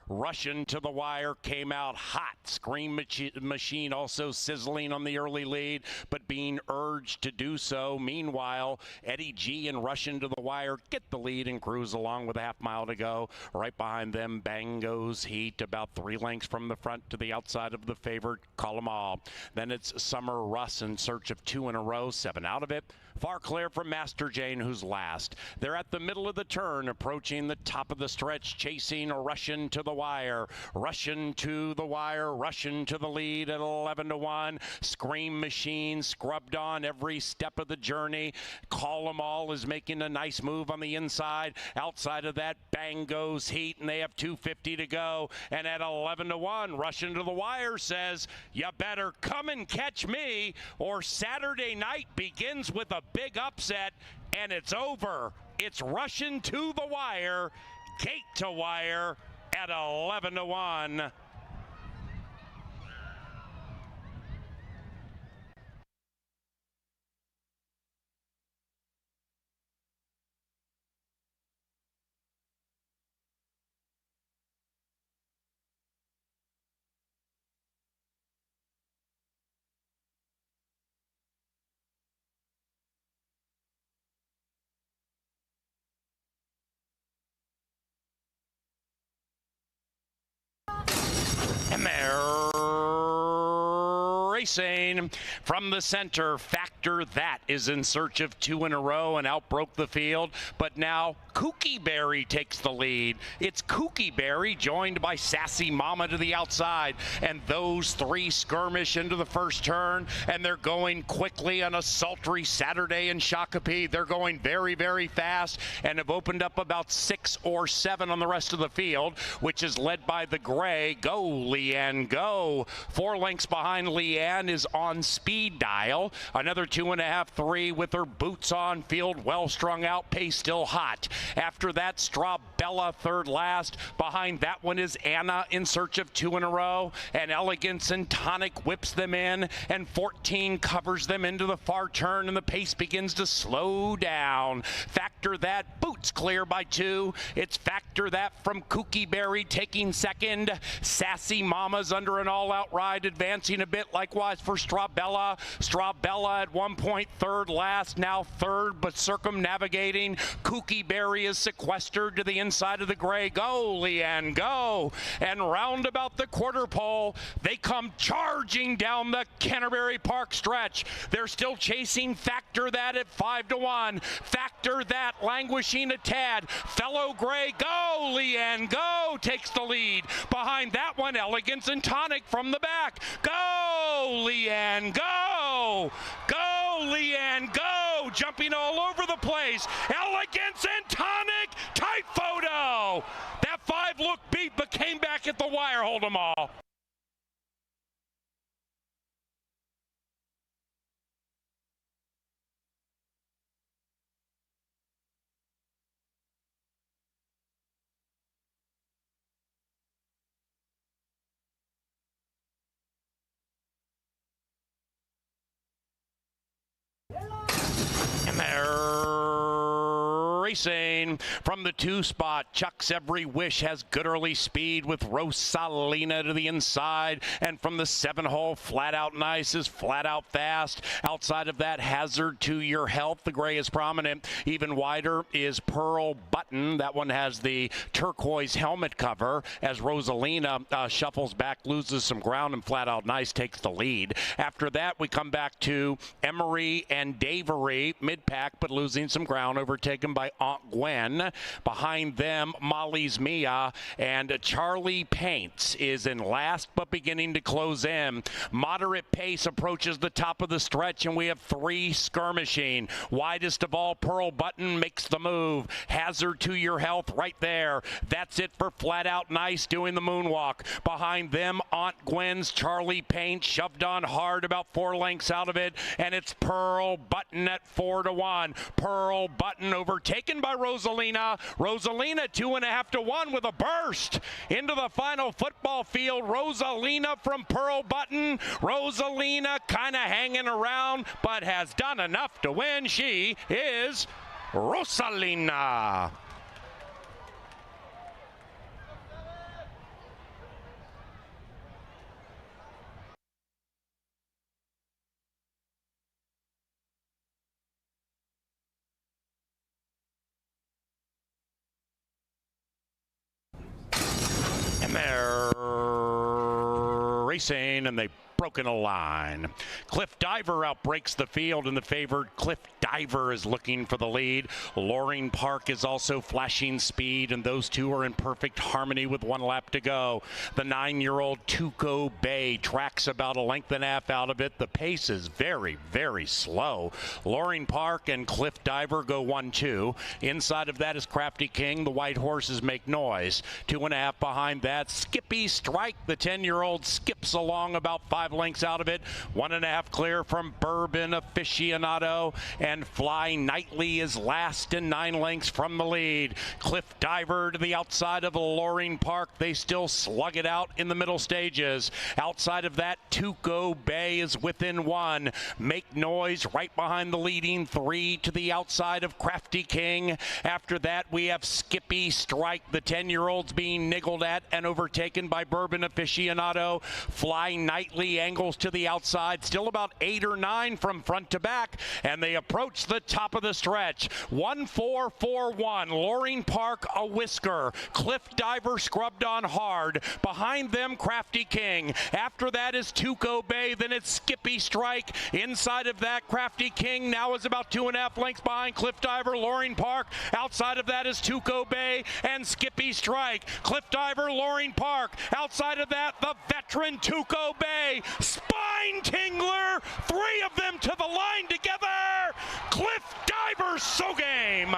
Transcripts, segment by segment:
Russian to the wire, came out hot. Scream Machine also sizzling on the early lead, but being urged to do so. Meanwhile, Eddie G and Russian to the wire get the lead and cruise along with a half mile to go. Right behind them, Bang Goes Heat, about 3 lengths from the front to the outside of the favorite, Call 'em All. Then it's Summer Russ in search of 2 in a row, 7 out of it. Far clear from Master Jane, who's last. They're at the middle of the turn, approaching the top of the stretch, chasing a Russian to the wire. Russian to the wire, Russian to the lead at 11-1. Scream Machine scrubbed on every step of the journey. Call 'em All is making a nice move on the inside. Outside of that, Bang Goes Heat, and they have 2:50 to go. And at 11-1, Russian to the wire says, you better come and catch me, or Saturday night begins with a big upset, and it's over. It's Russian to the wire, gate to wire at 11-1. And they're racing from the center. Factor That is in search of 2 in a row and outbroke the field. But now Kooky Berry takes the lead. It's Kooky Berry joined by Sassy Mama to the outside. And those 3 skirmish into the first turn. And they're going quickly on a sultry Saturday in Shakopee. They're going very, very fast and have opened up about 6 or 7 on the rest of the field, which is led by the gray. Go, Leanne, go. 4 lengths behind Leanne is on speed dial. Another 2.5, 3 with her boots on. Field well strung out. Pace still hot. After that, Strawbella third last. Behind that one is Anna in search of 2 in a row. And Elegance and Tonic whips them in. And 14 covers them into the far turn. And the pace begins to slow down. Factor That, boots clear by 2. It's Factor That from Kooky Berry taking second. Sassy Mama's under an all-out ride, advancing a bit. Likewise for Strawbella. Strawbella at one point third last, now third, but circumnavigating. Kooky Berry is sequestered to the inside of the gray. Go, Leanne, go. And round about the quarter pole, they come charging down the Canterbury Park stretch. They're still chasing Factor That at 5-1. Factor That languishing a tad. Fellow Gray, go, Leanne, go, takes the lead. Behind that one, Elegance and Tonic from the back. Go, Leanne, go. Go, Leanne, go. Jumping all over the place. Elegance and Tonic, tight photo. That 5 looked beat, but came back at the wire. Hold them all. And they're racing from the 2 spot. Chuck's Every Wish has good early speed with Rosalina to the inside. And from the 7 hole, Flat Out Nice is Flat Out Fast. Outside of that, Hazard to Your Health. The gray is prominent. Even wider is Pearl Button. That one has the turquoise helmet cover as Rosalina shuffles back, loses some ground, and Flat Out Nice takes the lead. After that, we come back to Emery and Davery, mid-pack, but losing some ground, overtaken by Aunt Gwen. Behind them, Molly's Mia, and Charlie Paints is in last, but beginning to close in. Moderate pace approaches the top of the stretch, and we have 3 skirmishing. Widest of all, Pearl Button makes the move. Hazard to Your Health right there. That's it for Flat Out Nice doing the moonwalk. Behind them, Aunt Gwen's Charlie Paints shoved on hard, about 4 lengths out of it, and it's Pearl Button at 4-1. Pearl Button overtaken by Rosalina. Rosalina 2.5-1 with a burst into the final football field. Rosalina from Pearl Button. Rosalina kind of hanging around, but has done enough to win. She is Rosalina. And they're racing, and they've broken a line. Cliff Diver outbreaks the field, and the favored Cliff Diver is looking for the lead. Loring Park is also flashing speed, and those two are in perfect harmony with 1 lap to go. The 9-year-old Tuco Bay tracks about a length and a half out of it. The pace is very, very slow. Loring Park and Cliff Diver go 1-2. Inside of that is Crafty King. The white horses make noise. 2.5 behind that. Skippy Strike, the 10-year-old, skips along about 5 lengths out of it. 1.5 clear from Bourbon Aficionado, and Fly Nightly is last and 9 lengths from the lead. Cliff Diver to the outside of Loring Park. They still slug it out in the middle stages. Outside of that, Tuco Bay is within 1. Make Noise right behind the leading 3 to the outside of Crafty King. After that, we have Skippy Strike, the 10-year-olds being niggled at and overtaken by Bourbon Aficionado. Fly Nightly angles to the outside, still about 8 or 9 from front to back, and they approach the top of the stretch. 1-4-4-1. Loring Park a whisker. Cliff Diver scrubbed on hard. Behind them, Crafty King. After that is Tuco Bay. Then it's Skippy Strike. Inside of that, Crafty King now is about 2.5 lengths behind Cliff Diver. Loring Park. Outside of that is Tuco Bay and Skippy Strike. Cliff Diver, Loring Park. Outside of that, the veteran Tuco Bay. Spine tingler. 3 of them to the line together. Cliff Diver, so game.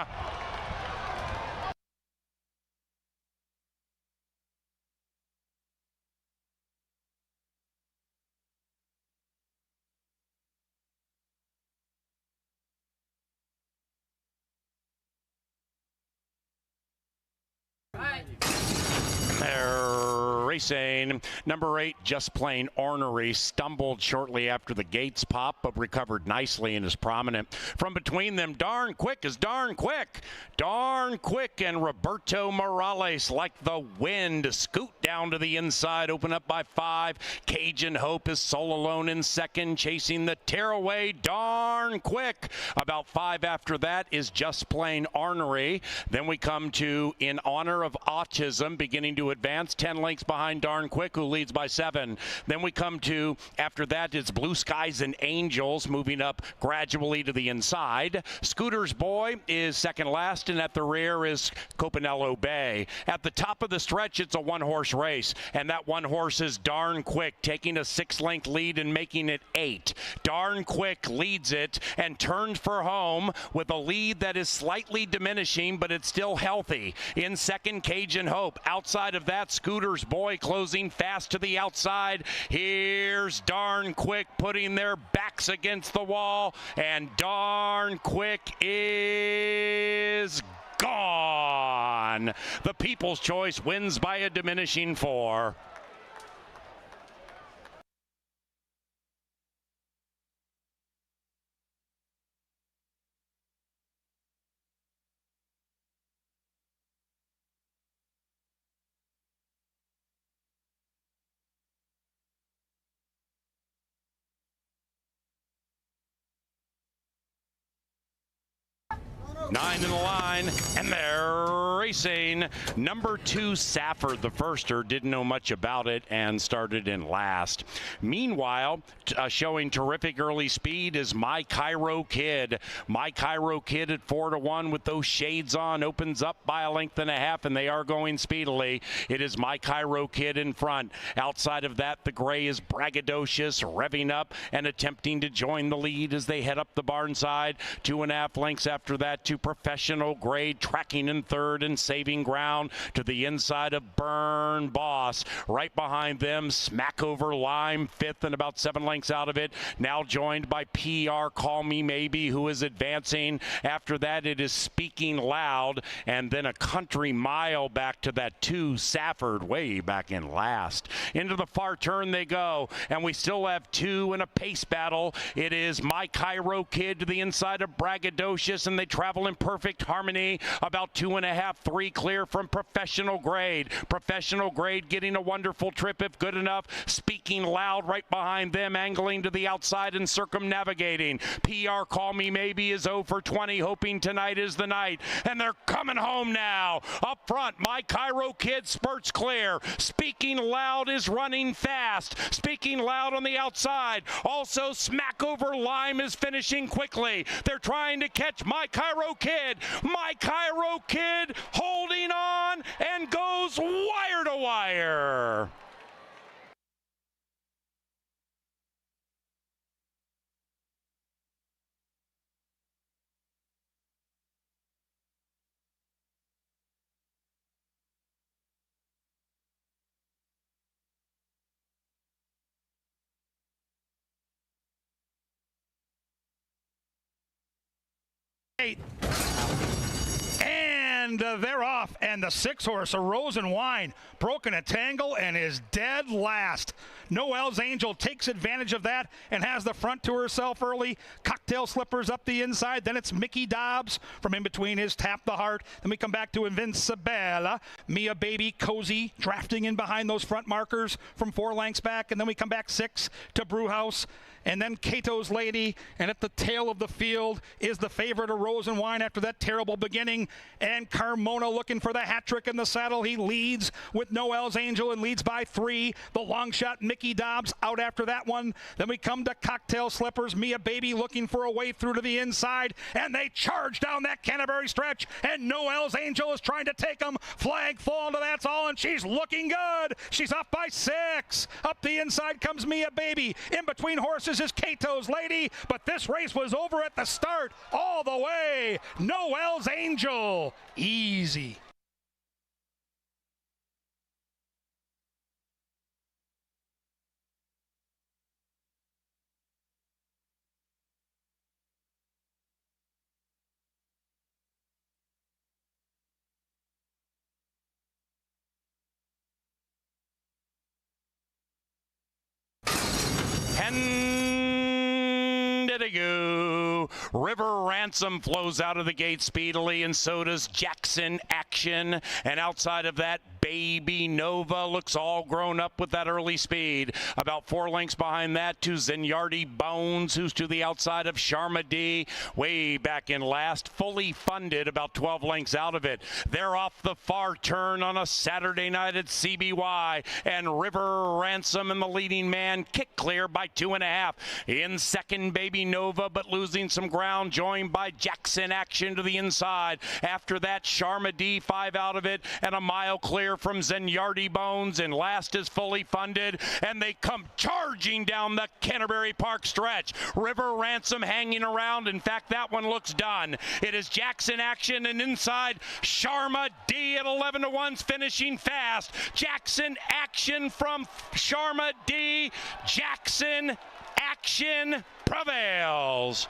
They're racing. Number 8, Just Plain Ornery, stumbled shortly after the gates pop, but recovered nicely and is prominent. From between them, Darn Quick is Darn Quick. Darn Quick and Roberto Morales, like the wind, scoot down to the inside, open up by 5. Cajun Hope is sole alone in second, chasing the tearaway Darn Quick. About 5 after that is Just Plain Ornery. Then we come to In Honor of Autism, beginning to advance, 10 lengths behind Darn Quick, who leads by 7. Then we come to, after that, it's Blue Skies and Angels, moving up gradually to the inside. Scooter's Boy is second last, and at the rear is Copanello Bay. At the top of the stretch, it's a one-horse race, and that one horse is Darn Quick, taking a 6-length lead and making it 8. Darn Quick leads it and turned for home with a lead that is slightly diminishing, but it's still healthy. In second, Cajun Hope. Outside of that, Scooter's Boy closing fast to the outside. Here's Darn Quick putting their backs against the wall, and Darn Quick is gone. The People's Choice wins by a diminishing 4. Nine in the line, and they're racing. Number 2, Safford, the firster, didn't know much about it and started in last. Meanwhile, showing terrific early speed is My Cairo Kid. My Cairo Kid at 4-1 with those shades on, opens up by a length and a half, and they are going speedily. It is My Cairo Kid in front. Outside of that, the gray is Braggadocious, revving up and attempting to join the lead as they head up the barn side. 2.5 lengths after that to Professional Grade, tracking in third and saving ground to the inside of Burn Boss. Right behind them, Smack Over Lime, 5th and about 7 lengths out of it. Now joined by PR Call Me Maybe, who is advancing. After that, it is Speaking Loud, and then a country mile back to that 2, Safford, way back in last. Into the far turn they go, and we still have 2 in a pace battle. It is My Cairo Kid to the inside of Braggadocious, and they travel in perfect harmony. About 2.5 3 clear from Professional Grade. Professional Grade getting a wonderful trip if good enough. Speaking Loud right behind them, angling to the outside and circumnavigating. PR Call Me Maybe is 0 for 20, hoping tonight is the night. And they're coming home now. Up front, My Cairo Kid spurts clear. Speaking Loud is running fast. Speaking Loud on the outside. Also, Smack Over Lime is finishing quickly. They're trying to catch My Cairo Kid. My Cairo Kid holding on and goes wire to wire. And they're off, and the 6-horse, a Rose and Wine, broken a tangle and is dead last. Noel's Angel takes advantage of that and has the front to herself early. Cocktail Slippers up the inside. Then it's Mickey Dobbs from in between his Tap the Heart. Then we come back to Invincible. Mia Baby, Cozy, drafting in behind those front markers from 4 lengths back. And then we come back 6 to Brewhouse. And then Cato's Lady, and at the tail of the field is the favorite of Rose and Wine after that terrible beginning. And Carmona looking for the hat trick in the saddle. He leads with Noel's Angel and leads by 3. The long shot Mickey Dobbs out after that one. Then we come to Cocktail Slippers. Mia Baby looking for a way through to the inside, and they charge down that Canterbury stretch, and Noel's Angel is trying to take them. Flag fall to That's All, and she's looking good. She's up by 6. Up the inside comes Mia Baby. In between horses is Cato's Lady, but this race was over at the start all the way. Noel's Angel, easy. River Ransom flows out of the gate speedily, and so does Jackson Action. And outside of that, Baby Nova looks all grown up with that early speed. About 4 lengths behind that to Zenardi Bones, who's to the outside of Sharma D. Way back in last, fully funded, about 12 lengths out of it. They're off the far turn on a Saturday night at CBY, and River Ransom and the leading man kick clear by 2.5. In second, Baby Nova, but losing some ground, joined by Jackson Action to the inside. After that, Sharma D, 5 out of it, and a mile clear from Zenardi Bones, and last is fully funded, and they come charging down the Canterbury Park stretch. River Ransom hanging around. In fact, that one looks done. It is Jackson Action, and inside Sharma D at 11 to 1's finishing fast. Jackson Action from Sharma D. Jackson Action prevails.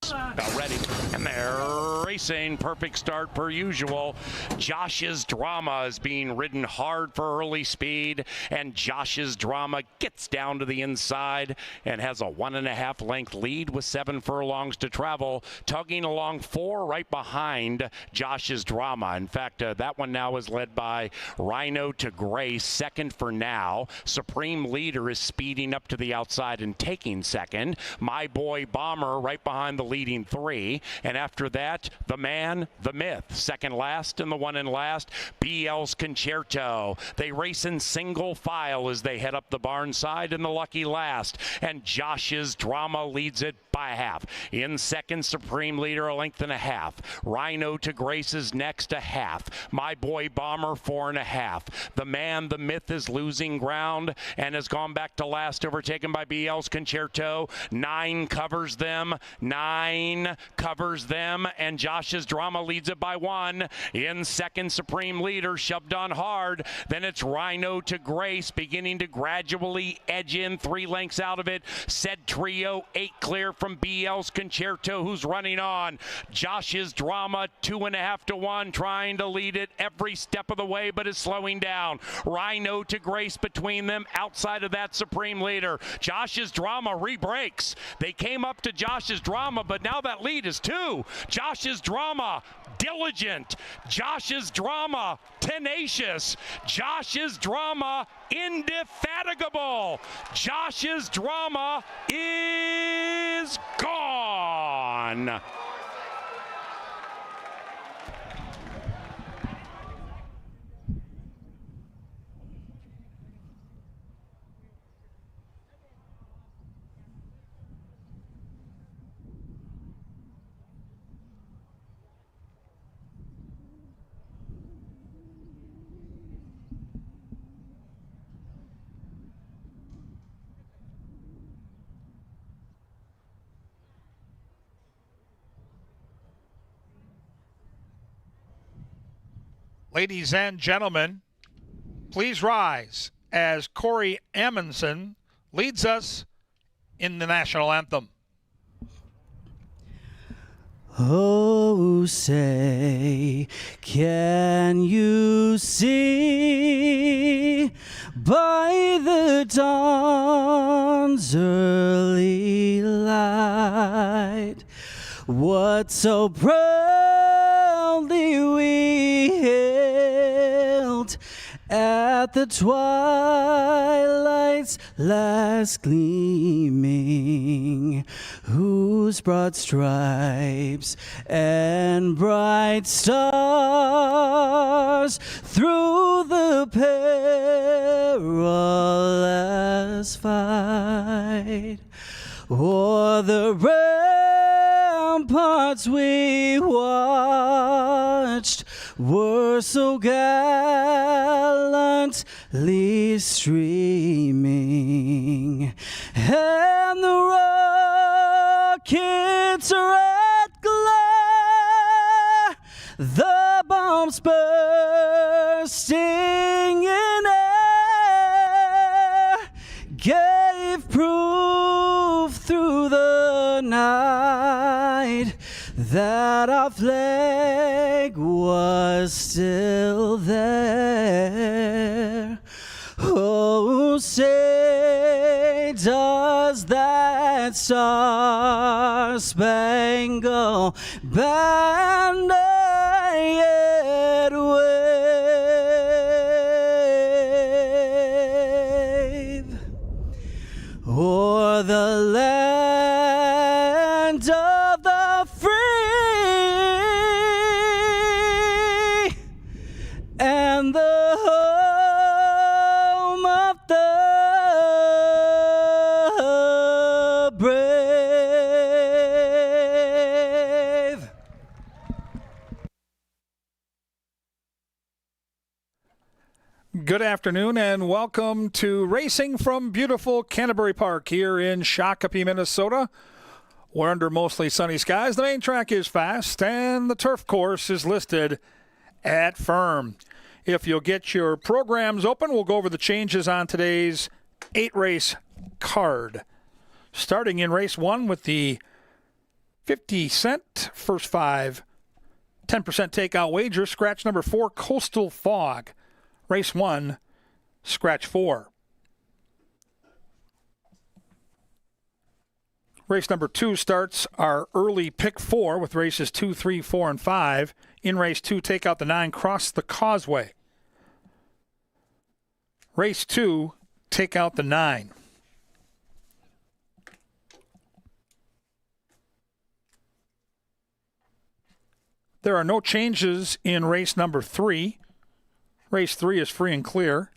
About ready, and they're racing. Perfect start per usual. Josh's Drama is being ridden hard for early speed, and Josh's Drama gets down to the inside and has a 1.5 length lead with 7 furlongs to travel, tugging along 4 right behind Josh's Drama. In fact, that one now is led by Rhino to Grace, second for now. Supreme Leader is speeding up to the outside and taking second. My Boy Bomber right behind the leading 3, and after that, the man, the myth, second last, and the one in last, BL's Concerto. They race in single file as they head up the barn side in the lucky last, and Josh's Drama leads it by 1/2. In second, Supreme Leader, 1.5 lengths. Rhino to Grace is next, 1/2. My Boy Bomber, 4.5. The man, the myth, is losing ground and has gone back to last, overtaken by BL's Concerto. 9 covers them. 9 9 covers them, and Josh's Drama leads it by 1. In second, Supreme Leader shoved on hard. Then it's Rhino to Grace, beginning to gradually edge in 3 lengths out of it. Said Trio, 8 clear from BL's Concerto, who's running on. Josh's Drama, 2.5 to 1, trying to lead it every step of the way, but is slowing down. Rhino to Grace between them. Outside of that, Supreme Leader. Josh's Drama re-breaks. They came up to Josh's Drama, but now that lead is 2. Josh's Drama, Diligent. Josh's Drama, Tenacious. Josh's Drama, Indefatigable. Josh's Drama is gone. Ladies and gentlemen, please rise as Corey Amundsen leads us in the national anthem. Oh, say, can you see by the dawn's early light what so proudly we hailed at the twilight's last gleaming, whose broad stripes and bright stars through the perilous fight o'er the ramparts we watched were so gallantly streaming, and the rockets' red glare, the bombs bursting in air, gave proof through the night that our flag was still there. Oh, say, does that star-spangled banner yet wave o'er the land of the free and the home of the brave? Good afternoon and welcome to racing from beautiful Canterbury Park here in Shakopee, Minnesota. We're under mostly sunny skies. The main track is fast and the turf course is listed at firm. If you'll get your programs open, we'll go over the changes on today's 8-race card. Starting in race 1 with the 50-cent first 5 10% takeout wager. Scratch number 4, Coastal Fog. Race 1, scratch 4. Race number 2 starts our early pick 4 with races 2, 3, 4, and 5. In race 2, take out the 9, Cross the Causeway. Race 2, take out the 9. There are no changes in race number 3. Race 3 is free and clear.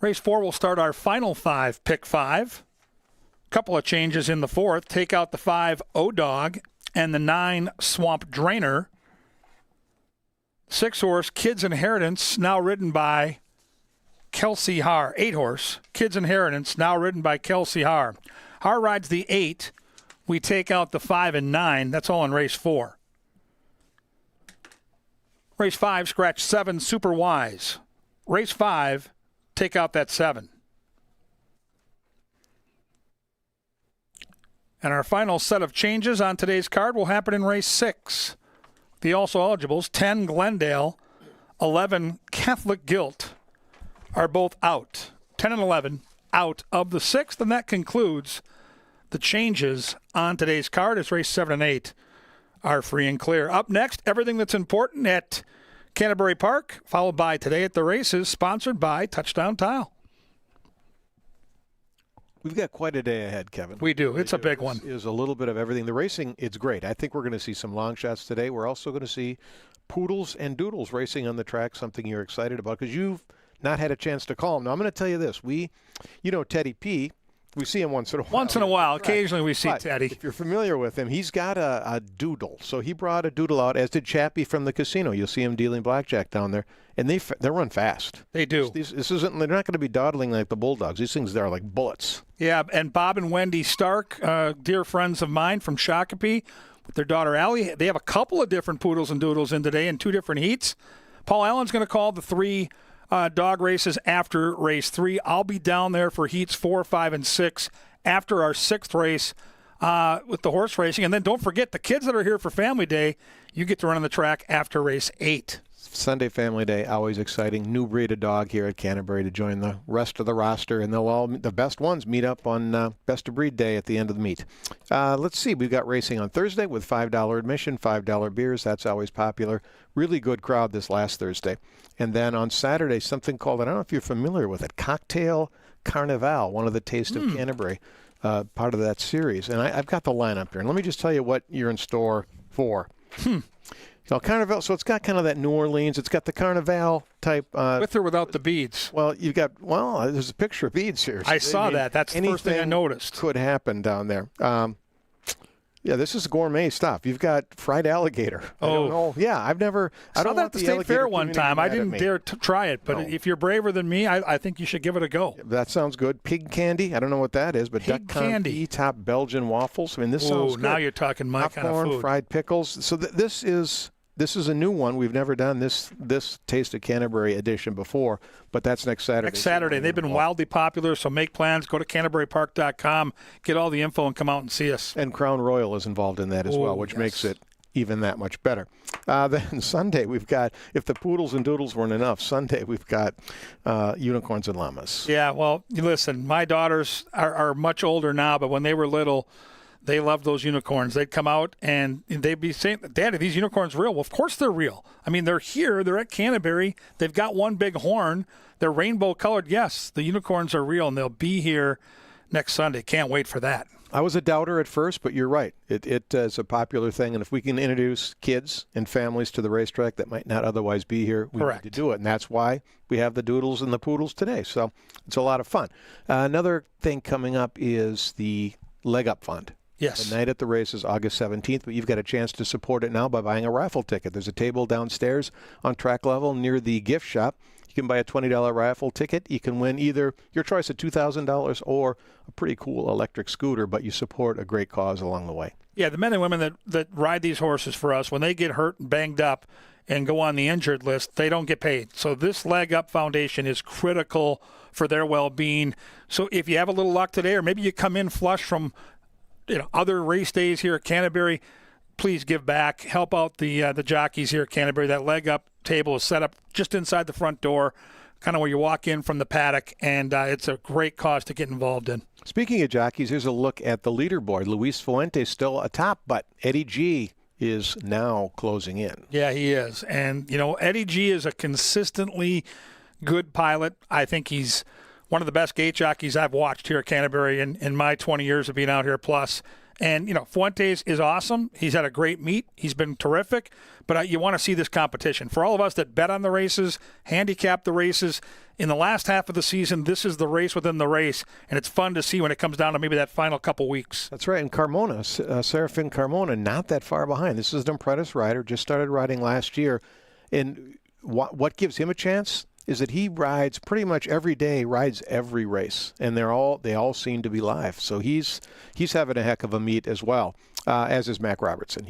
Race 4 will start our final 5, pick 5. Couple of changes in the 4th. Take out the 5, O-Dog, and the 9, Swamp Drainer. 6 horse, Kid's Inheritance, now ridden by Kelsey Haar, 8-horse, Kid's Inheritance, now ridden by Kelsey Haar. Haar rides the 8. We take out the 5 and 9. That's all in race 4. Race 5, scratch 7, Super Wise. Race 5, take out that 7. And our final set of changes on today's card will happen in race 6. The also eligibles, 10 Glendale, 11 Catholic Guilt, are both out. 10 and 11 out of the 6th, and that concludes the changes on today's card as race 7 and 8 are free and clear. Up next, everything that's important at Canterbury Park, followed by Today at the Races, sponsored by Touchdown Tile. We've got quite a day ahead, Kevin. We do. It's a big one. Is a little bit of everything. The racing, it's great. I think we're going to see some long shots today. We're also going to see poodles and doodles racing on the track, something you're excited about because you've not had a chance to call them. Now, I'm going to tell you this. Teddy P, we see him once in a while. Once in a while. Right. Occasionally we see But Teddy. if you're familiar with him, he's got a doodle. So he brought a doodle out, as did Chappie from the casino. You'll see him dealing blackjack down there. And they run fast. They do. This isn't. They're not going to be dawdling like the Bulldogs. These things are like bullets. Yeah, and Bob and Wendy Stark, dear friends of mine from Shakopee, with their daughter Allie, they have a couple of different poodles and doodles in today in 2 different heats. Paul Allen's going to call the 3 dog races after race 3. I'll be down there for heats 4, 5, and 6 after our 6th race with the horse racing. And then don't forget, the kids that are here for Family Day, you get to run on the track after race 8. Sunday Family Day, always exciting. New breed of dog here at Canterbury to join the rest of the roster, and the best ones meet up on Best of Breed Day at the end of the meet. Let's see, we've got racing on Thursday with $5 admission, $5 beers. That's always popular. Really good crowd this last Thursday. And then on Saturday, something called, I don't know if you're familiar with it, Cocktail Carnival, one of the Taste of Canterbury, part of that series. And I've got the lineup here. And let me just tell you what you're in store for. Carnival, so it's got kind of that New Orleans. It's got the Carnival type. With or without the beads? Well, there's a picture of beads here. I saw that. That's the first thing I noticed. Could happen down there. Yeah, this is gourmet stuff. You've got fried alligator. Oh. I don't know. Yeah, I saw that at the State Fair one time. I didn't dare to try it, but if you're braver than me, I think you should give it a go. That sounds good. Pig candy. I don't know what that is, but pig duck candy. Top Belgian waffles. I mean, this sounds good. Now you're talking my kind of food. Fried pickles. So this is a new one. We've never done this Taste of Canterbury edition before, but that's next Saturday. Next Saturday. They've been wildly popular, so make plans. Go to CanterburyPark.com, get all the info, and come out and see us. And Crown Royal is involved in that as well, which makes it even that much better. Then Sunday, we've got, if the poodles and doodles weren't enough, Sunday we've got unicorns and llamas. Yeah, well, listen, my daughters are much older now, but when they were little, they loved those unicorns. They'd come out and they'd be saying, Daddy, these unicorns real? Well, of course they're real. I mean, they're here. They're at Canterbury. They've got one big horn. They're rainbow colored. Yes, the unicorns are real, and they'll be here next Sunday. Can't wait for that. I was a doubter at first, but you're right. It is a popular thing, and if we can introduce kids and families to the racetrack that might not otherwise be here, we need to do it, and that's why we have the doodles and the poodles today. So it's a lot of fun. Another thing coming up is the Leg Up Fund. Yes. The night at the race is August 17th, but you've got a chance to support it now by buying a raffle ticket. There's a table downstairs on track level near the gift shop. You can buy a $20 raffle ticket. You can win either your choice of $2,000 or a pretty cool electric scooter, but you support a great cause along the way. Yeah, the men and women that ride these horses for us, when they get hurt and banged up and go on the injured list, they don't get paid. So this Leg Up Foundation is critical for their well-being. So if you have a little luck today, or maybe you come in flush from other race days here at Canterbury, please give back. Help out the jockeys here at Canterbury. That Leg Up table is set up just inside the front door, kind of where you walk in from the paddock, and it's a great cause to get involved in. Speaking of jockeys, here's a look at the leaderboard. Luis Fuentes still atop, but Eddie G is now closing in. Yeah, he is. And, Eddie G is a consistently good pilot. I think he's one of the best gate jockeys I've watched here at Canterbury in my 20 years of being out here plus. And, Fuentes is awesome. He's had a great meet. He's been terrific. But you want to see this competition. For all of us that bet on the races, handicap the races, in the last half of the season, this is the race within the race. And it's fun to see when it comes down to maybe that final couple weeks. That's right. And Carmona, Serafin Carmona, not that far behind. This is an apprentice rider, just started riding last year. And what gives him a chance? is that he rides pretty much every day, rides every race, and they all seem to be live. So he's having a heck of a meet as well, as is Mac Robertson.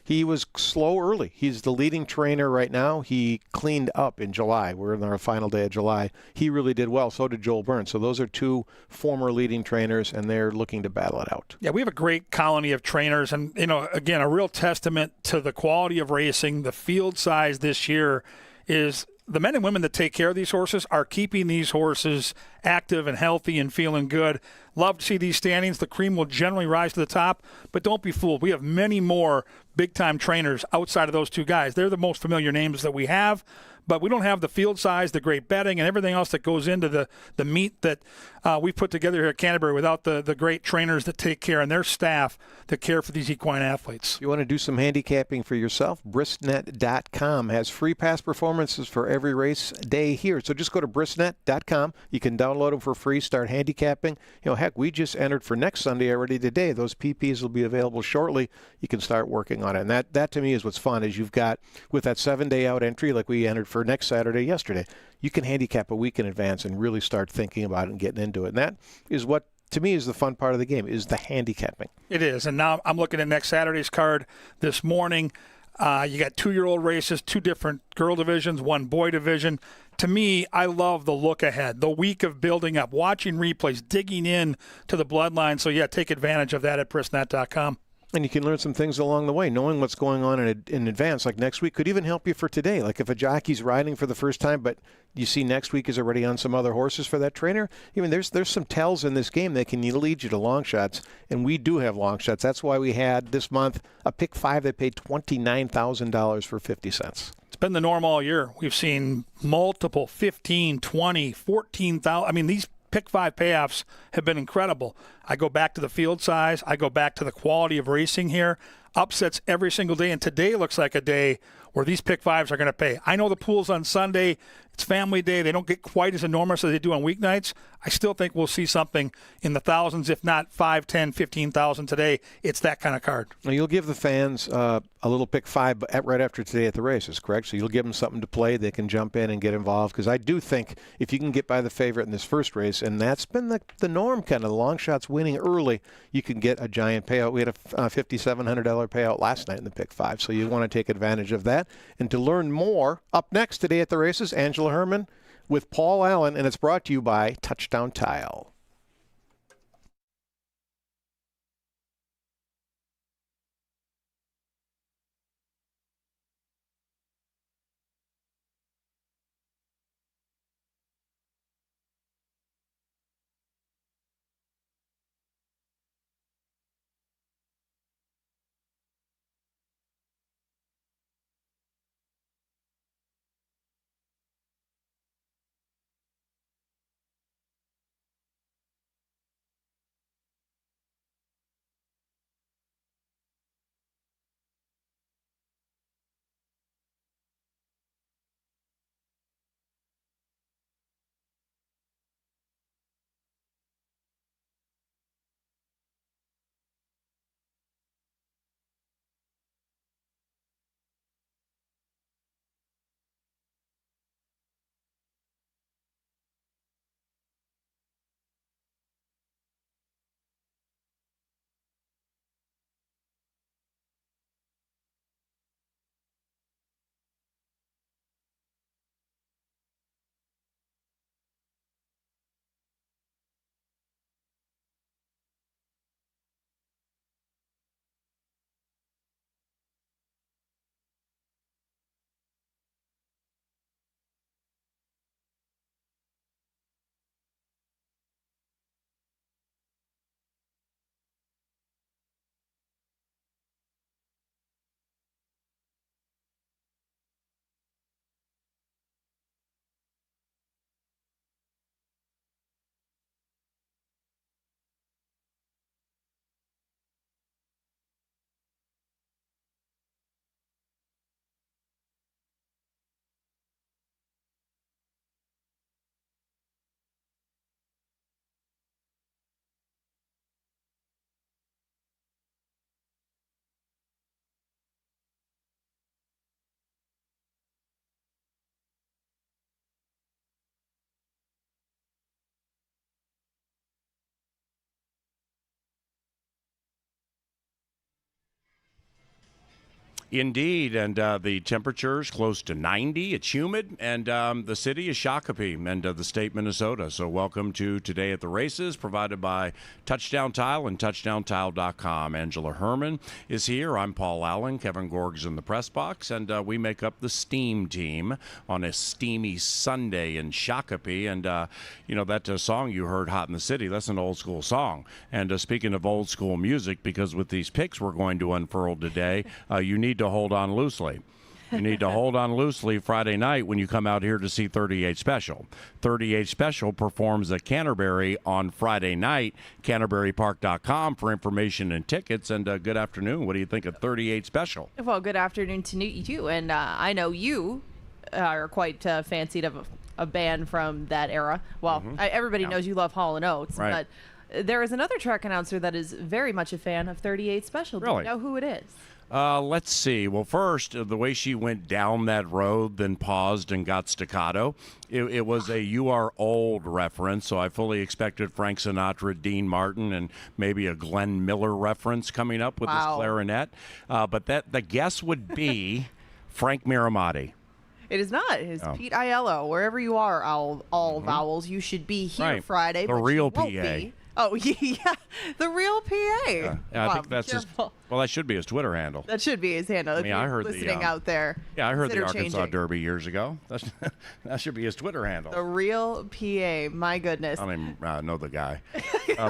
He was slow early. He's the leading trainer right now. He cleaned up in July. We're in our final day of July. He really did well. So did Joel Burns. So those are two former leading trainers, and they're looking to battle it out. Yeah, we have a great colony of trainers, and again, a real testament to the quality of racing. The field size this year is the men and women that take care of these horses are keeping these horses active and healthy and feeling good. Love to see these standings. The cream will generally rise to the top, but don't be fooled. We have many more big-time trainers outside of those two guys. They're the most familiar names that we have, but we don't have the field size, the great betting, and everything else that goes into the meet that we put together here at Canterbury without the great trainers that take care and their staff that care for these equine athletes. You want to do some handicapping for yourself? Bristnet.com has free past performances for every race day here. So just go to bristnet.com. You can download them for free, start handicapping. Heck, we just entered for next Sunday already today. Those PPs will be available shortly. You can start working on it. And that to me is what's fun, is you've got, with that 7-day out entry like we entered for next Saturday yesterday, you can handicap a week in advance and really start thinking about it and getting into it. And that is what, to me, is the fun part of the game, is the handicapping. It is. And now I'm looking at next Saturday's card this morning. You got 2-year-old races, 2 different girl divisions, 1 boy division. To me, I love the look ahead, the week of building up, watching replays, digging in to the bloodline. So, yeah, take advantage of that at bristnet.com. And you can learn some things along the way. Knowing what's going on in advance, like next week, could even help you for today. Like if a jockey's riding for the first time, but you see next week is already on some other horses for that trainer. There's some tells in this game that can lead you to long shots, and we do have long shots. That's why we had this month a pick 5 that paid $29,000 for 50 cents. It's been the norm all year. We've seen multiple 15, 20, 14,000. These pick 5 payoffs have been incredible. I go back to the field size. I go back to the quality of racing here. Upsets every single day, and today looks like a day where these pick 5s are going to pay. I know the pool's on Sunday. It's family day. They don't get quite as enormous as they do on weeknights. I still think we'll see something in the thousands, if not 5, 10, 15,000 today. It's that kind of card. Now you'll give the fans a little pick 5 right after today at the races, correct? So you'll give them something to play. They can jump in and get involved, because I do think if you can get by the favorite in this first race, and that's been the norm, kind of the long shots winning early, you can get a giant payout. We had a $5,700 payout last night in the pick 5, so you want to take advantage of that. And to learn more, up next today at the races, Angela Herman with Paul Allen, and it's brought to you by Touchdown Tile. Indeed, and the temperature's close to 90. It's humid, and the city is Shakopee, and the state Minnesota. So welcome to Today at the Races, provided by Touchdown Tile and TouchdownTile.com. Angela Herman is here. I'm Paul Allen. Kevin Gorg's in the press box, and we make up the Steam team on a steamy Sunday in Shakopee. And, that song you heard, Hot in the City, that's an old school song. And speaking of old school music, because with these picks we're going to unfurl today, you need to hold on loosely. You need to hold on loosely Friday night when you come out here to see 38 Special. 38 Special performs at Canterbury on Friday night. CanterburyPark.com for information and tickets. And good afternoon. What do you think of 38 Special? Well, good afternoon to you. And I know you are quite fancied of a band from that era. Well, everybody knows you love Hall & Oates. Right. But there is another track announcer that is very much a fan of 38 Special. Do Really? you know who it is? Let's see. Well, first, the way she went down that road, then paused and got staccato, it was a "You Are Old" reference, so I fully expected Frank Sinatra, Dean Martin, and maybe a Glenn Miller reference coming up with his clarinet. But the guess would be Frank Miramati. It is not. It is Pete Aiello. Wherever you are, all vowels, you should be here Friday. The but real you won't PA. Be. Oh, yeah, the real PA. Yeah, I think that's that should be his Twitter handle. That should be his handle. If I you're heard listening out there. Yeah, I heard the consider Arkansas changing. Derby years ago. That should be his Twitter handle. The real PA. My goodness. I don't even know the guy.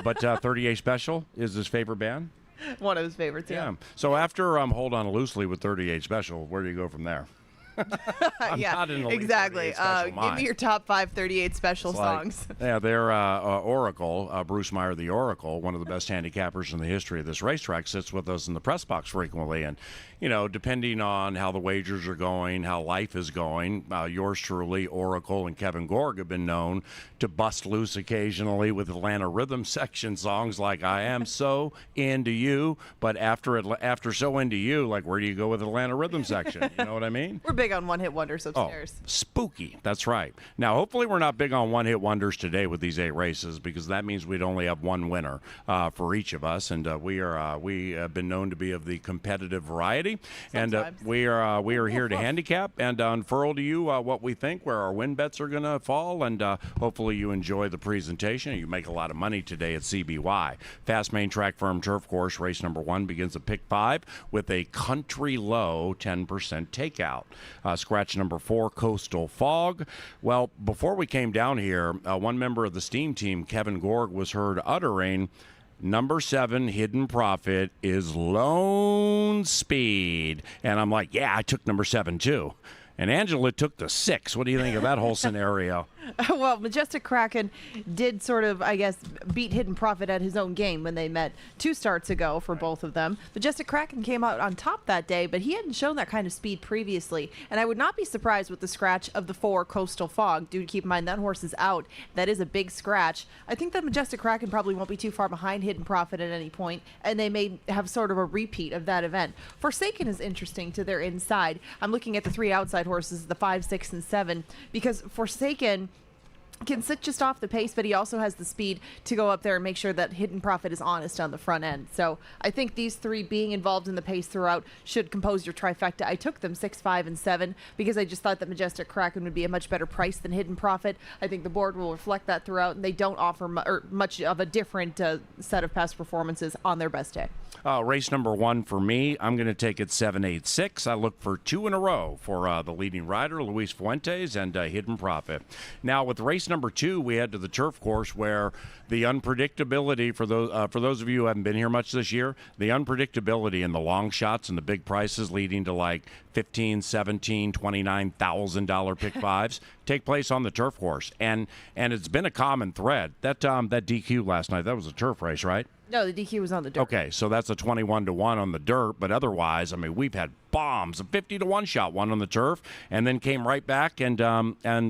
But 38 Special is his favorite band? One of his favorites, yeah. So after Hold On Loosely with 38 Special, where do you go from there? Yeah, not in the exactly. 38 Special Give mind. me your top 5 38 Special songs. Yeah, they're Oracle. Bruce Meyer, the Oracle, one of the best handicappers in the history of this racetrack, sits with us in the press box frequently. And, depending on how the wagers are going, how life is going, yours truly, Oracle, and Kevin Gorg have been known to bust loose occasionally with Atlanta rhythm section songs like "I Am So Into You." But after "So Into You," like, where do you go with Atlanta rhythm section? You know what I mean? We're big on one-hit wonders upstairs. Oh, spooky. That's right. Now, hopefully we're not big on one-hit wonders today with these 8 races, because that means we'd only have one winner for each of us, and we have been known to be of the competitive variety. Sometimes. And we are here to handicap and unfurl to you what we think, where our win bets are going to fall, and hopefully you enjoy the presentation. You make a lot of money today at CBY. Fast Main Track Firm Turf Course, race number 1 begins at pick 5 with a country low 10% takeout. Scratch number 4, Coastal Fog. Well, before we came down here, one member of the Steam team, Kevin Gorg, was heard uttering, number 7, Hidden Profit, is Lone Speed. And I'm like, yeah, I took number 7 too. And Angela took the 6. What do you think of that whole scenario? Well, Majestic Kraken did sort of, I guess, beat Hidden Profit at his own game when they met 2 starts ago for both of them. Majestic Kraken came out on top that day, but he hadn't shown that kind of speed previously. And I would not be surprised with the scratch of the 4, Coastal Fog. Do keep in mind that horse is out. That is a big scratch. I think that Majestic Kraken probably won't be too far behind Hidden Profit at any point, and they may have sort of a repeat of that event. Forsaken is interesting to their inside. I'm looking at the 3 outside horses, the 5, 6, and 7, because Forsaken can sit just off the pace, but he also has the speed to go up there and make sure that Hidden Profit is honest on the front end. So I think these 3 being involved in the pace throughout should compose your trifecta. I took them 6, 5, and 7 because I just thought that Majestic Kraken would be a much better price than Hidden Profit. I think the board will reflect that throughout, and they don't offer much of a different set of past performances on their best day. Race number 1 for me, I'm going to take it 7, 8, 6. I look for 2 in a row for the leading rider, Luis Fuentes, and Hidden Profit. Now, with race number 2, we head to the turf course, where the unpredictability, for those of you who haven't been here much this year, the unpredictability in the long shots and the big prices leading to like $15,000, $17,000, $29,000 pick 5s take place on the turf course. And it's been a common thread. That DQ last night, that was a turf race, right? No, the DQ was on the dirt. Okay, so that's a 21-1 on the dirt, but otherwise, I mean, we've had bombs, a 50-1 shot, one on the turf, and then came right back and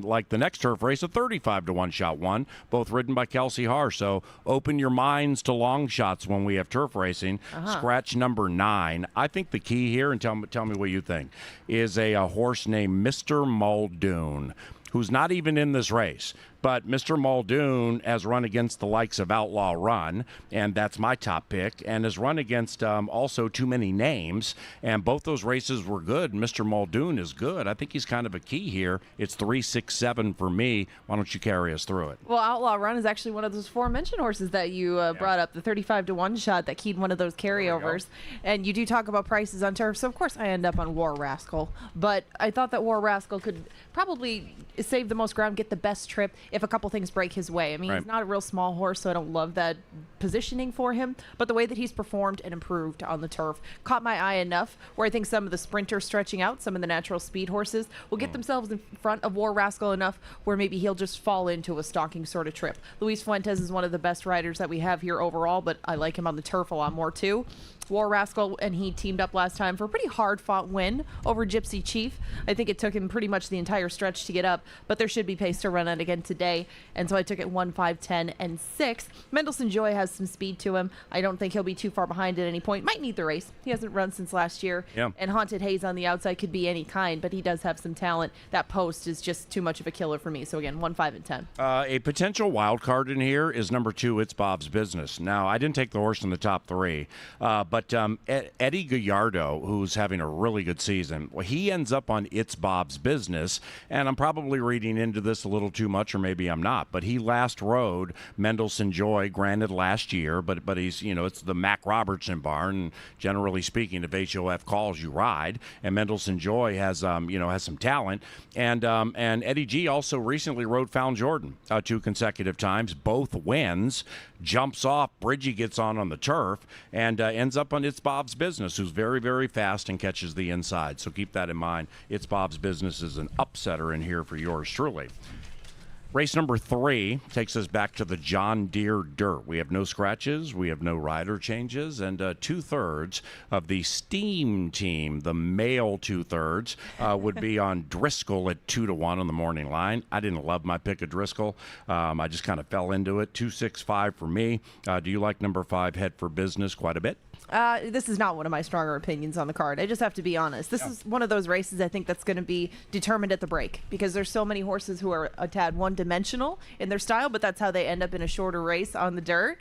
like the next turf race, a 35-1 shot, one, both ridden by Kelsey Haar. So open your minds to long shots when we have turf racing. Scratch number 9. I think the key here, and tell me what you think, is a horse named Mr. Muldoon, who's not even in this race. But Mr. Muldoon has run against the likes of Outlaw Run, and that's my top pick, and has run against also Too Many Names, and both those races were good. Mr. Muldoon is good. I think he's kind of a key here. It's 3-6-7 for me. Why don't you carry us through it? Well, Outlaw Run is actually one of those aforementioned horses that you brought up, the 35-1 shot that keyed one of those carryovers. And you do talk about prices on turf, so of course I end up on War Rascal. But I thought that War Rascal could probably save the most ground, get the best trip if a couple things break his way. I mean, he's not a real small horse, so I don't love that positioning for him. But the way that he's performed and improved on the turf caught my eye enough where I think some of the sprinters stretching out, some of the natural speed horses, will get themselves in front of War Rascal enough where maybe he'll just fall into a stalking sort of trip. Luis Fuentes is one of the best riders that we have here overall, but I like him on the turf a lot more too. War Rascal and he teamed up last time for a pretty hard-fought win over Gypsy Chief. I think it took him pretty much the entire stretch to get up, but there should be pace to run on again today, and so I took it 1, 5, 10, and 6. Mendelssohn Joy has some speed to him. I don't think he'll be too far behind at any point. Might need the race. He hasn't run since last year, and Haunted Haze on the outside could be any kind, but he does have some talent. That post is just too much of a killer for me, so again, 1, 5, and 10. A potential wild card in here is number 2, It's Bob's Business. Now, I didn't take the horse in the top 3, but Eddie Gallardo, who's having a really good season, well, he ends up on It's Bob's Business, and I'm probably reading into this a little too much, or maybe I'm not, but he last rode Mendelssohn Joy, granted last year, but he's, it's the Mac Robertson barn, and generally speaking, if HOF calls, you ride, and Mendelssohn Joy has some talent, and Eddie G also recently rode Found Jordan 2 consecutive times, both wins, jumps off, Bridgie gets on the turf, and ends up on It's Bob's Business, who's very, very fast and catches the inside. So keep that in mind. It's Bob's Business is an upsetter in here for yours truly. Race number 3 takes us back to the John Deere Dirt. We have no scratches, we have no rider changes, and 2/3 of the Steam team, the male 2/3, would be on Driscoll at 2-1 on the morning line. I didn't love my pick of Driscoll. I just kind of fell into it. 2-6-5 for me. Do you like number 5, Head for Business, quite a bit? This is not one of my stronger opinions on the card. I just have to be honest. This is one of those races I think that's going to be determined at the break because there's so many horses who are a tad one-dimensional in their style, but that's how they end up in a shorter race on the dirt.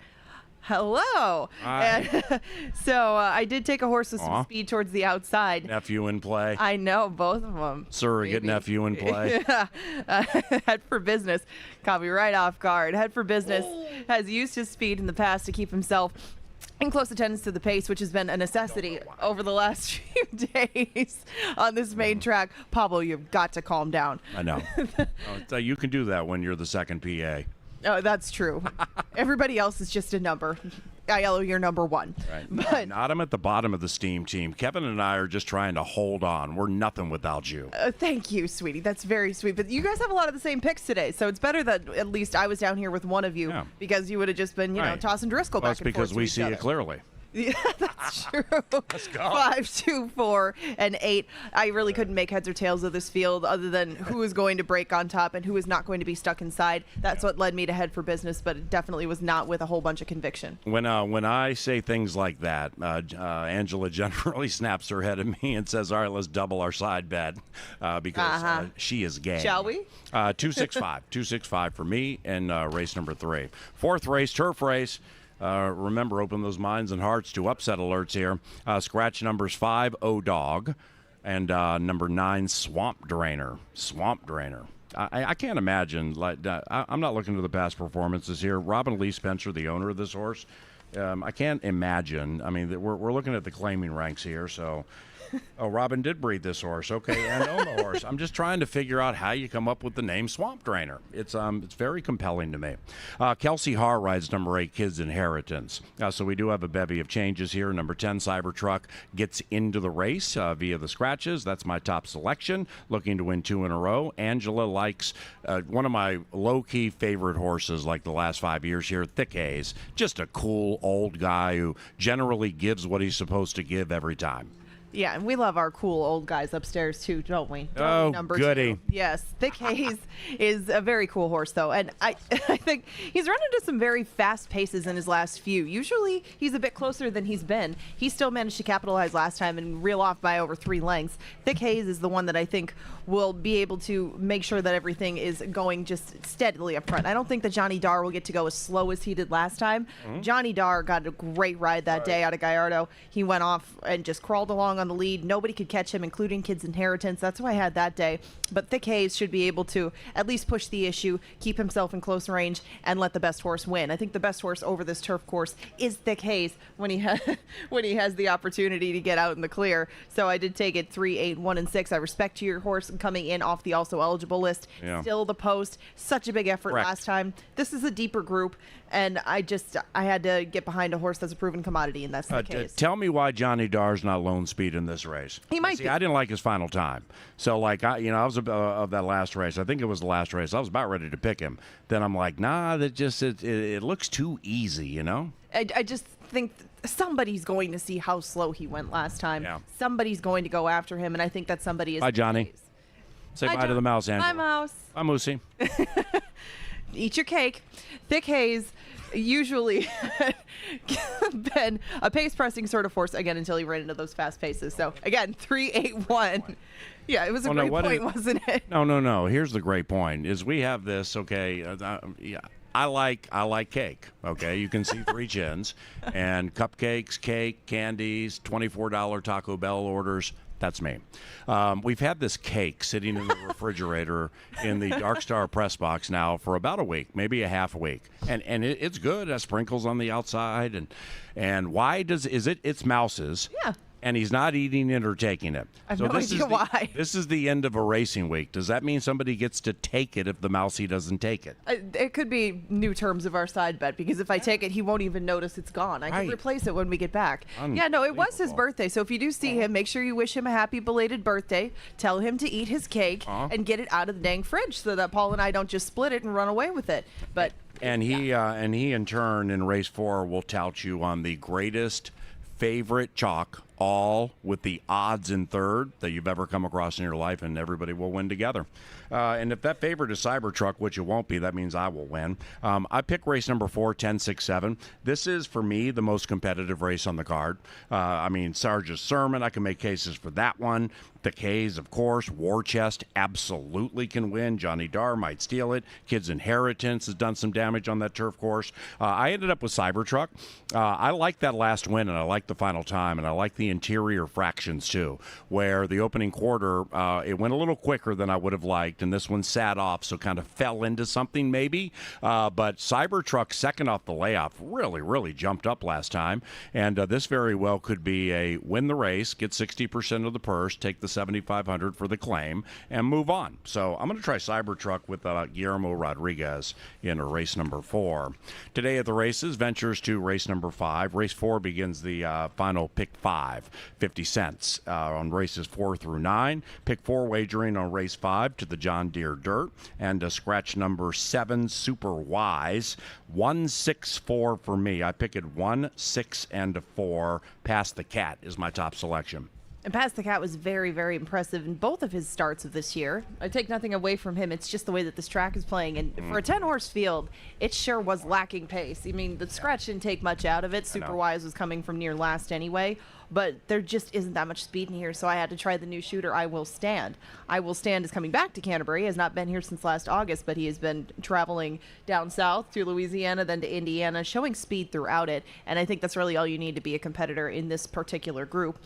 Hello. And, so I did take a horse with some speed towards the outside. Nephew in play. I know, both of them. Surrogate nephew in play. Head for Business. Caught me right off guard. Head for Business has used his speed in the past to keep himself in close attendance to the pace, which has been a necessity over the last few days on this main track. Pablo, you've got to calm down. I know. You can do that when you're the second PA. Oh, that's true. Everybody else is just a number. Aiello, you're number 1. Right. But Not him at the bottom of the Steam team. Kevin and I are just trying to hold on. We're nothing without you. Thank you, sweetie. That's very sweet. But you guys have a lot of the same picks today, so it's better that at least I was down here with one of you because you would have just been, tossing Driscoll back and forth. That's because we see it clearly. Yeah, that's true. Let's go. 5, 2, 4, and 8. I really couldn't make heads or tails of this field other than who is going to break on top and who is not going to be stuck inside. That's what led me to Head for Business, but it definitely was not with a whole bunch of conviction. When I say things like that, Angela generally snaps her head at me and says, all right, let's double our side bet because she is game. Shall we? 2-6-5. 2-6-5 for me and race number 3. 4th race, turf race. Remember, open those minds and hearts to upset alerts here. Scratch numbers 5, O-Dog, and number 9, Swamp Drainer. Swamp Drainer. I can't imagine. I'm not looking to the past performances here. Robin Lee Spencer, the owner of this horse, I can't imagine. I mean, we're looking at the claiming ranks here, so... Oh, Robin did breed this horse. Okay, and own the horse. I'm just trying to figure out how you come up with the name Swamp Drainer. It's very compelling to me. Kelsey Haar rides number 8, Kid's Inheritance. So we do have a bevy of changes here. Number 10, Cybertruck gets into the race via the scratches. That's my top selection. Looking to win 2 in a row. Angela likes one of my low-key favorite horses like the last 5 years here, Thick Haze. Just a cool old guy who generally gives what he's supposed to give every time. Yeah, and we love our cool old guys upstairs too, don't we? Oh, Number goody. 2. Yes, Thick Haze is a very cool horse, though, and I think he's run into some very fast paces in his last few. Usually, he's a bit closer than he's been. He still managed to capitalize last time and reel off by over 3 lengths. Thick Haze is the one that I think will be able to make sure that everything is going just steadily up front. I don't think that Johnny Dar will get to go as slow as he did last time. Johnny Dar got a great ride that day out of Gallardo. He went off and just crawled along on the lead. Nobody could catch him, including Kid's Inheritance. That's who I had that day. But Thick Haze should be able to at least push the issue, keep himself in close range, and let the best horse win. I think the best horse over this turf course is Thick Haze when he has the opportunity to get out in the clear. So I did take it 3, 8, 1, and 6. I respect your horse coming in off the also eligible list. Yeah. Still the post. Such a big effort Correct. last time. This is a deeper group, and I had to get behind a horse that's a proven commodity, and that's the case. Tell me why Johnny Dar's not lone speed in this race. He might See, be. I didn't like his final time. So, like, I was of that last race. I think it was the last race. I was about ready to pick him. Then I'm like, nah, it looks too easy, you know? I just think somebody's going to see how slow he went last time. Yeah. Somebody's going to go after him, and I think that somebody is. Bye, Johnny. Say bye to the mouse, Angela. Bye, mouse. Bye, Moosey. Eat your cake. Thick Haze usually been a pace pressing sort of horse again until he ran into those fast paces. So again, 3, 8, 1. Yeah, it was a great point, wasn't it? No. Here's the great point: is we have this. Okay, yeah. I like cake. Okay, you can see 3 chins, and cupcakes, cake, candies, $24 Taco Bell orders. That's me. We've had this cake sitting in the refrigerator in the Dark Star press box now for about a week, maybe a half a week, and it's good. It has sprinkles on the outside, and why it's Mouse's? Yeah. And he's not eating it or taking it. I have no idea why. This is the end of a racing week. Does that mean somebody gets to take it if the Mousey doesn't take it? It could be new terms of our side bet, because if I take it, he won't even notice it's gone. I can Right. replace it when we get back. Yeah, no, it was his Unbelievable. birthday. So if you do see him, make sure you wish him a happy belated birthday. Tell him to eat his cake and get it out of the dang fridge so that Paul and I don't just split it and run away with it. But And he in turn in race 4 will tout you on the greatest favorite chalk, all with the odds in third that you've ever come across in your life, and everybody will win together. And if that favorite is Cybertruck, which it won't be, that means I will win. I pick race number 4, 10, 6, 7. This is, for me, the most competitive race on the card. Sarge's Sermon, I can make cases for that one. The K's, of course. War Chest absolutely can win. Johnny Dar might steal it. Kid's Inheritance has done some damage on that turf course. I ended up with Cybertruck. I like that last win, and I like the final time, and I like the interior fractions, too, where the opening quarter, it went a little quicker than I would have liked, and this one sat off, so kind of fell into something maybe. But Cybertruck, second off the layoff, really jumped up last time, and this very well could be a win the race, get 60% of the purse, take the $7,500 for the claim, and move on. So I'm going to try Cybertruck with Guillermo Rodriguez in race number 4. Today at the races, ventures to race number 5. Race 4 begins the final pick 5, 50 cents on races 4 through 9. Pick 4 wagering on race 5 to the John Deere Dirt, and scratch number 7, Super Wise. 1, 6, 4 for me. I pick it 1, 6, and 4. Pass the Cat is my top selection. And Pass the Cat was very, very impressive in both of his starts of this year. I take nothing away from him. It's just the way that this track is playing. And for a 10-horse field, it sure was lacking pace. I mean, the scratch didn't take much out of it. Super Wise was coming from near last anyway. But there just isn't that much speed in here, so I had to try the new shooter, I Will Stand. I Will Stand is coming back to Canterbury. He has not been here since last August, but he has been traveling down south to Louisiana, then to Indiana, showing speed throughout it. And I think that's really all you need to be a competitor in this particular group.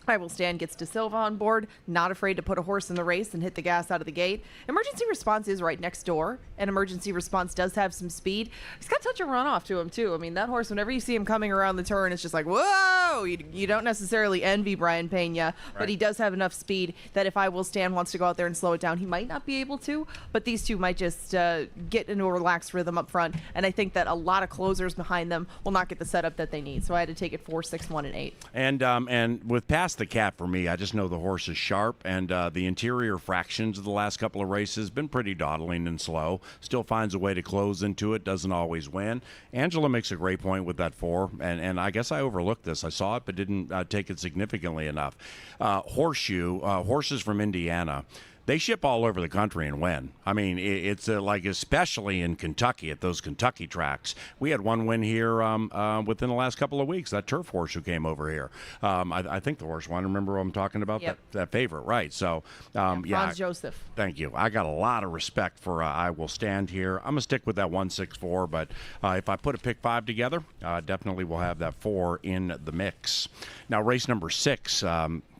I Will Stand gets De Silva on board, not afraid to put a horse in the race and hit the gas out of the gate. Emergency Response is right next door, and Emergency Response does have some speed. He's got such a runoff to him, too. I mean, that horse, whenever you see him coming around the turn, it's just like, whoa! You don't necessarily envy Brian Pena, but he does have enough speed that if I Will Stand wants to go out there and slow it down, he might not be able to, but these two might just get into a relaxed rhythm up front, and I think that a lot of closers behind them will not get the setup that they need. So I had to take it 4, 6, 1, and 8. And with Pass the cat for me. I just know the horse is sharp, and the interior fractions of the last couple of races been pretty dawdling and slow. Still finds a way to close into it, doesn't always win. Angela makes a great point with that 4, and I guess I overlooked this. I saw it, but didn't take it significantly enough. Horseshoe, horses from Indiana. They ship all over the country and win. I mean, it's like especially in Kentucky at those Kentucky tracks. We had one win here within the last couple of weeks. That turf horse who came over here. I think the horse won. Remember what I'm talking about? Yep. That favorite, right? So, Franz Joseph. Thank you. I got a lot of respect for I Will Stand here. I'm gonna stick with that 164, but if I put a pick 5 together, definitely will have that 4 in the mix. Now, race number 6.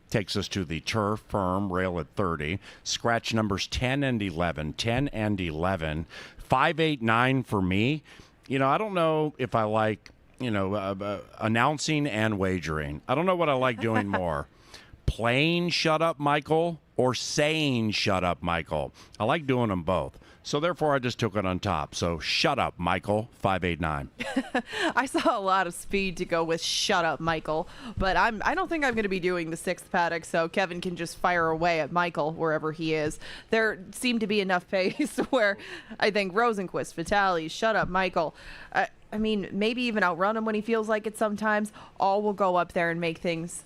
Takes us to the turf firm rail at 30. Scratch numbers 10 and 11. 10 and 11. 5, 8, 9 for me. I don't know if I like, announcing and wagering. I don't know what I like doing more. Playing Shut Up, Michael, or saying Shut Up, Michael. I like doing them both. So therefore, I just took it on top. So shut up, Michael, 5, 8, 9. I saw a lot of speed to go with shut up, Michael, but I don't think I'm going to be doing the 6th paddock, so Kevin can just fire away at Michael wherever he is. There seemed to be enough pace where I think Rosenquist, Vitale, shut up, Michael. I mean, maybe even outrun him when he feels like it sometimes. All will go up there and make things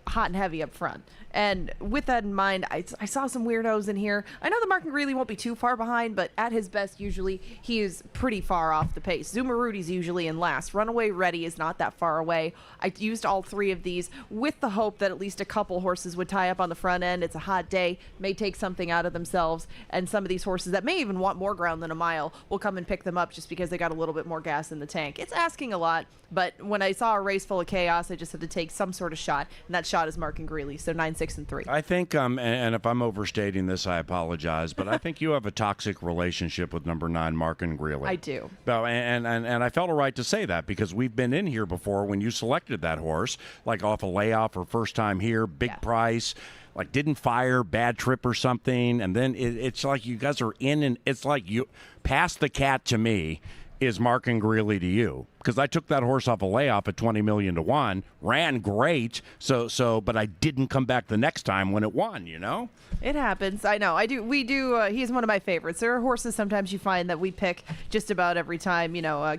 hot and heavy up front. And with that in mind, I saw some weirdos in here. I know that Mark and Greeley won't be too far behind, but at his best, usually, he is pretty far off the pace. Zuma Rudy's usually in last. Runaway Ready is not that far away. I used all 3 of these with the hope that at least a couple horses would tie up on the front end. It's a hot day, may take something out of themselves, and some of these horses that may even want more ground than a mile will come and pick them up just because they got a little bit more gas in the tank. It's asking a lot, but when I saw a race full of chaos, I just had to take some sort of shot, and that shot is Mark and Greeley, so 9, 6, and 3. I think, and if I'm overstating this, I apologize, but I think you have a toxic relationship with number 9, Mark and Greeley. I do. Well, and I felt a right to say that because we've been in here before when you selected that horse, like off a layoff or first time here, big price, like didn't fire, bad trip or something, and then it's like you guys are in, and it's like you pass the cat to me is Mark and Greeley to you. Because I took that horse off a layoff at 20 million to 1, ran great, but I didn't come back the next time when it won, It happens. I know. I do. We do. He's one of my favorites. There are horses sometimes you find that we pick just about every time.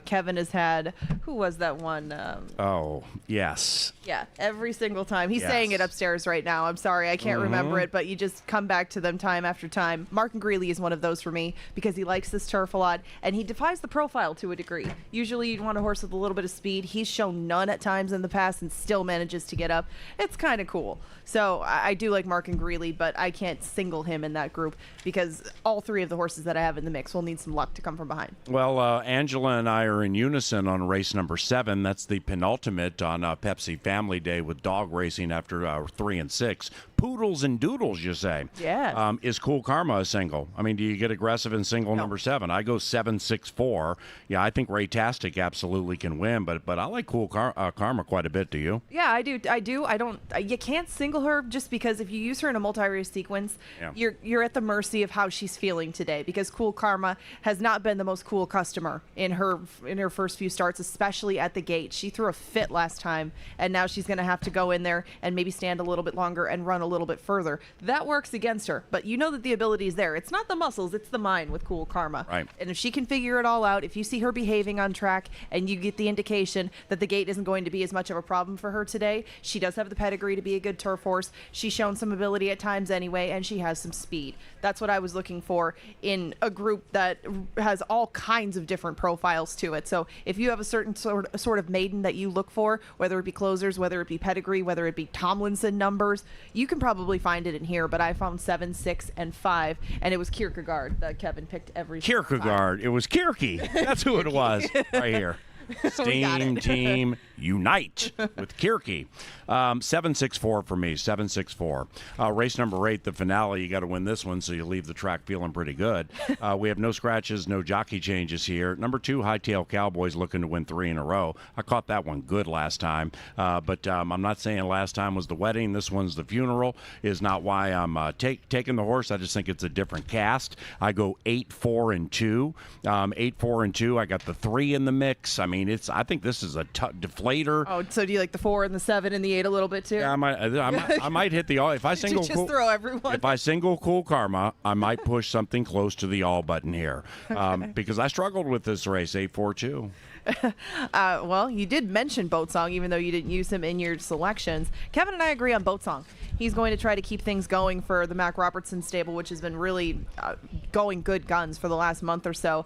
Kevin has had, who was that one? Oh, yes. Yeah, every single time. He's saying it upstairs right now. I'm sorry, I can't remember it, but you just come back to them time after time. Mark and Greeley is one of those for me because he likes this turf a lot, and he defies the profile to a degree. Usually you'd want a horse with a little bit of speed. He's shown none at times in the past and still manages to get up. It's kind of cool. So I do like Mark and Greeley, but I can't single him in that group because all 3 of the horses that I have in the mix will need some luck to come from behind. Well, Angela and I are in unison on race number 7. That's the penultimate on Pepsi Family Day with dog racing after 3 and 6. Poodles and Doodles, you say? Yeah. Is Cool Karma a single? I mean, do you get aggressive in single number 7? I go 7, 6, 4. Yeah, I think Ray-tastic absolutely can win, but I like Cool Karma quite a bit. Do you? Yeah, I do. I don't. You can't single her just because if you use her in a multi-race sequence, you're at the mercy of how she's feeling today. Because Cool Karma has not been the most cool customer in her first few starts, especially at the gate. She threw a fit last time, and now she's going to have to go in there and maybe stand a little bit longer and run a little bit further. That works against her, but you know that the ability is there. It's not the muscles, it's the mind with Cool Karma. Right. And if she can figure it all out, if you see her behaving on track and you get the indication that the gate isn't going to be as much of a problem for her today, she does have the pedigree to be a good turf horse. She's shown some ability at times anyway, and she has some speed. That's what I was looking for in a group that has all kinds of different profiles to it. So if you have a certain sort of maiden that you look for, whether it be closers, whether it be pedigree, whether it be Tomlinson numbers, you can probably find it in here. But I found 7, 6, and 5, and it was Kierkegaard that Kevin picked every Kierkegaard. It was Kierke. That's who it was right here. Steam Team Unite with Kierke. 7-6-4 for me. 7-6-4. Race number 8, the finale. You got to win this one, so you leave the track feeling pretty good. We have no scratches, no jockey changes here. Number 2, Hightail Cowboys looking to win 3 in a row. I caught that one good last time, but I'm not saying last time was the wedding. This one's the funeral. Is not why I'm taking the horse. I just think it's a different cast. I go 8-4-2. 8-4-2. I got the 3 in the mix. I mean, mean, I think this is a deflator. Oh, so do you like the 4 and the 7 and the 8 a little bit too? Yeah, I might hit the all. If I single just throw everyone. If I single Cool Karma, I might push something close to the all button here, because I struggled with this race 8-4-2. Well, you did mention Boat Song, even though you didn't use him in your selections. Kevin and I agree on Boat Song. He's going to try to keep things going for the Mac Robertson stable, which has been really going good guns for the last month or so.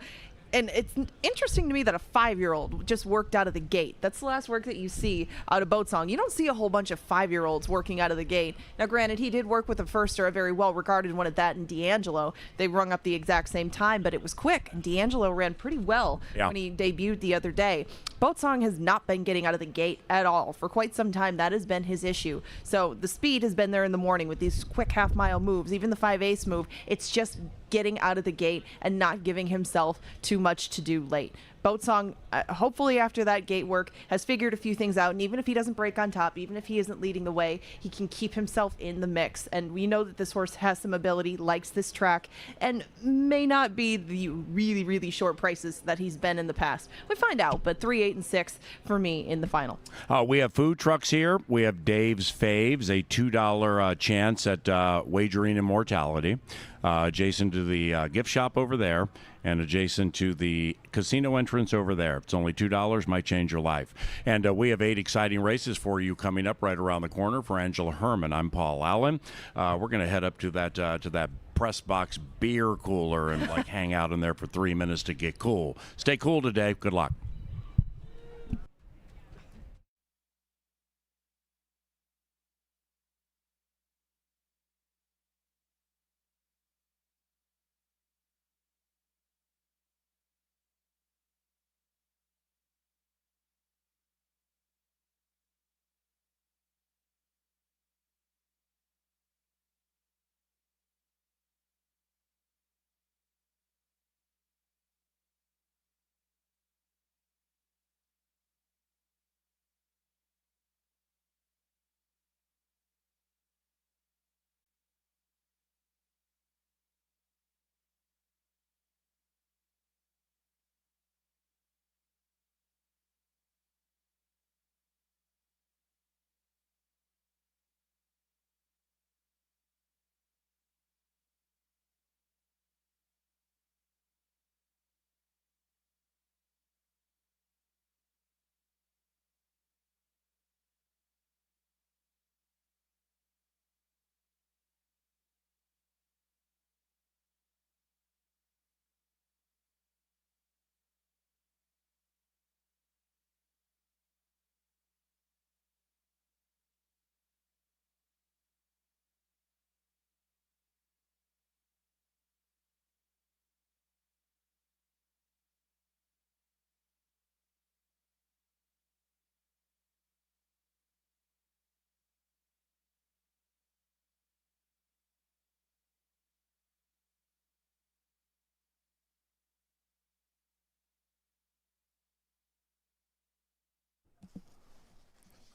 And it's interesting to me that a 5-year-old just worked out of the gate. That's the last work that you see out of Boat Song. You don't see a whole bunch of 5-year-olds working out of the gate. Now, granted, he did work with a firster, a very well-regarded one at that, in D'Angelo. They rung up the exact same time, but it was quick. And D'Angelo ran pretty well when he debuted the other day. Boat Song has not been getting out of the gate at all. For quite some time, that has been his issue. So the speed has been there in the morning with these quick half-mile moves, even the 5/8 move. It's just getting out of the gate and not giving himself too much to do late. Boat Song, hopefully after that gate work, has figured a few things out, and even if he doesn't break on top, even if he isn't leading the way, he can keep himself in the mix. And we know that this horse has some ability, likes this track, and may not be the really, really short prices that he's been in the past. We find out, but 3, 8, and 6 for me in the final. We have food trucks here. We have Dave's Faves, a $2 chance at wagering immortality, adjacent to the gift shop over there, and adjacent to the casino entrance over there. It's only $2, might change your life. And we have 8 exciting races for you coming up right around the corner. For Angela Herman, I'm Paul Allen. We're going to head up to that press box beer cooler and hang out in there for 3 minutes to get cool. Stay cool today. Good luck.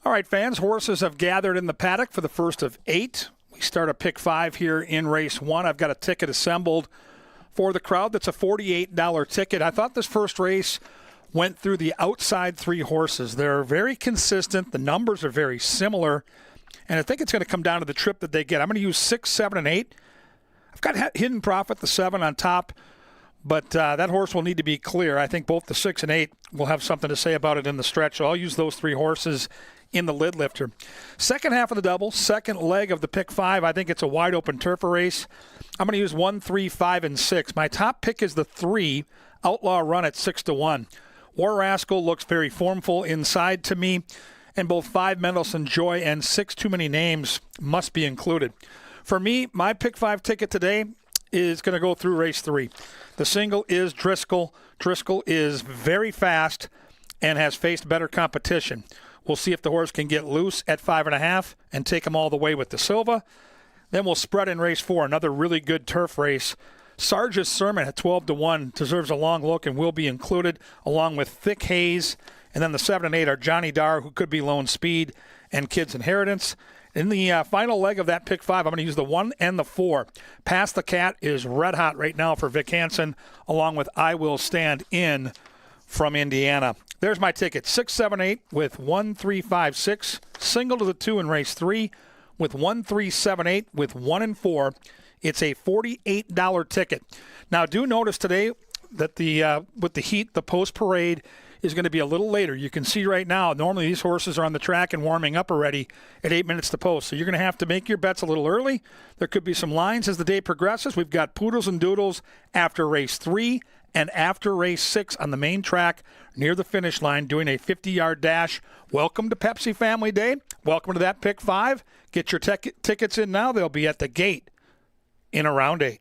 All right, fans, horses have gathered in the paddock for the first of 8. We start a pick 5 here in race 1. I've got a ticket assembled for the crowd. That's a $48 ticket. I thought this first race went through the outside 3 horses. They're very consistent. The numbers are very similar. And I think it's going to come down to the trip that they get. I'm going to use 6, 7, and 8. I've got Hidden Profit, the 7 on top. But that horse will need to be clear. I think both the 6 and 8 will have something to say about it in the stretch. So I'll use those 3 horses in the lid lifter. Second half of the double, second leg of the pick 5. I think it's a wide open turf race. I'm going to use 1, 3, 5, and 6. My top pick is the 3, Outlaw Run at 6-1. War Rascal looks very formful inside to me. And both 5, Mendelssohn Joy, and 6, Too Many Names must be included. For me, my pick 5 ticket today is going to go through race 3. The single is Driscoll. Driscoll is very fast and has faced better competition. We'll see if the horse can get loose at 5.5 and take him all the way with the Silva. Then we'll spread in race 4, another really good turf race. Sarge's Sermon at 12-1 deserves a long look and will be included, along with Thick Haze. And then the 7 and 8 are Johnny Dar, who could be Lone Speed, and Kid's Inheritance. In the final leg of that pick 5, I'm going to use the 1 and the 4. Pass the Cat is red hot right now for Vic Hansen, along with I Will Stand In from Indiana. There's my ticket, 678 with 1356, single to the 2 in race 3 with 1378 with 1 and 4. It's a $48 ticket. Now, do notice today that with the heat, the post parade is going to be a little later. You can see right now, normally these horses are on the track and warming up already at 8 minutes to post. So you're going to have to make your bets a little early. There could be some lines as the day progresses. We've got poodles and doodles after race 3 and after race 6 on the main track near the finish line doing a 50-yard dash. Welcome to Pepsi Family Day. Welcome to that Pick 5. Get your tickets in now. They'll be at the gate in around 8.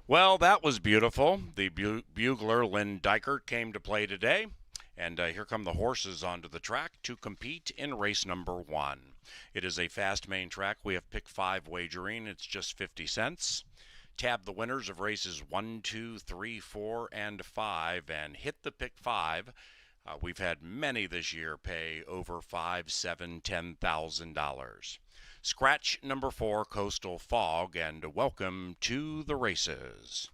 Well, that was beautiful. The bugler, Lynn Dykert, came to play today. And here come the horses onto the track to compete in race number 1. It is a fast main track. We have pick 5 wagering. It's just 50 cents. Tab the winners of races 1, 2, 3, 4, and 5 and hit the pick 5. We've had many this year pay over $5, $7, $10,000. Scratch number 4, Coastal Fog, and welcome to the races.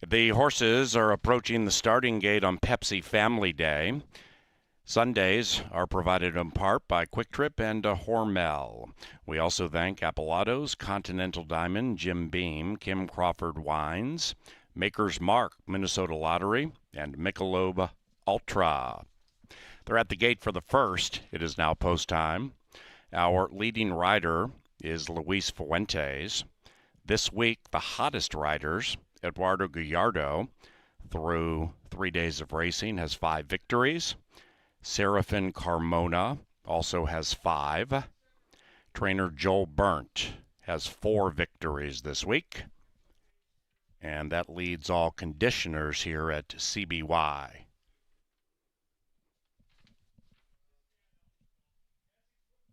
The horses are approaching the starting gate on Pepsi Family Day. Sundays are provided in part by Quick Trip and Hormel. We also thank Appellado's, Continental Diamond, Jim Beam, Kim Crawford Wines, Maker's Mark, Minnesota Lottery, and Michelob Ultra. They're at the gate for the first. It is now post time. Our leading rider is Luis Fuentes. This week, the hottest riders, Eduardo Gallardo, through 3 days of racing, has 5 victories. Serafin Carmona also has 5. Trainer Joel Burnt has 4 victories this week. And that leads all conditioners here at CBY.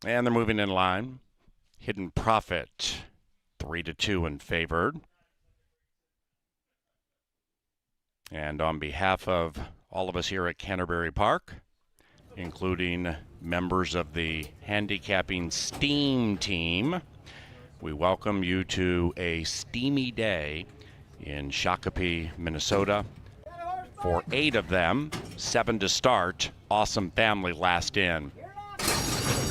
And they're moving in line. Hidden Profit, 3-2 and favored. And on behalf of all of us here at Canterbury Park, including members of the Handicapping STEAM team, we welcome you to a steamy day in Shakopee, Minnesota. For 8 of them, 7 to start, Awesome Family last in.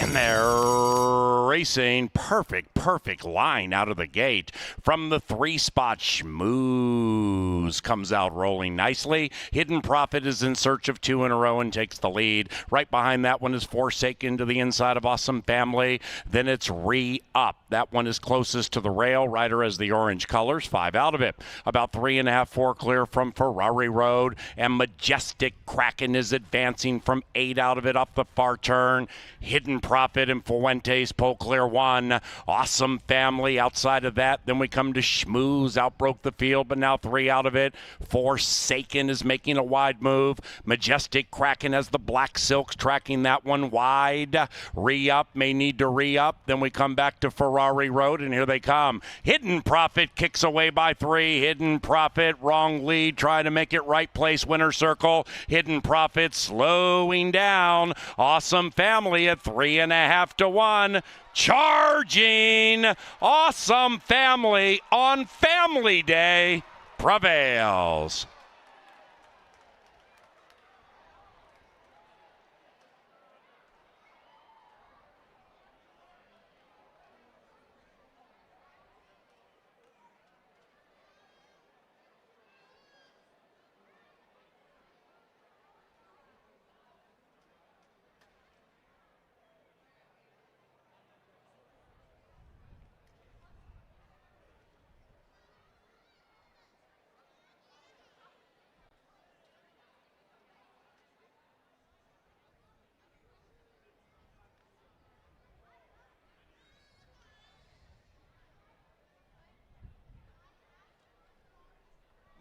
And they're racing. Perfect line out of the gate. From the 3 spot, Schmooze comes out rolling nicely. Hidden Profit is in search of 2 in a row and takes the lead. Right behind that one is Forsaken to the inside of Awesome Family. Then it's Re-Up. That one is closest to the rail. Rider has the orange colors, 5 out of it. About 3.5, 4 clear from Ferrari Road. And Majestic Kraken is advancing from 8 out of it up the far turn. Hidden Profit and Fuentes pull clear 1. Awesome Family outside of that. Then we come to Schmooze, outbroke the field, but now 3 out of it. Forsaken is making a wide move. Majestic Kraken has the Black Silks tracking that one wide. Re-Up may need to re-up. Then we come back to Ferrari Road, and here they come. Hidden Profit kicks away by 3. Hidden Profit, wrong lead, trying to make it right place, winner circle. Hidden Profit slowing down. Awesome Family at 3.5 to 1. Charging Awesome Family on Family Day prevails.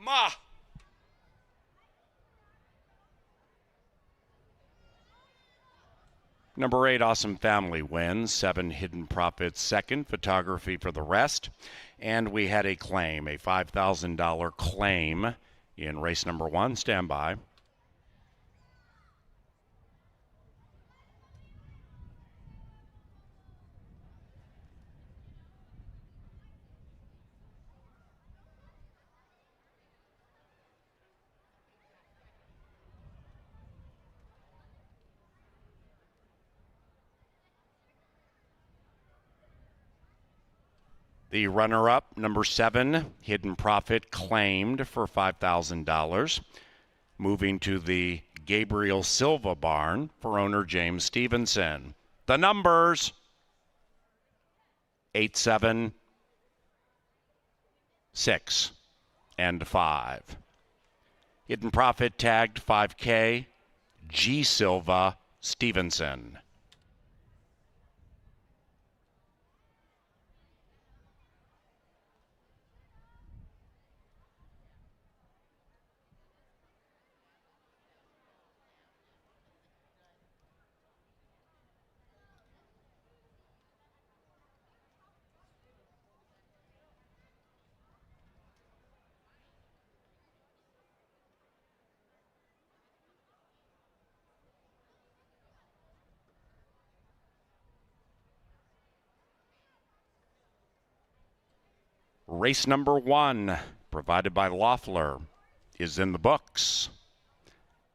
Ma. Number 8, Awesome Family wins. 7, Hidden Profits second. Photography for the rest. And we had a claim, a $5,000 claim in race number 1. Stand by. The runner-up, number 7, Hidden Profit, claimed for $5,000. Moving to the Gabriel Silva barn for owner James Stevenson. The numbers, 8, 7, 6, and 5. Hidden Profit tagged 5K, G. Silva, Stevenson. Race number 1, provided by Loeffler, is in the books.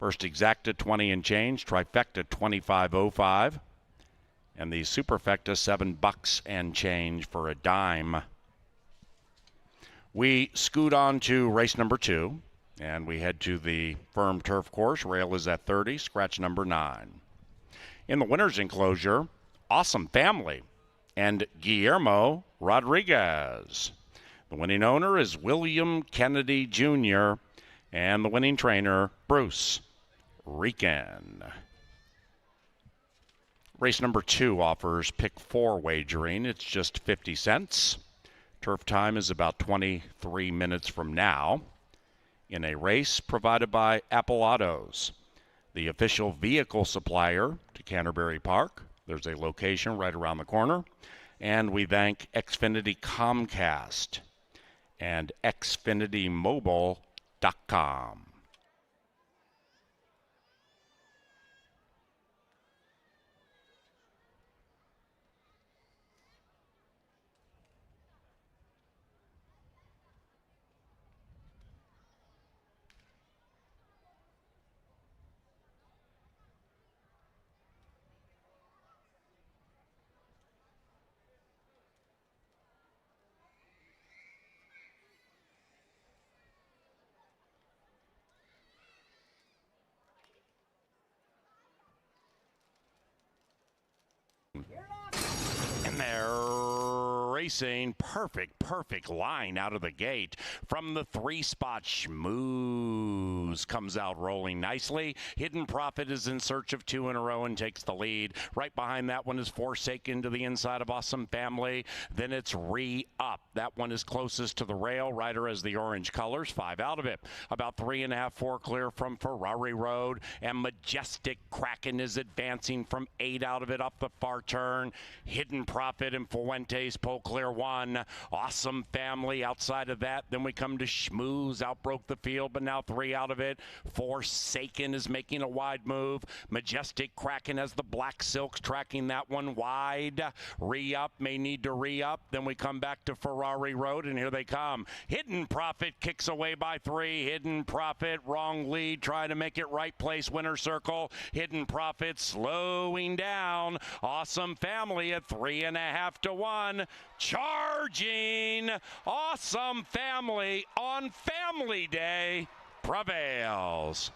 First exacta 20 and change, trifecta 25.05, and the superfecta $7 and change for a dime. We scoot on to race number 2, and we head to the firm turf course. Rail is at 30, scratch number 9. In the winner's enclosure, Awesome Family and Guillermo Rodriguez. The winning owner is William Kennedy Jr., and the winning trainer, Bruce Rican. Race number 2 offers pick 4 wagering. It's just 50 cents. Turf time is about 23 minutes from now. In a race provided by Apple Autos, the official vehicle supplier to Canterbury Park. There's a location right around the corner. And we thank Xfinity Comcast and XfinityMobile.com. And they're racing. Perfect line out of the gate. From the 3-spot, Schmooze comes out rolling nicely. Hidden Profit is in search of 2 in a row and takes the lead. Right behind that one is Forsaken to the inside of Awesome Family. Then it's Re-Up. That one is closest to the rail. Rider has the orange colors. 5 out of it. About 3.5, 4 clear from Ferrari Road. And Majestic Kraken is advancing from 8 out of it up the far turn. Hidden Profit and Fuentes pull clear 1. Awesome Family outside of that. Then we come to Schmooze. Outbroke the field, but now 3 out of it. Forsaken is making a wide move. Majestic Kraken has the Black Silks tracking that one wide. Re-Up may need to re-up. Then we come back to Ferrari Road, and here they come. Hidden Profit kicks away by 3. Hidden Profit, wrong lead, trying to make it right place, winner circle. Hidden Profit slowing down. Awesome Family at 3.5 to 1. Charging. Awesome Family on Family Day prevails.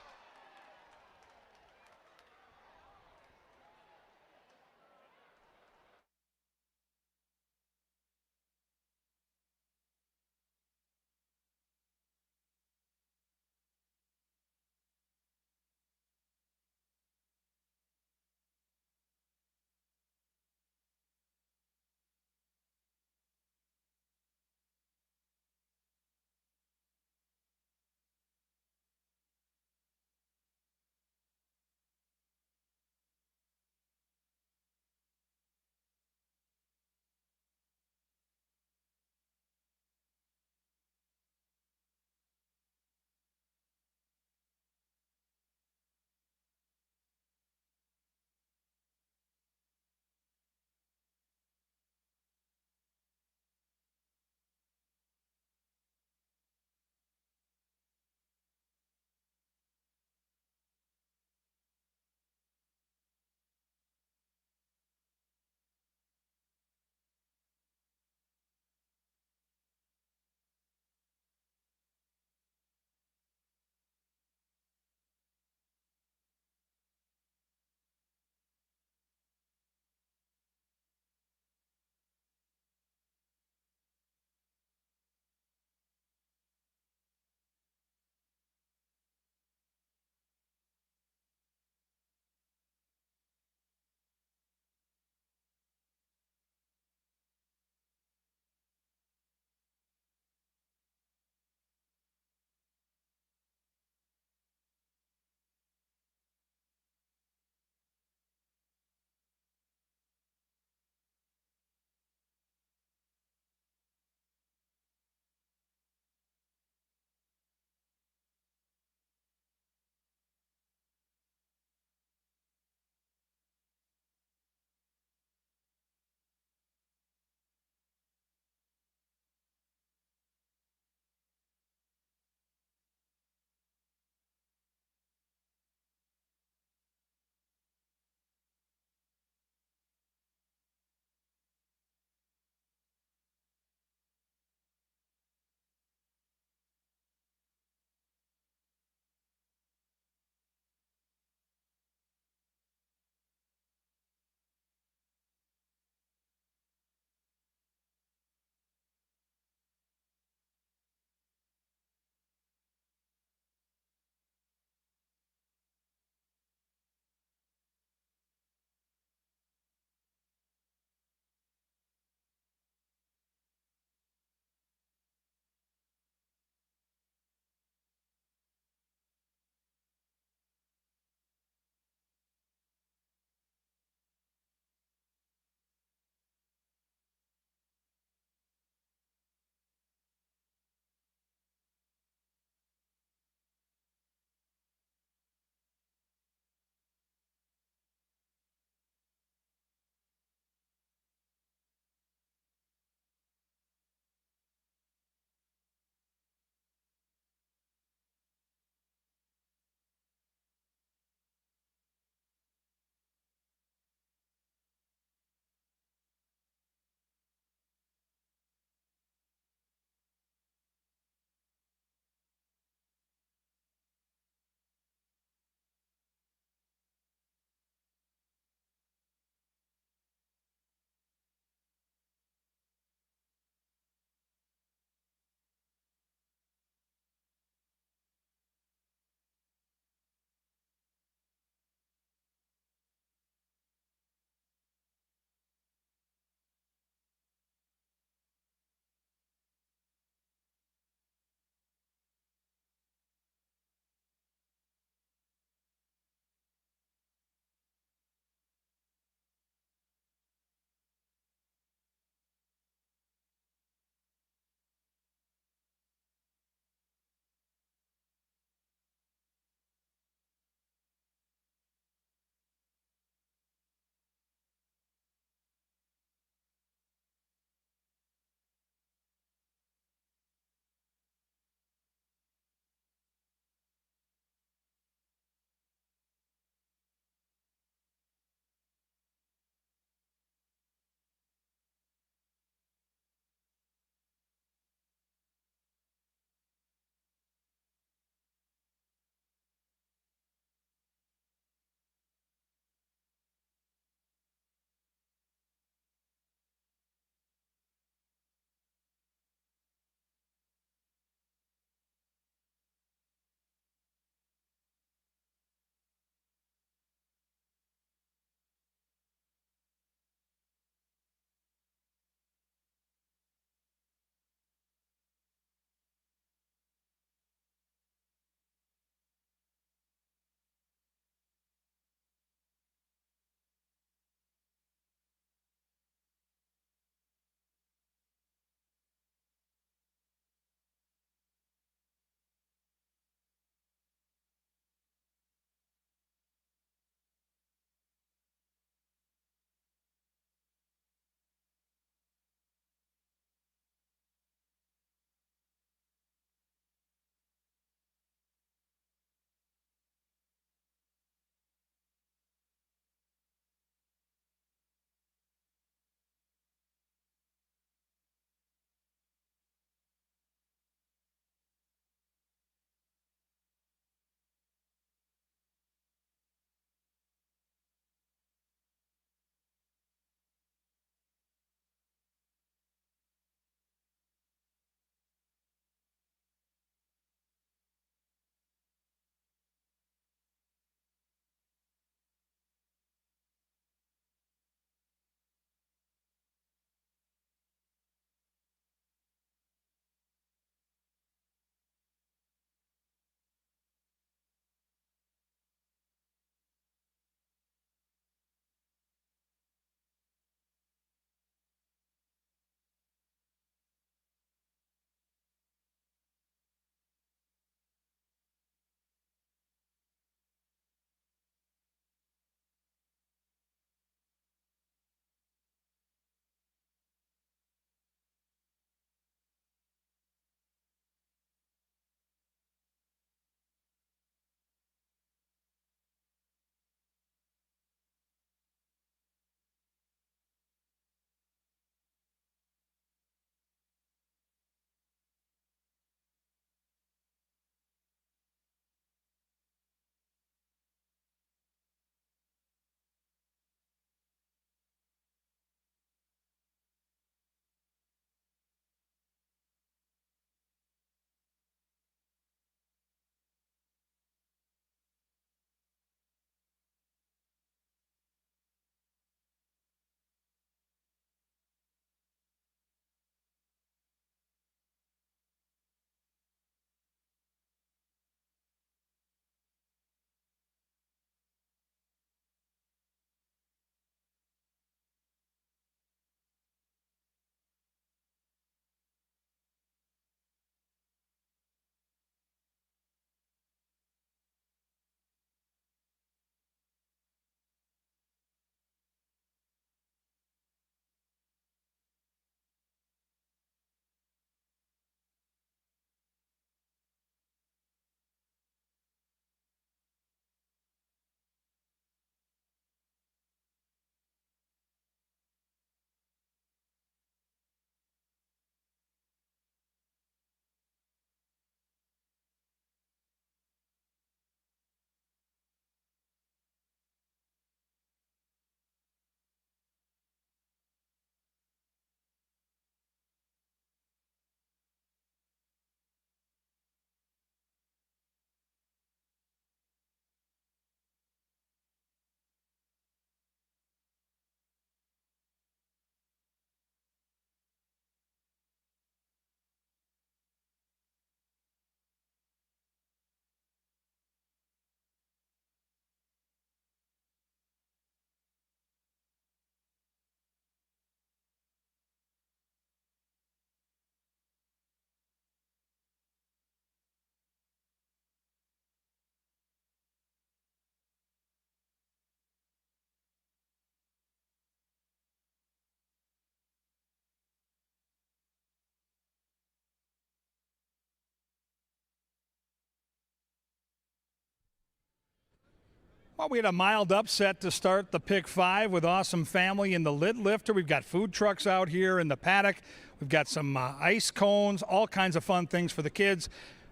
Well, we had a mild upset to start the pick 5 with Awesome Family in the lid lifter. We've got food trucks out here in the paddock. We've got some ice cones, all kinds of fun things for the kids.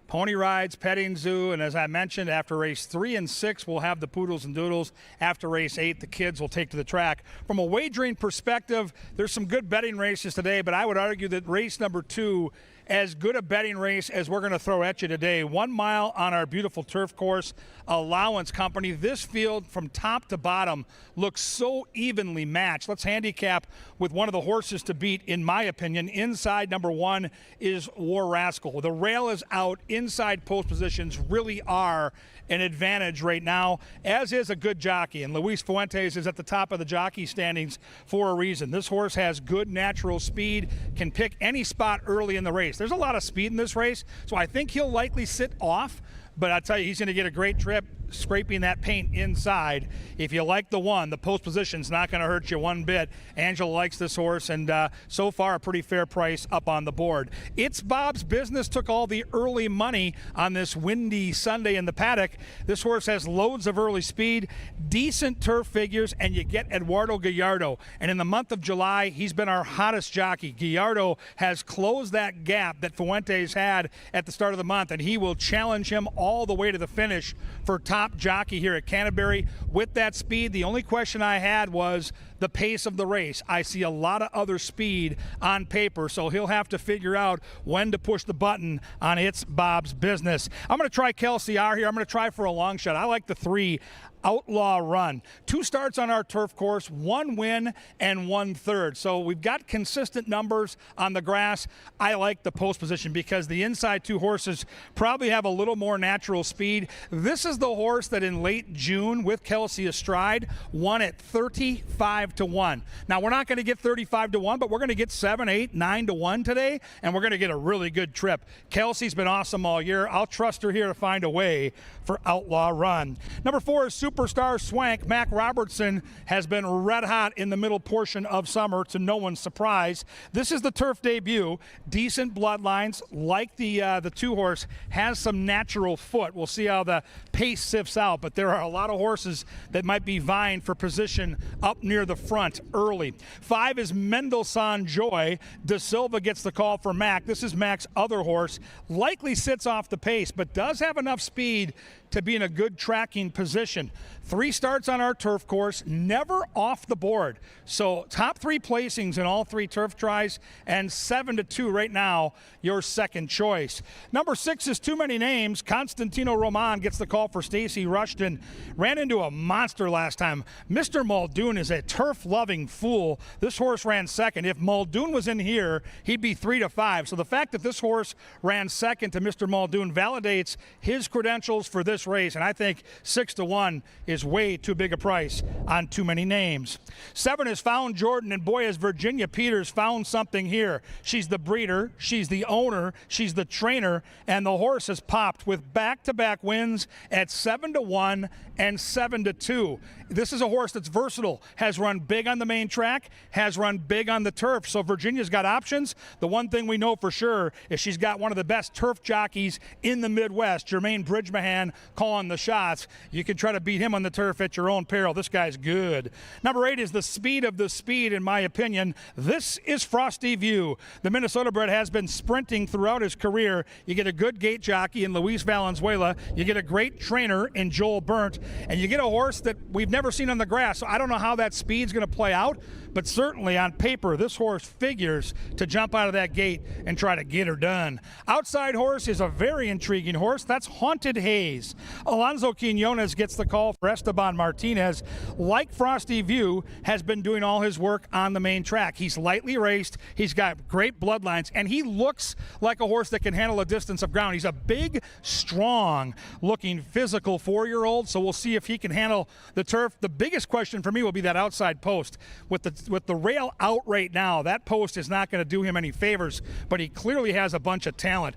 Pony rides, petting zoo, and as I mentioned, after race 3 and 6, we'll have the poodles and doodles. After race 8, the kids will take to the track. From a wagering perspective, there's some good betting races today, but I would argue that race number 2, as good a betting race as we're going to throw at you today. 1 mile on our beautiful turf course, Allowance Company. This field from top to bottom looks so evenly matched. Let's handicap with one of the horses to beat, in my opinion. Inside number 1 is War Rascal. The rail is out. Inside post positions really are an advantage right now, as is a good jockey. And Luis Fuentes is at the top of the jockey standings for a reason. This horse has good natural speed, can pick any spot early in the race. There's a lot of speed in this race, so I think he'll likely sit off. But I tell you, he's going to get a great trip scraping that paint inside. If you like the 1, the post position's not going to hurt you one bit. Angela likes this horse, and so far a pretty fair price up on the board. It's Bob's Business took all the early money on this windy Sunday in the paddock. This horse has loads of early speed, decent turf figures, and you get Eduardo Gallardo. And in the month of July, he's been our hottest jockey. Gallardo has closed that gap that Fuentes had at the start of the month, and he will challenge him all the way to the finish for top jockey here at Canterbury. With that speed, the only question I had was the pace of the race. I see a lot of other speed on paper, so he'll have to figure out when to push the button on It's Bob's Business. I'm going to try Kelsey R here. I'm going to try for a long shot. I like the 3, Outlaw Run. 2 starts on our turf course, 1 win and 1/3. So we've got consistent numbers on the grass. I like the post position because the inside 2 horses probably have a little more natural speed. This is the horse that in late June with Kelsey astride won at 35-1. Now we're not going to get 35-1, but we're going to get 7, 8, 9-1 today, and we're going to get a really good trip. Kelsey's been awesome all year. I'll trust her here to find a way for Outlaw Run. Number 4 is Superstar Swank. Mac Robertson has been red hot in the middle portion of summer, to no one's surprise. This is the turf debut. Decent bloodlines, like the 2 horse, has some natural foot. We'll see how the pace sifts out, but there are a lot of horses that might be vying for position up near the front early. 5 is Mendelssohn Joy. De Silva gets the call for Mac. This is Mac's other horse. Likely sits off the pace, but does have enough speed to be in a good tracking position. 3 starts on our turf course, never off the board. So top 3 placings in all 3 turf tries, and 7-2 right now, your second choice. Number 6 is Too Many Names. Constantino Roman gets the call for Stacy Rushton. Ran into a monster last time. Mr. Muldoon is a turf-loving fool. This horse ran second. If Muldoon was in here, he'd be 3-5. So the fact that this horse ran second to Mr. Muldoon validates his credentials for this race, and I think 6-1 is way too big a price on Too Many Names. 7 is Found Jordan, and boy, has Virginia Peters found something here. She's the breeder, she's the owner, she's the trainer, and the horse has popped with back-to-back wins at 7-1 and 7-2. This is a horse that's versatile, has run big on the main track, has run big on the turf, so Virginia's got options. The one thing we know for sure is she's got one of the best turf jockeys in the Midwest, Jermaine Bridgemahan, calling the shots. You can try to beat him on the turf at your own peril. This guy's good. Number 8 is the speed of the speed, in my opinion. This is Frosty View. The Minnesota bred has been sprinting throughout his career. You get a good gate jockey in Luis Valenzuela. You get a great trainer in Joel Burnt. And you get a horse that we've never seen on the grass. So I don't know how that speed's going to play out, but certainly on paper, this horse figures to jump out of that gate and try to get her done. Outside horse is a very intriguing horse. That's Haunted Haze. Alonso Quinones gets the call for Esteban Martinez. Like Frosty View, has been doing all his work on the main track. He's lightly raced. He's got great bloodlines, and he looks like a horse that can handle a distance of ground. He's a big, strong-looking, physical 4-year-old, so we'll see if he can handle the turf. The biggest question for me will be that outside post. With the rail out right now, that post is not going to do him any favors, but he clearly has a bunch of talent.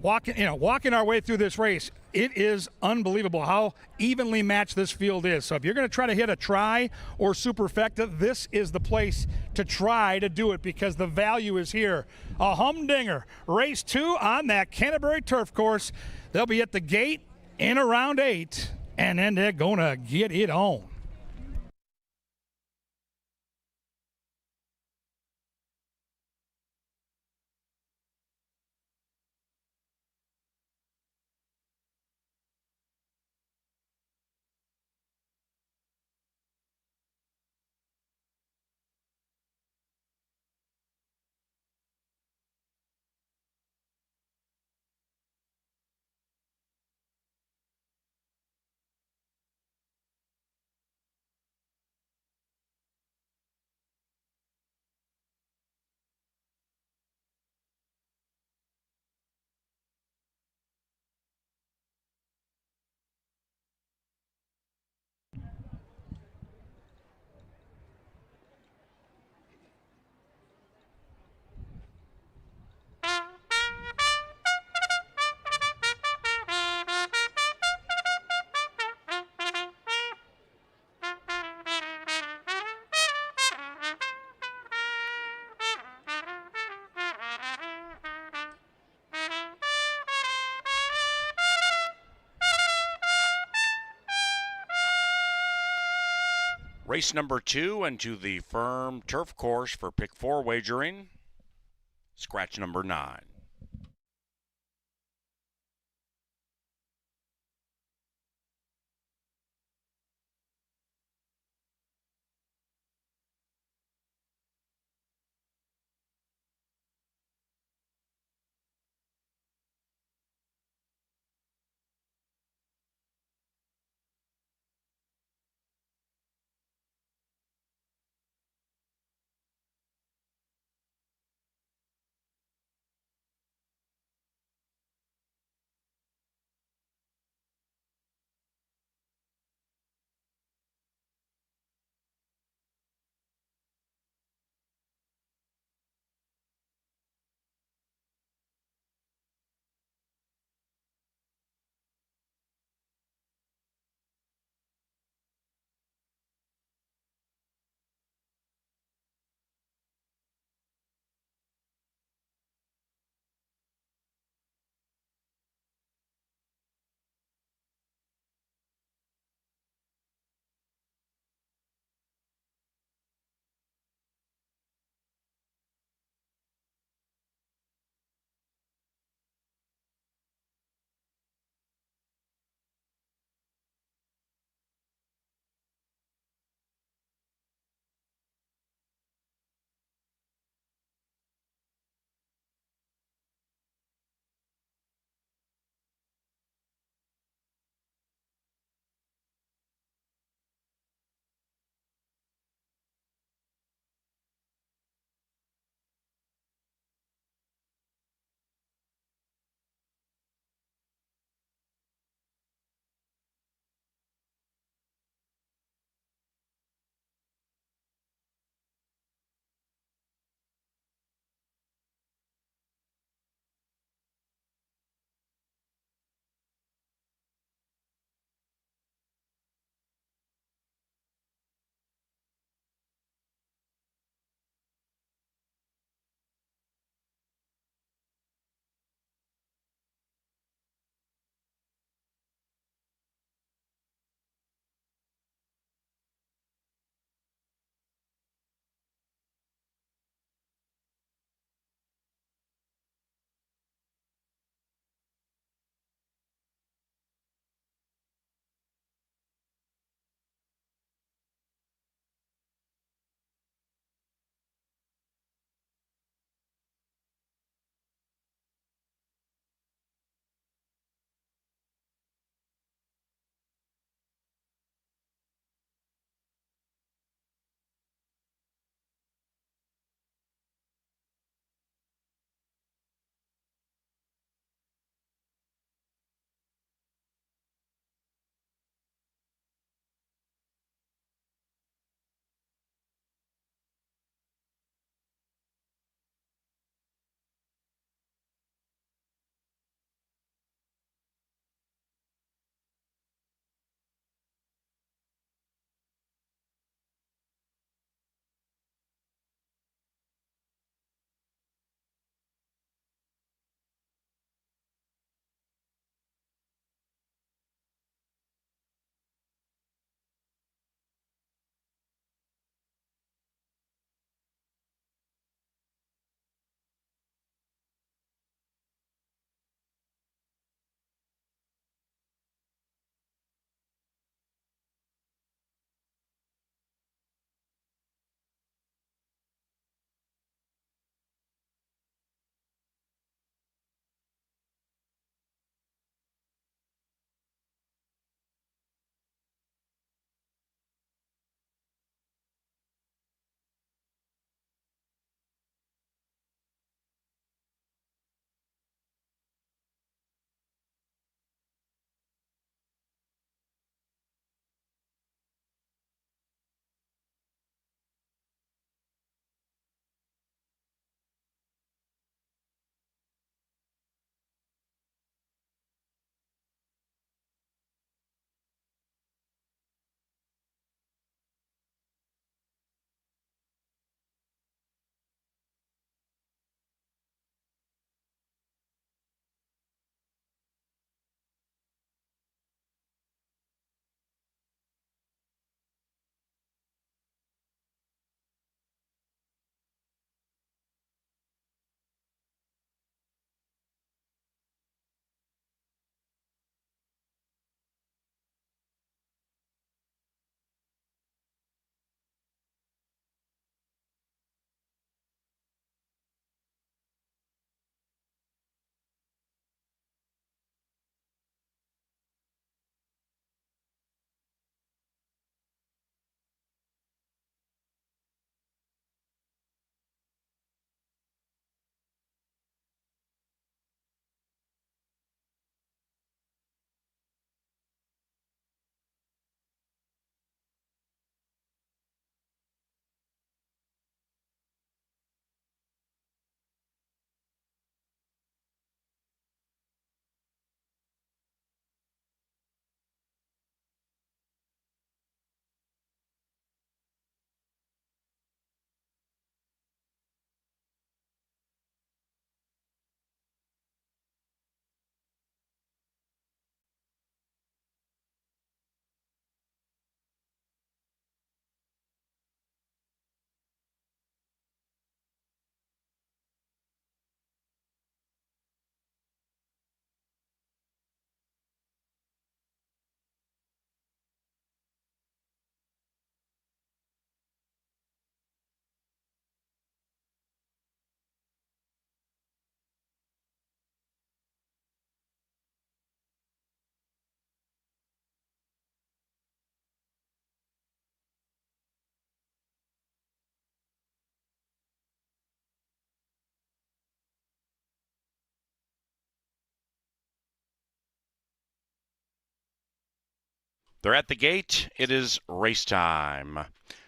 Walking our way through this race, it is unbelievable how evenly matched this field is. So if you're going to try to hit a try or superfecta, this is the place to try to do it because the value is here. A humdinger, race 2 on that Canterbury turf course. They'll be at the gate in around 8 And then they're going to get it on. Race number 2 into the firm turf course for pick 4 wagering. Scratch number 9. They're at the gate. It is race time.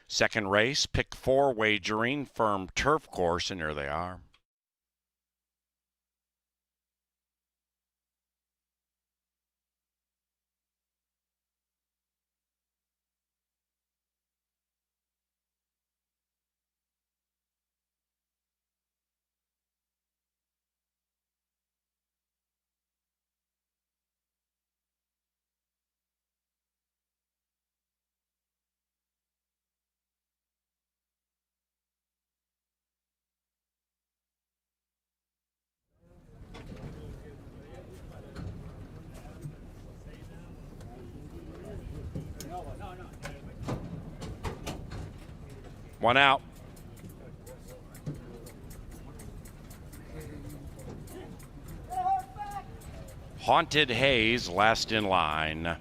Second race, pick 4 wagering, firm turf course, and here they are. One out. Haunted Haze last in line.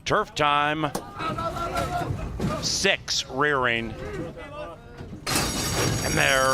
Turf time. 6 rearing. And they're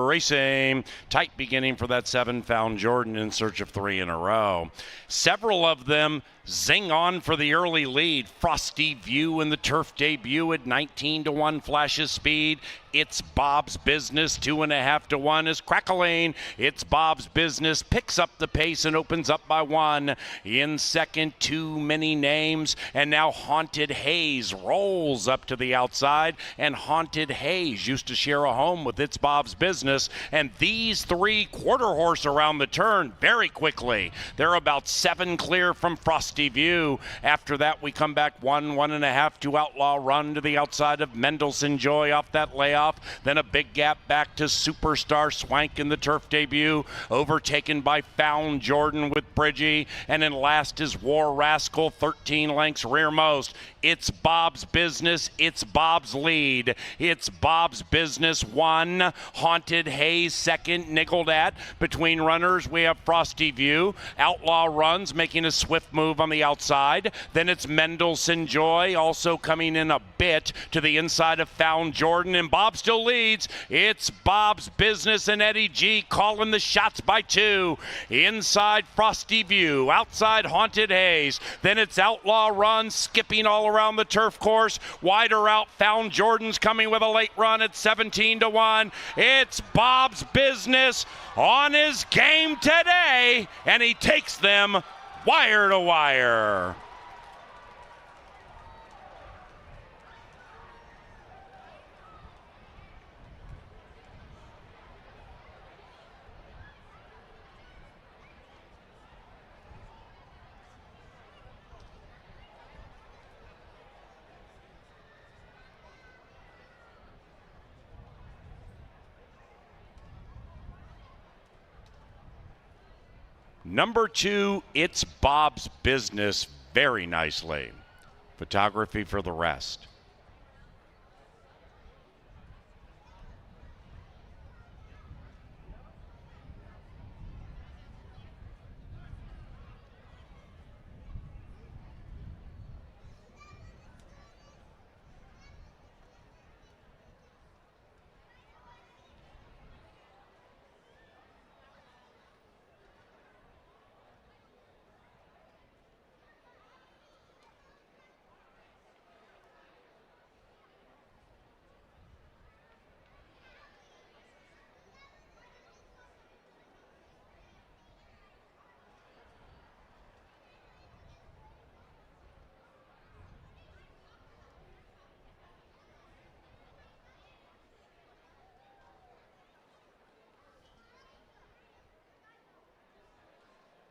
racing. Tight beginning for that 7. Found Jordan in search of 3 in a row. Several of them zing on for the early lead. Frosty View in the turf debut at 19-1 flashes speed. It's Bob's Business 2.5-1 is crackling. It's Bob's Business picks up the pace and opens up by 1. In second, Too Many Names, and now Haunted Haze rolls up to the outside, and Haunted Haze used to share a home with It's Bob's Business, and these 3 quarter horse around the turn very quickly. They're about 7 clear from Frosty View. After that, we come back 1.5 to Outlaw Run to the outside of Mendelssohn Joy off that layoff. Then a big gap back to Superstar Swank in the turf debut, overtaken by Found Jordan with Bridgie, and then last is War Rascal, 13 lengths rearmost. It's Bob's Business, it's Bob's lead. It's Bob's Business 1, Haunted Haze 2nd, niggled at. Between runners, we have Frosty View. Outlaw Runs making a swift move on the outside. Then it's Mendelssohn Joy also coming in a bit to the inside of Found Jordan, and Bob still leads. It's Bob's Business and Eddie G calling the shots by 2. Inside Frosty View, outside Haunted Haze. Then it's Outlaw Run skipping all around the turf course. Wider out, Found Jordan's coming with a late run at 17-1. It's Bob's Business on his game today, and he takes them wire to wire. Number 2, It's Bob's Business, very nicely. Photography for the rest.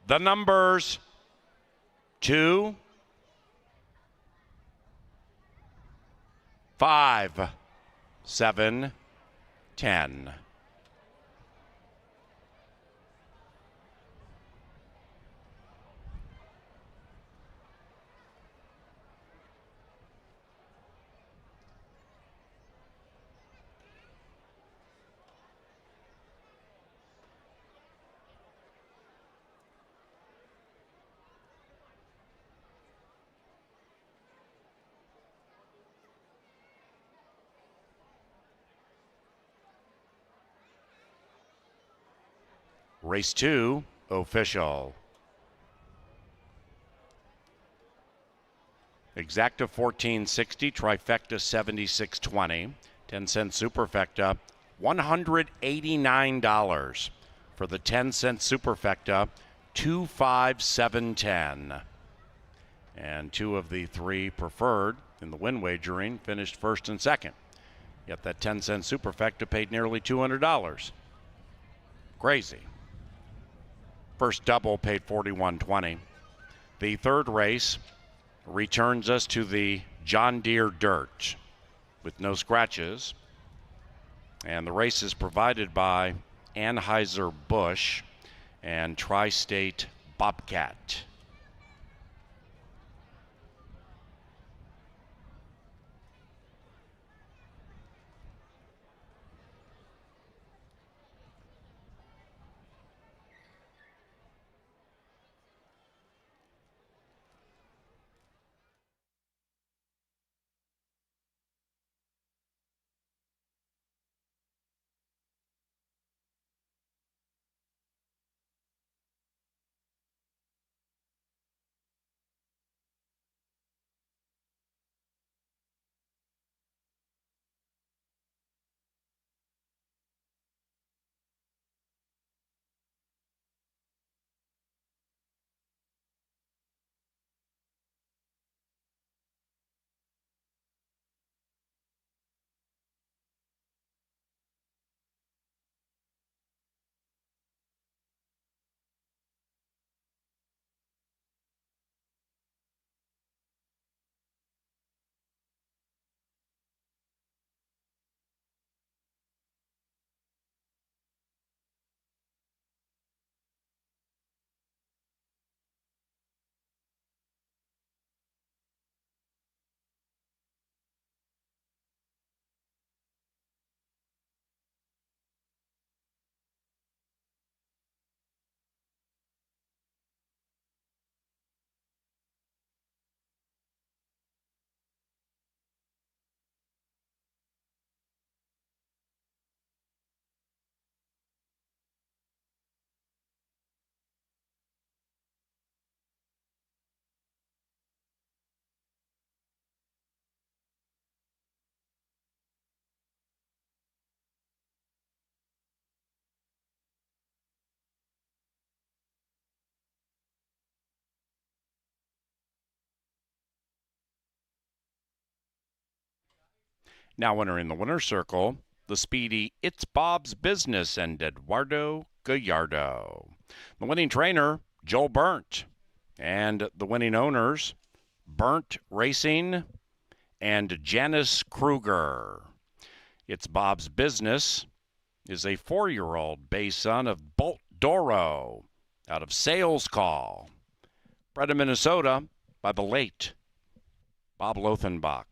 The numbers 2, 5, 7, 10. Race 2, official. Exacta 1460, trifecta 7620, 10-cent superfecta $189. For the 10-cent superfecta, 25710. And two of the three preferred in the win wagering finished first and second. Yet that 10-cent superfecta paid nearly $200. Crazy. First double paid $41.20. The third race returns us to the John Deere Dirt with no scratches. And the race is provided by Anheuser-Busch and Tri-State Bobcat. Now entering the winner's circle, the speedy It's Bob's Business and Eduardo Gallardo. The winning trainer, Joel Burnt. And the winning owners, Burnt Racing and Janice Kruger. It's Bob's Business is a 4-year-old bay son of Bolt Doro out of Sales Call. Bred in Minnesota by the late Bob Lothenbach.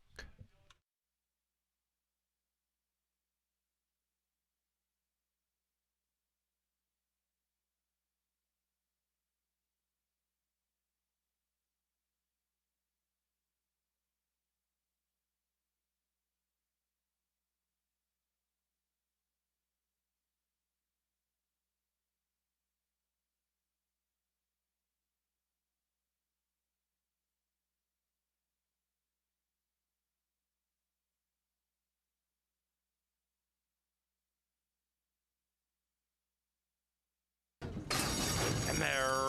And they're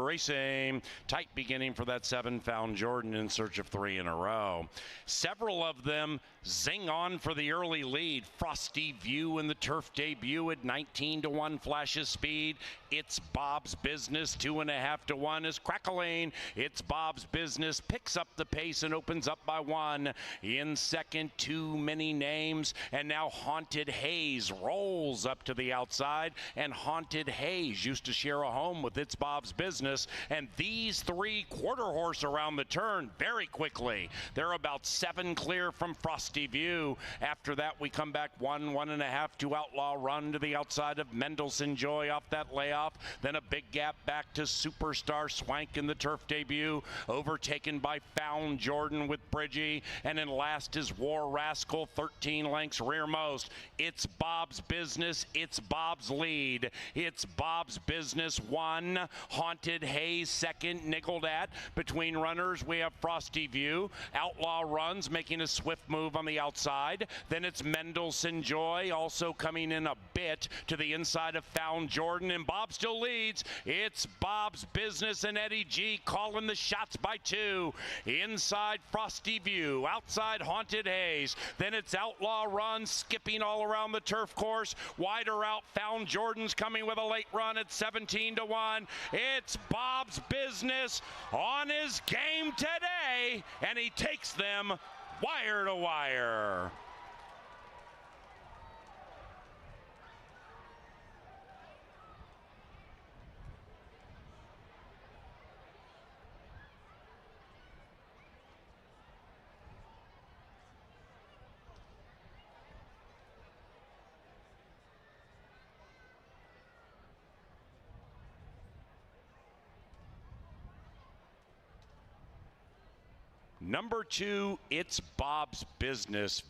racing. Tight beginning for that 7, found Jordan in search of 3 in a row. Several of them zing on for the early lead. Frosty View in the turf debut at 19-1 flashes speed. It's Bob's Business 2.5-1 is crackling. It's Bob's Business picks up the pace and opens up by 1. In second, Too Many Names, and now Haunted Haze rolls up to the outside, and Haunted Haze used to share a home with It's Bob's Business, and these 3 quarter horse around the turn very quickly. They're about 7 clear from Frosty View. After that, we come back 1.5 to Outlaw Run to the outside of Mendelssohn Joy off that layoff. Then a big gap back to Superstar Swank in the turf debut, overtaken by Found Jordan with Bridgie, and in last is War Rascal, 13 lengths rearmost. It's Bob's Business, it's Bob's lead. It's Bob's Business 1, Haunted Hayes second, nickeled at. Between runners, we have Frosty View. Outlaw Runs making a swift move on the outside. Then it's Mendelssohn Joy also coming in a bit to the inside of Found Jordan, and Bob still leads. It's Bob's Business and Eddie G calling the shots by 2. Inside Frosty View, outside Haunted Hayes. Then it's Outlaw Run skipping all around the turf course. Wider out, Found Jordan's coming with a late run at 17-1. It's Bob's Business on his game today, and he takes them wire to wire. Number 2, it's Bob's Business.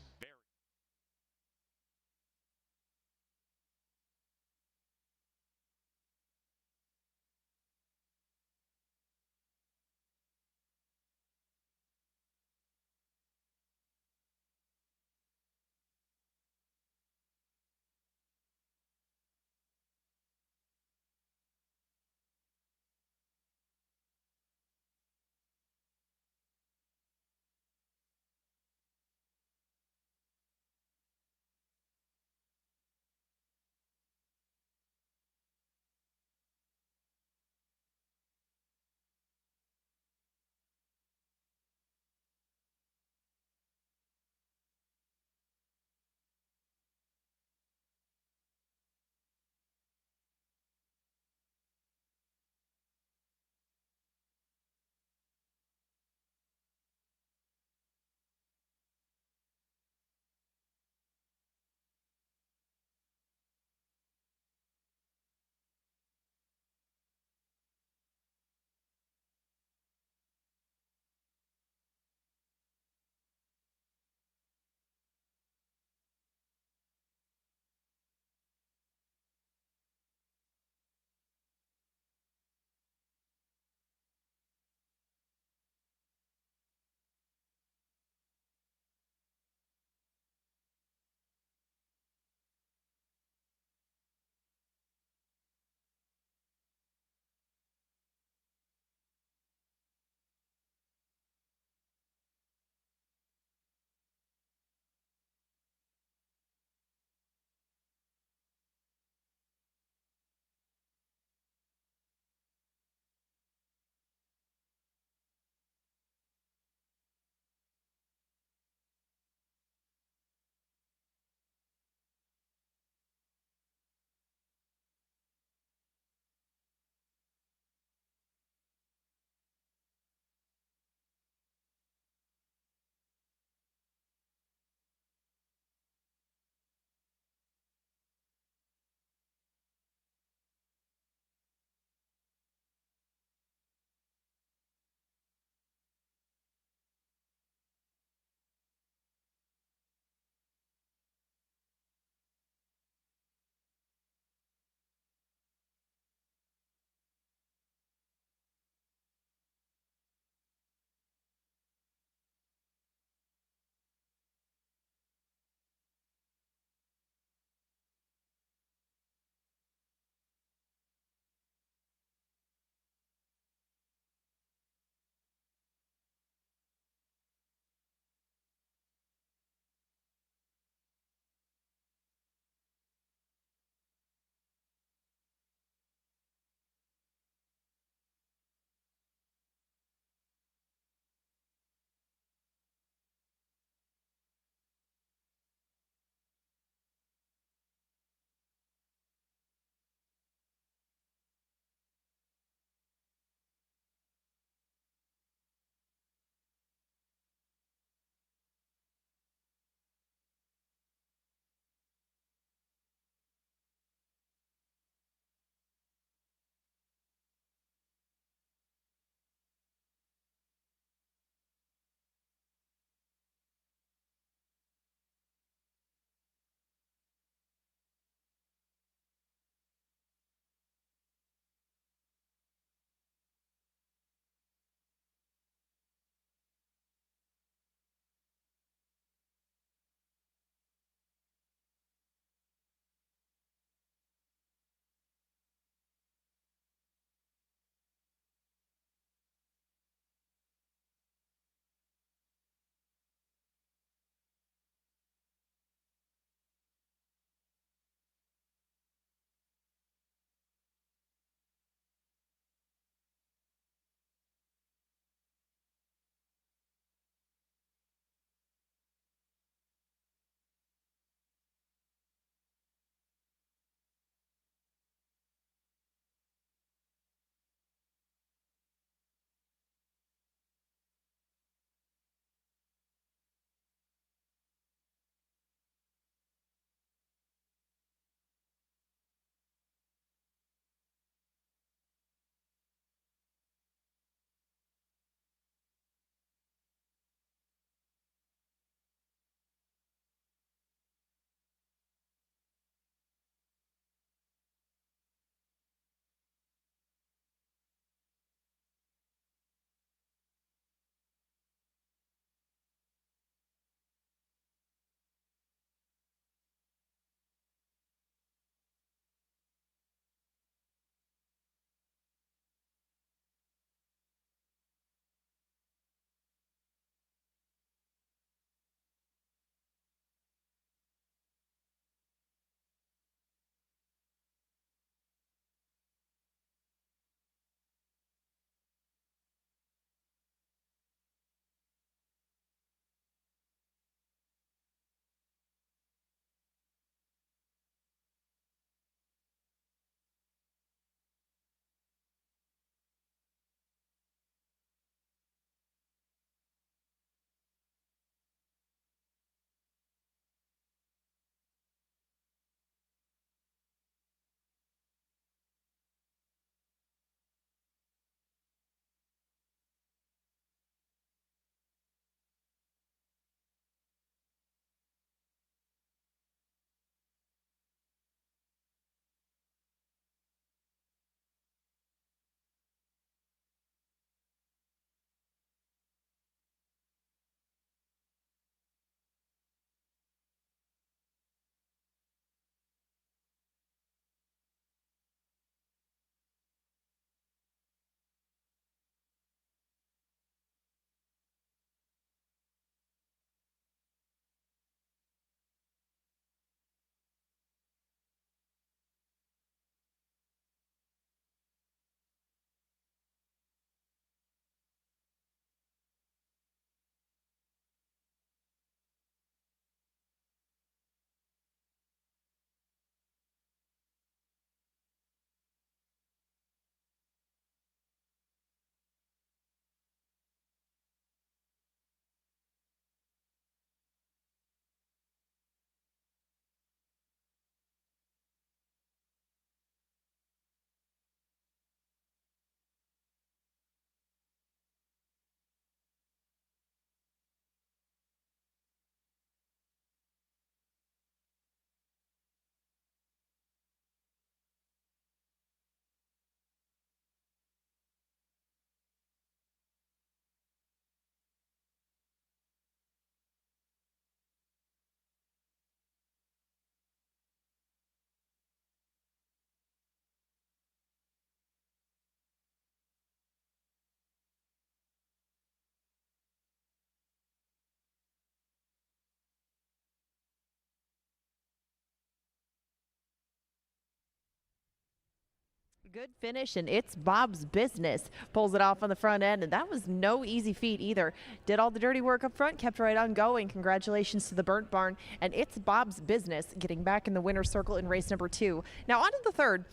Good finish, and it's Bob's business. Pulls it off on the front end, and that was no easy feat either. Did all the dirty work up front, kept right on going. Congratulations to the Burnt Barn, and it's Bob's business getting back in the winner's circle in race number 2. Now on to the third.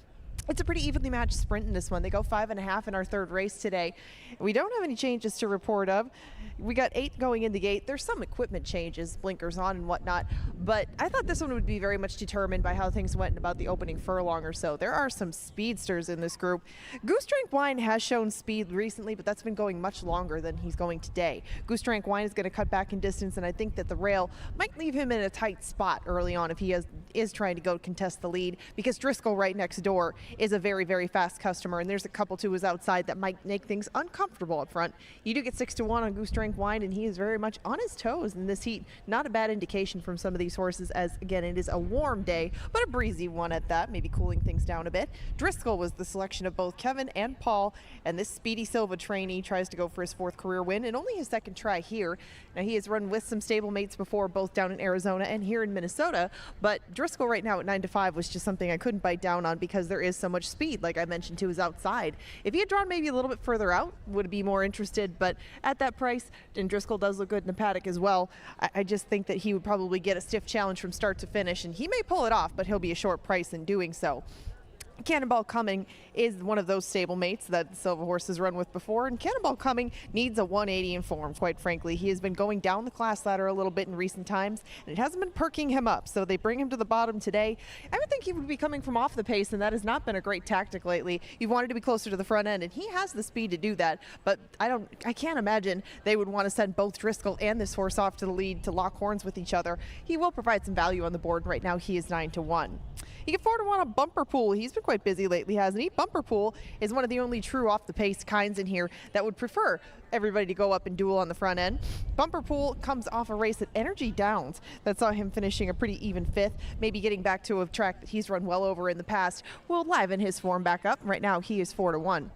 It's a pretty evenly matched sprint in this one. They go 5.5 in our third race today. We don't have any changes to report of. We got 8 going in the gate. There's some equipment changes, blinkers on and whatnot, but I thought this one would be very much determined by how things went in about the opening furlong or so. There are some speedsters in this group. Goose Drank Wine has shown speed recently, but that's been going much longer than he's going today. Goose Drank Wine is going to cut back in distance, and I think that the rail might leave him in a tight spot early on if he is trying to go contest the lead, because Driscoll right next door is a very, very fast customer, and there's a couple to his outside that might make things uncomfortable up front. You do get 6-1 on Goose Drank Wine, and he is very much on his toes in this heat. Not a bad indication from some of these horses, as again, it is a warm day, but a breezy one at that, maybe cooling things down a bit. Driscoll was the selection of both Kevin and Paul, and this Speedy Silva trainee tries to go for his 4th career win, and only his 2nd try here. Now, he has run with some stablemates before, both down in Arizona and here in Minnesota, but Driscoll right now at 9-5 was just something I couldn't bite down on, because there is so much speed, like I mentioned, to his outside. If he had drawn maybe a little bit further out, would be more interested, but at that price, and Driscoll does look good in the paddock as well, I just think that he would probably get a stiff challenge from start to finish, and he may pull it off, but he'll be a short price in doing so. Cannonball Coming is one of those stablemates that Silva horses run with before, and Cannonball Coming needs a 180 in form, quite frankly. He has been going down the class ladder a little bit in recent times, and it hasn't been perking him up, so they bring him to the bottom today. I would think he would be coming from off the pace, and that has not been a great tactic lately. You've wanted to be closer to the front end, and he has the speed to do that, but I can't imagine they would want to send both Driscoll and this horse off to the lead to lock horns with each other. He will provide some value on the board. Right now he is 9-1. You get 4-1 on Bumper Pool. He's been quite busy lately, hasn't he? Bumper Pool is one of the only true off-the-pace kinds in here that would prefer everybody to go up and duel on the front end. Bumper Pool comes off a race at Energy Downs that saw him finishing a pretty even 5th, maybe getting back to a track that he's run well over in the past. Will liven his form back up. Right now he is 4-1.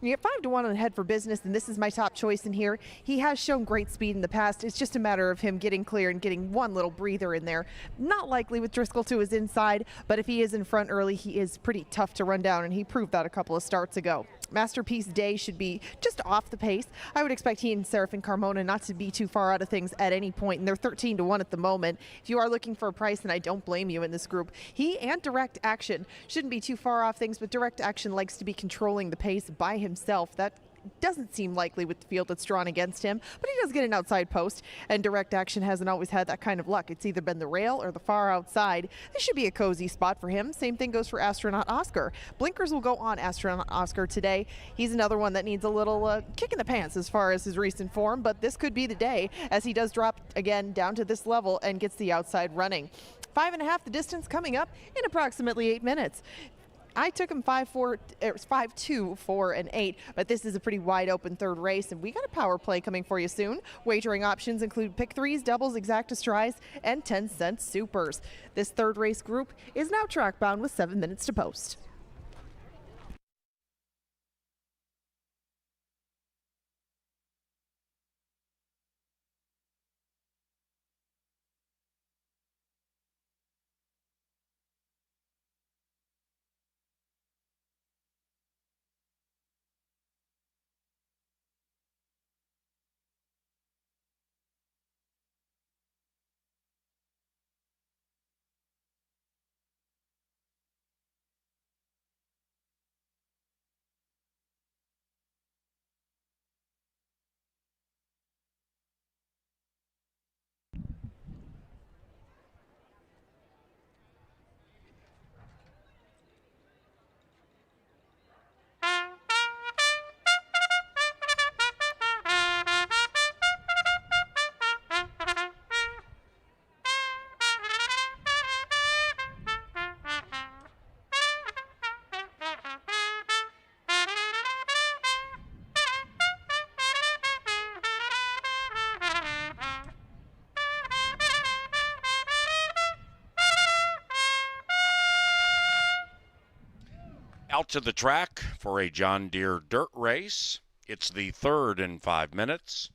You get 5-1 on Head for Business, and this is my top choice in here. He has shown great speed in the past. It's just a matter of him getting clear and getting one little breather in there. Not likely with Driscoll to his inside, but if he is in front early, he is pretty tough to run down, and he proved that a couple of starts ago. Masterpiece Day should be just off the pace. I would expect he and Serafin Carmona not to be too far out of things at any point, and they're 13-1 at the moment. If you are looking for a price, and I don't blame you in this group, he and Direct Action shouldn't be too far off things, but Direct Action likes to be controlling the pace by himself. That doesn't seem likely with the field that's drawn against him, but he does get an outside post, and Direct Action hasn't always had that kind of luck. It's either been the rail or the far outside. This should be a cozy spot for him. Same thing goes for Astronaut Oscar. Blinkers will go on Astronaut Oscar today. He's another one that needs a little kick in the pants as far as his recent form, but this could be the day as he does drop again down to this level and gets the outside running. 5.5 the distance coming up in approximately 8 minutes. I took him 5-2, 4, and 8, but this is a pretty wide open third race, and we got a power play coming for you soon. Wagering options include pick threes, doubles, exacta tries, and 10-cent supers. This third race group is now track bound with 7 minutes to post. Out to the track for a John Deere dirt race. It's the third in 5 minutes.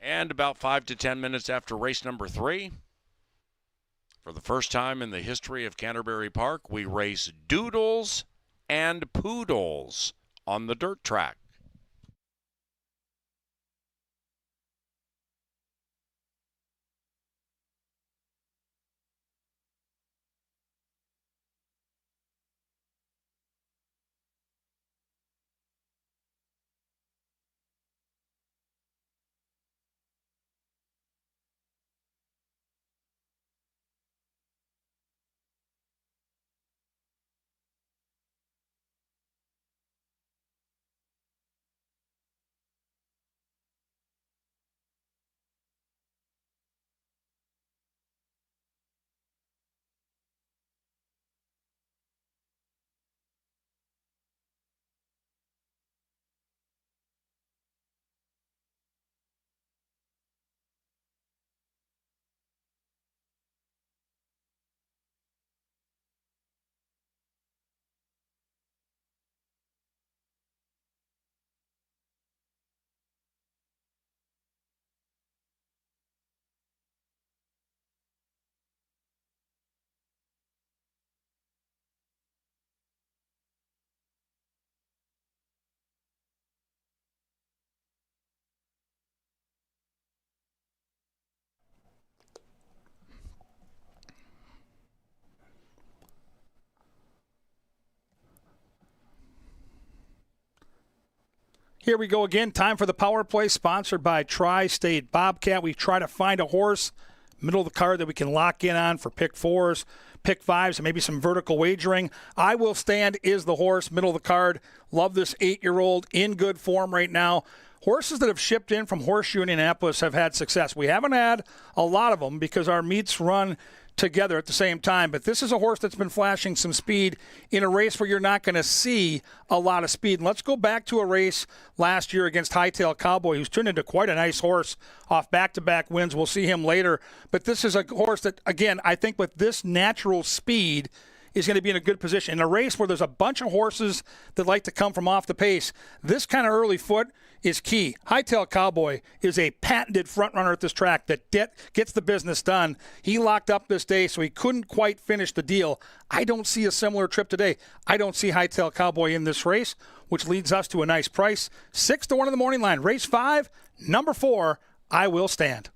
And about 5 to 10 minutes after race number 3, for the first time in the history of Canterbury Park, we race Doodles and Poodles on the dirt track. Here we go again. Time for the power play, sponsored by Tri-State Bobcat. We try to find a horse, middle of the card, that we can lock in on for pick fours, pick fives, and maybe some vertical wagering. I Will Stand is the horse, middle of the card. Love this 8-year-old, in good form right now. Horses that have shipped in from Horseshoe Indianapolis have had success. We haven't had a lot of them because our meets run together at the same time, but this is a horse that's been flashing some speed in a race where you're not going to see a lot of speed. And let's go back to a race last year against Hightail Cowboy, who's turned into quite a nice horse off back-to-back wins. We'll see him later, but this is a horse that, again, I think with this natural speed is going to be in a good position. In a race where there's a bunch of horses that like to come from off the pace, this kind of early foot is key. Hightail Cowboy is a patented front runner at this track that gets the business done. He locked up this day, so he couldn't quite finish the deal. I don't see a similar trip today. I don't see Hightail Cowboy in this race, which leads us to a nice price. 6-1 in the morning line. Race 5, number 4, I Will Stand.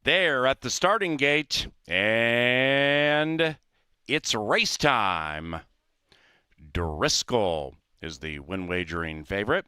there at the starting gate, and it's race time. Driscoll is the win wagering favorite.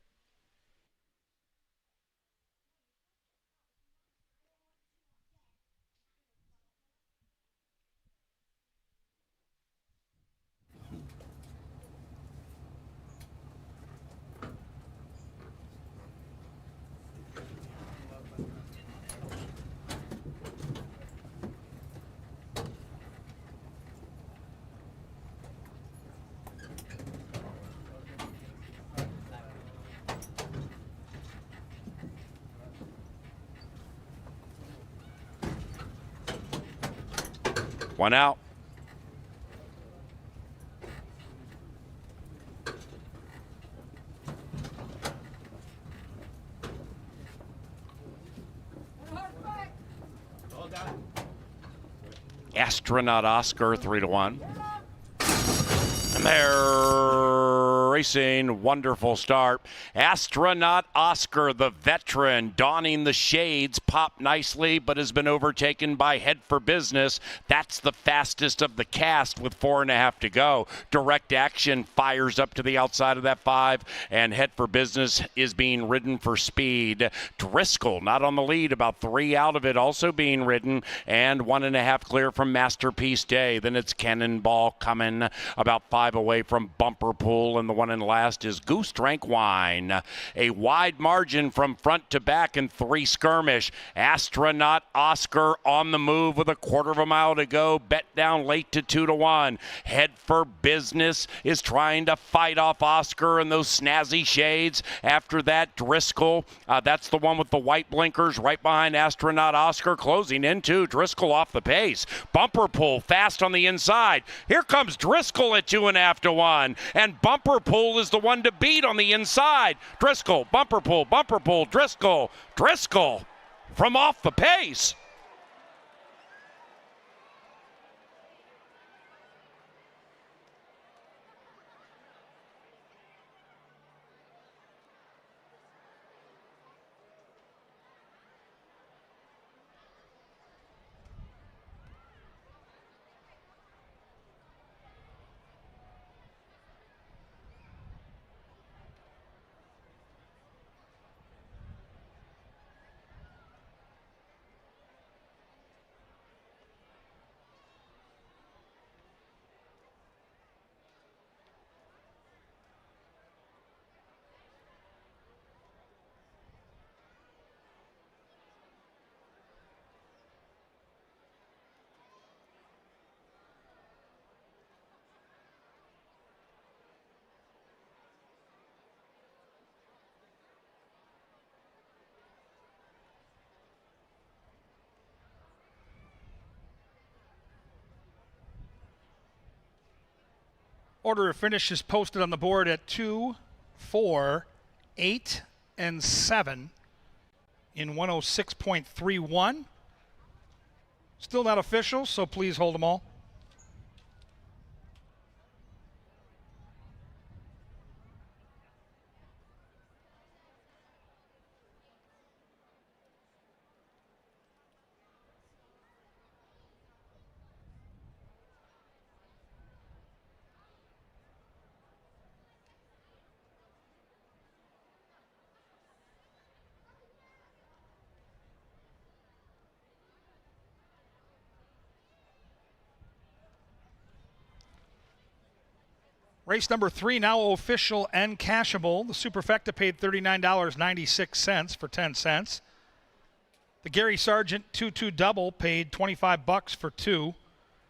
One out. Astronaut Oscar 3-1. And they're racing. Wonderful start. Astronaut Oscar, the veteran, donning the shades, popped nicely, but has been overtaken by Head for Business. That's the fastest of the cast with 4.5 to go. Direct Action fires up to the outside of that 5, and Head for Business is being ridden for speed. Driscoll not on the lead, about 3 out of it, also being ridden, and 1.5 clear from Masterpiece Day. Then it's Cannonball coming about 5 away from Bumper Pool, and the one in last is Goose Drank Wine. A wide margin from front to back in 3 skirmish. Astronaut Oscar on the move with 1/4 mile to go. Bet down late to 2-1. Head for Business is trying to fight off Oscar and those snazzy shades. After that, Driscoll, that's the one with the white blinkers right behind Astronaut Oscar, closing into Driscoll off the pace. Bumper Pool fast on the inside. Here comes Driscoll at 2.5 to 1, and Bumper Pool is the one to beat on the inside. Driscoll, Bumper Pool, Driscoll, Driscoll from off the pace. Order of finish is posted on the board at 2, 4, 8, and 7 in 106.31. Still not official, so please hold them all. Race number 3 now official and cashable. The Superfecta paid $39.96 for 10 cents. The Gary Sargent 2-2 double paid $25 for 2.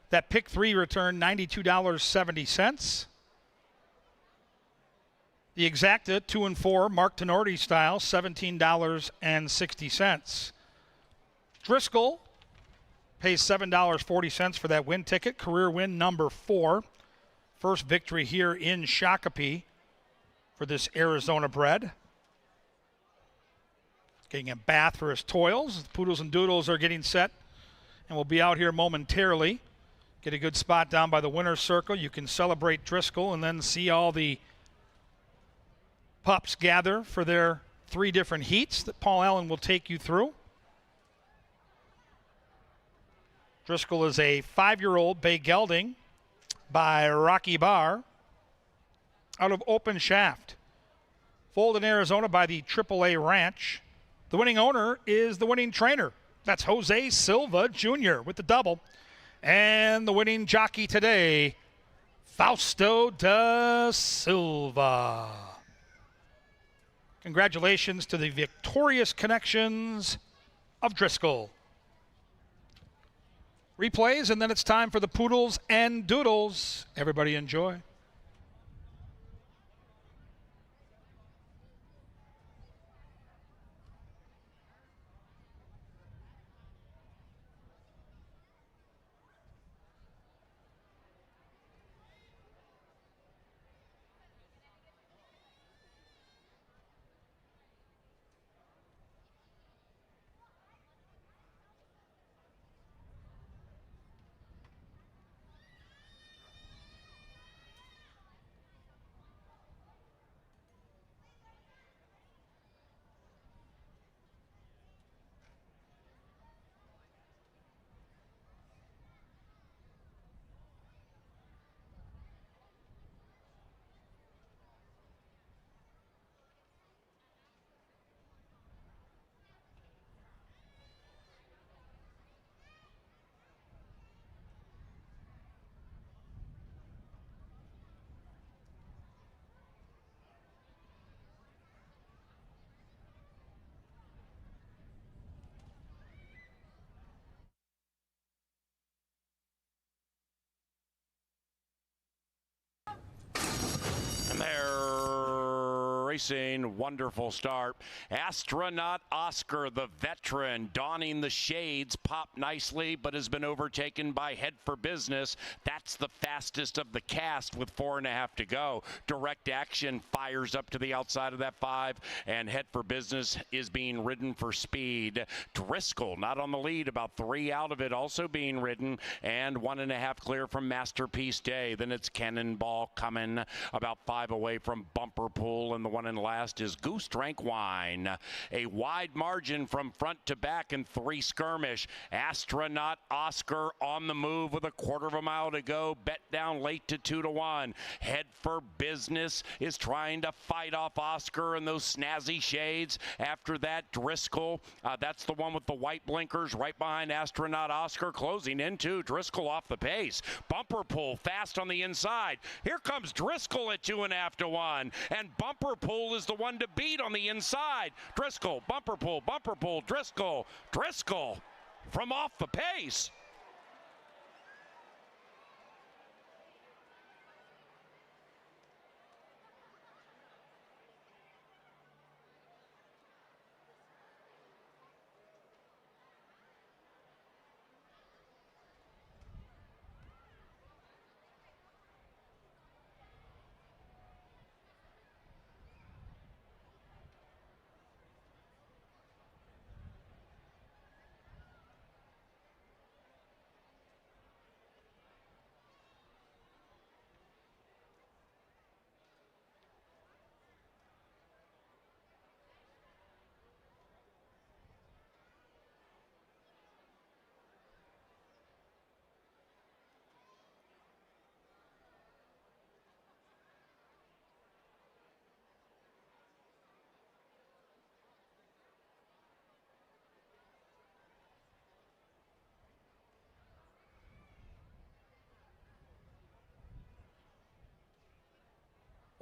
That pick 3 returned $92.70. The Exacta 2 and 4 Mark Tenorti style $17.60. Driscoll pays $7.40 for that win ticket. Career win number 4. First victory here in Shakopee for this Arizona bred. Getting a bath for his toils. The Poodles and Doodles are getting set and will be out here momentarily. Get a good spot down by the winner's circle. You can celebrate Driscoll and then see all the pups gather for their 3 different heats that Paul Allen will take you through. Driscoll is a 5-year-old bay gelding by Rocky Bar out of Open Shaft. Foaled in Arizona by the AAA Ranch. The winning owner is the winning trainer. That's Jose Silva Jr. with the double. And the winning jockey today, Fausto da Silva. Congratulations to the victorious connections of Driscoll. Replays, and then it's time for the Poodles and Doodles. Everybody enjoy. And they're racing. Wonderful start. Astronaut Oscar, the veteran, donning the shades, popped nicely, but has been overtaken by Head for Business. That's the fastest of the cast with 4.5 to go. Direct Action fires up to the outside of that 5, and Head for Business is being ridden for speed. Driscoll not on the lead, about 3 out of it, also being ridden, and 1.5 clear from Masterpiece Day. Then it's Cannonball coming about 5 away from Bumper Pool, and the one in last is Goose Drank Wine. A wide margin from front to back in 3 skirmish. Astronaut Oscar on the move with 1/4 of a mile to go. Bet down late to 2-1. Head for Business is trying to fight off Oscar and those snazzy shades. After that, Driscoll, that's the one with the white blinkers right behind Astronaut Oscar, closing into Driscoll off the pace. Bumper Pool fast on the inside. Here comes Driscoll at 2.5 to 1, and Bumper Pool is the one to beat on the inside. Driscoll, Bumper Pool, Driscoll, Driscoll from off the pace.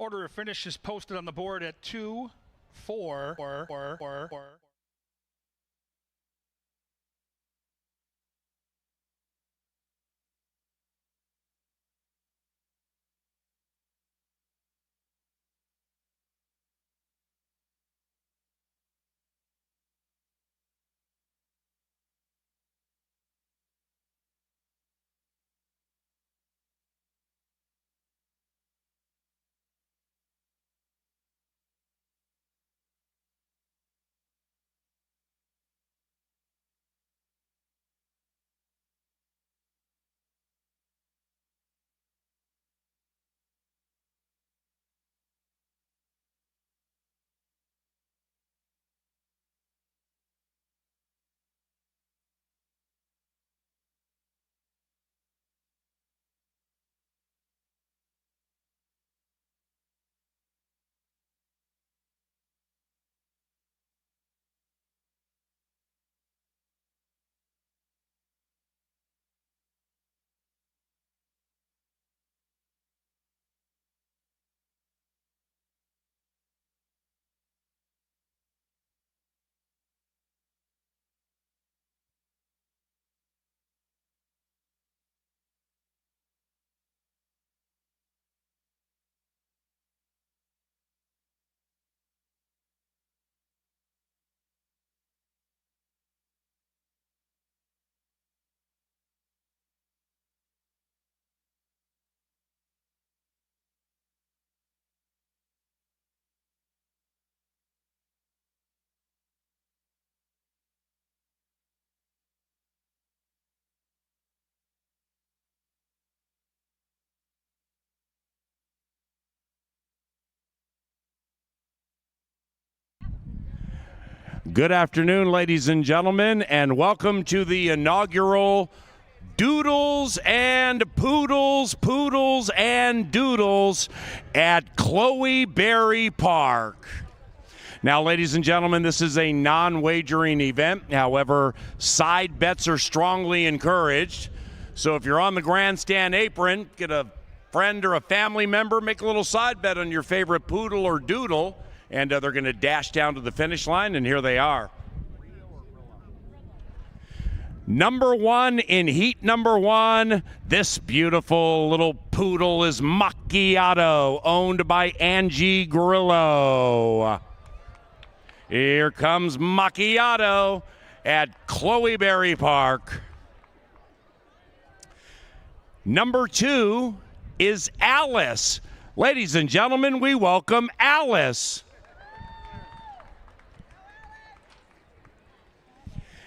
Order of finish is posted on the board at 2, 4, or. Good afternoon, ladies and gentlemen, and welcome to the inaugural Doodles and Poodles, Poodles and Doodles at Canterbury Park. Now, ladies and gentlemen, this is a non-wagering event. However, side bets are strongly encouraged. So if you're on the grandstand apron, get a friend or a family member, make a little side bet on your favorite poodle or doodle, and they're going to dash down to the finish line, and here they are. Number one in heat number one, this beautiful little poodle is Macchiato, owned by Angie Grillo. Here comes Macchiato at Canterbury Park. Number two is Alice. Ladies and gentlemen, we welcome Alice.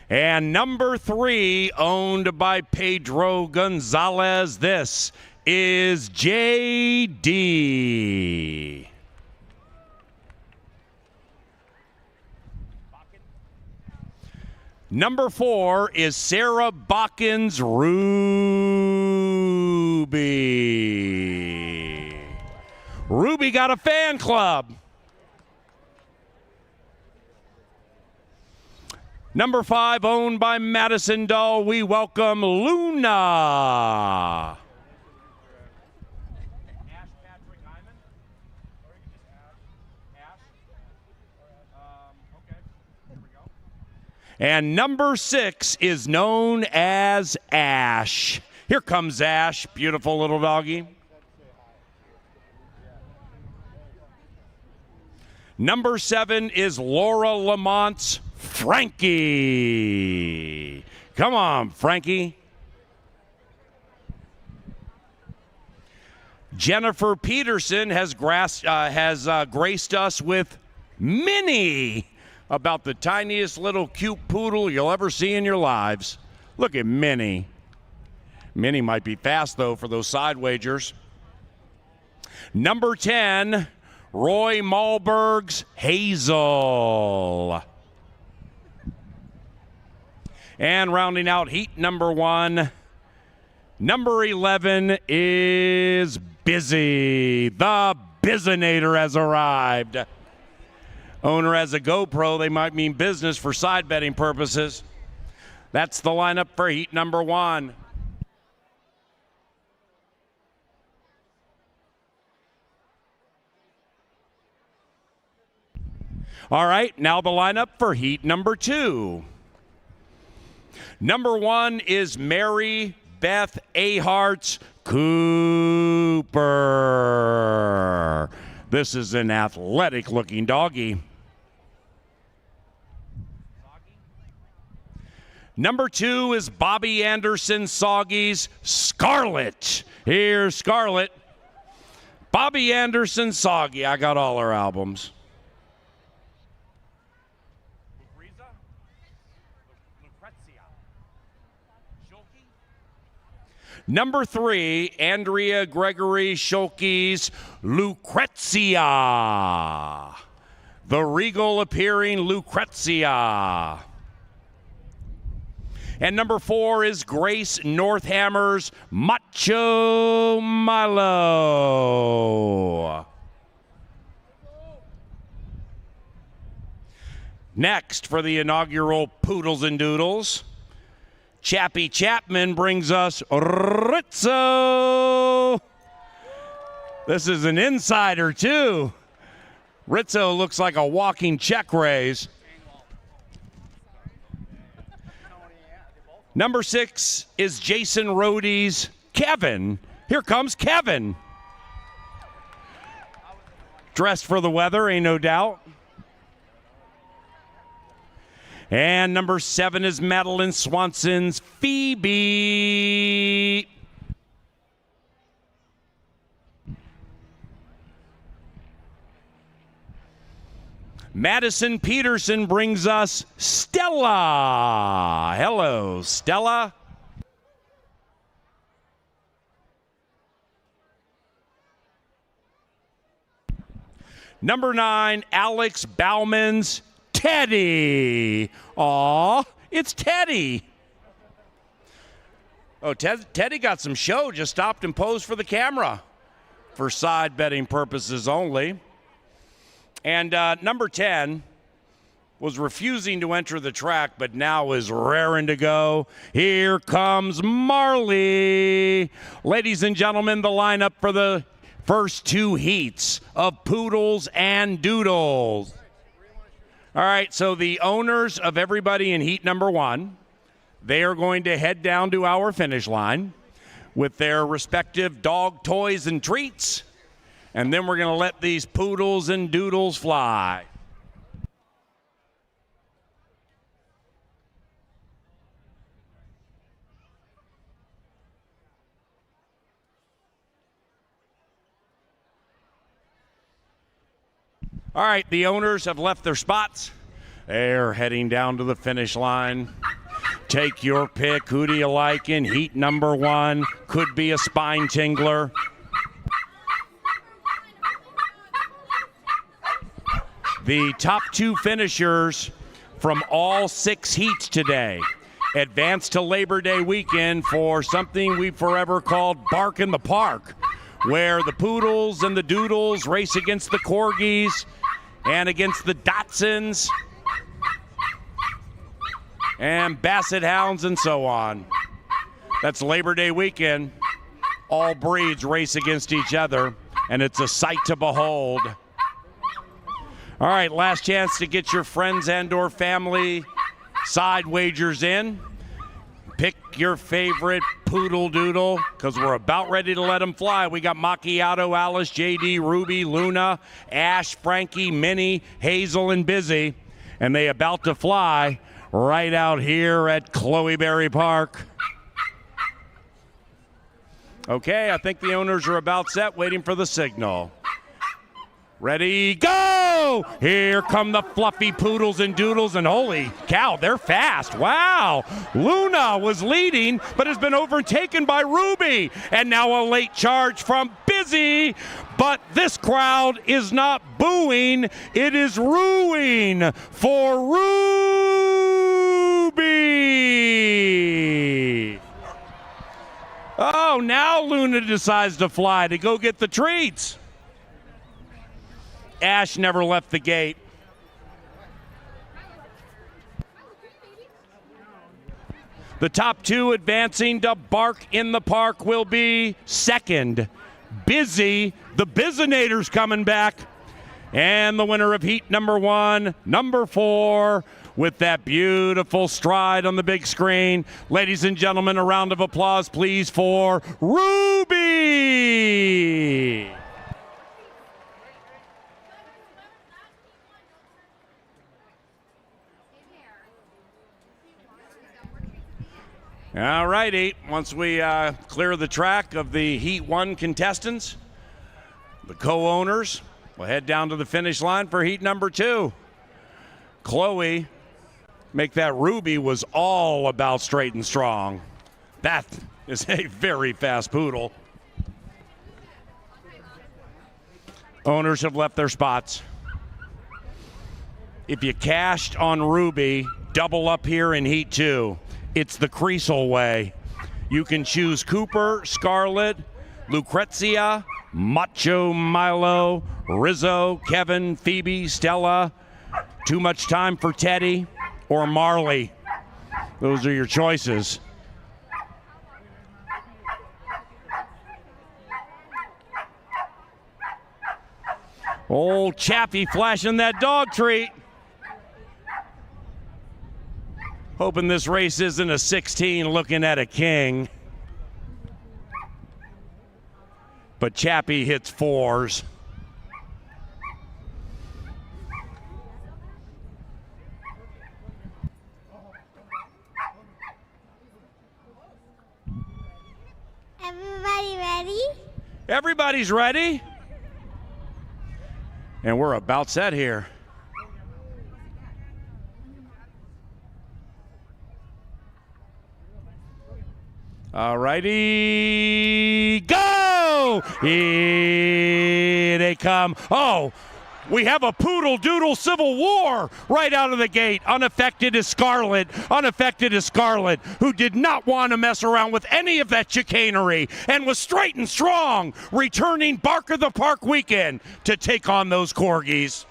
And number three, owned by Pedro Gonzalez, this is JD. Number four is Sarah Bakken's Ruby. Ruby got a fan club. Number five, owned by Madison Dahl, we welcome Luna. And number six is known as Ash. Here comes Ash, beautiful little doggy. Number seven is Laura Lamont's Frankie. Come on, Frankie. Jennifer Peterson has graced us with Minnie, about the tiniest little cute poodle you'll ever see in your lives. Look at Minnie. Minnie might be fast, though, for those side wagers. Number 10, Roy Malberg's Hazel. And rounding out heat number one, number 11 is Busy. The Bizinator has arrived. Owner has a GoPro. They might mean business for side betting purposes. That's the lineup for heat number one. All right, now the lineup for heat number two. Number one is Mary Beth Ahart's Cooper. This is an athletic-looking doggy. Number two is Bobby Anderson Soggy's Scarlet. Here's Scarlet. Bobby Anderson Soggy. I got all her albums. Number three, Andrea Gregory Schulke's Lucrezia. The regal appearing Lucrezia. And number four is Grace Northammer's Macho Milo. Next, for the inaugural Poodles and Doodles, Chappie Chapman brings us Rizzo. This is an insider, too. Rizzo looks like a walking check raise. Number six is Jason Rohde's Kevin. Here comes Kevin. Dressed for the weather, ain't no doubt. And number seven is Madeline Swanson's Phoebe. Madison Peterson brings us Stella. Hello, Stella. Number 9, Alex Bauman's Teddy. Aw, it's Teddy. Oh, Teddy got some show, just stopped and posed for the camera for side betting purposes only. And number 10 was refusing to enter the track, but now is raring to go. Here comes Marley. Ladies and gentlemen, the lineup for the first two heats of Poodles and Doodles. All right, so the owners of everybody in heat number 1, they are going to head down to our finish line with their respective dog toys and treats, and then we're going to let these Poodles and Doodles fly. All right, the owners have left their spots. They're heading down to the finish line. Take your pick. Who do you like in heat number 1? Could be a spine tingler. The top 2 finishers from all 6 heats today advance to Labor Day weekend for something we've forever called Bark in the Park, where the Poodles and the Doodles race against the Corgis and against the Dachshunds and Basset Hounds and so on. That's Labor Day weekend. All breeds race against each other, and it's a sight to behold. All right, last chance to get your friends and or family side wagers in. Pick your favorite Poodle Doodle, because we're about ready to let them fly. We got Macchiato, Alice, JD, Ruby, Luna, Ash, Frankie, Minnie, Hazel, and Busy. And they about to fly right out here at Canterbury Park. Okay, I think the owners are about set, waiting for the signal. Ready, go! Here come the fluffy Poodles and Doodles, and holy cow, they're fast. Wow! Luna was leading, but has been overtaken by Ruby. And now a late charge from Busy, but this crowd is not booing, it is rooing for Ruby! Oh, now Luna decides to fly to go get the treats. Ash never left the gate. The top 2 advancing to Bark in the Park will be second. Busy, the Bizinator's coming back. And the winner of heat number 1, number 4, with that beautiful stride on the big screen. Ladies and gentlemen, a round of applause, please, for Ruby. All righty, once we clear the track of the Heat 1 contestants, the co-owners will head down to the finish line for Heat number 2. Chloe, make that Ruby was all about straight and strong. That is a very fast poodle. Owners have left their spots. If you cashed on Ruby, double up here in Heat 2. It's the Creasel way. You can choose Cooper, Scarlet, Lucrezia, Macho Milo, Rizzo, Kevin, Phoebe, Stella, Too Much Time for Teddy, or Marley. Those are your choices. Old Chappie flashing that dog treat. Hoping this race isn't a 16 looking at a king. But Chappie hits 4s. Everybody ready? Everybody's ready. And we're about set here. All righty, go! Here they come. Oh, We have a poodle doodle civil war right out of the gate. Unaffected is Scarlet. Unaffected is Scarlet, who did not want to mess around with any of that chicanery and was straight and strong, returning Bark of the Park weekend to take on those corgis.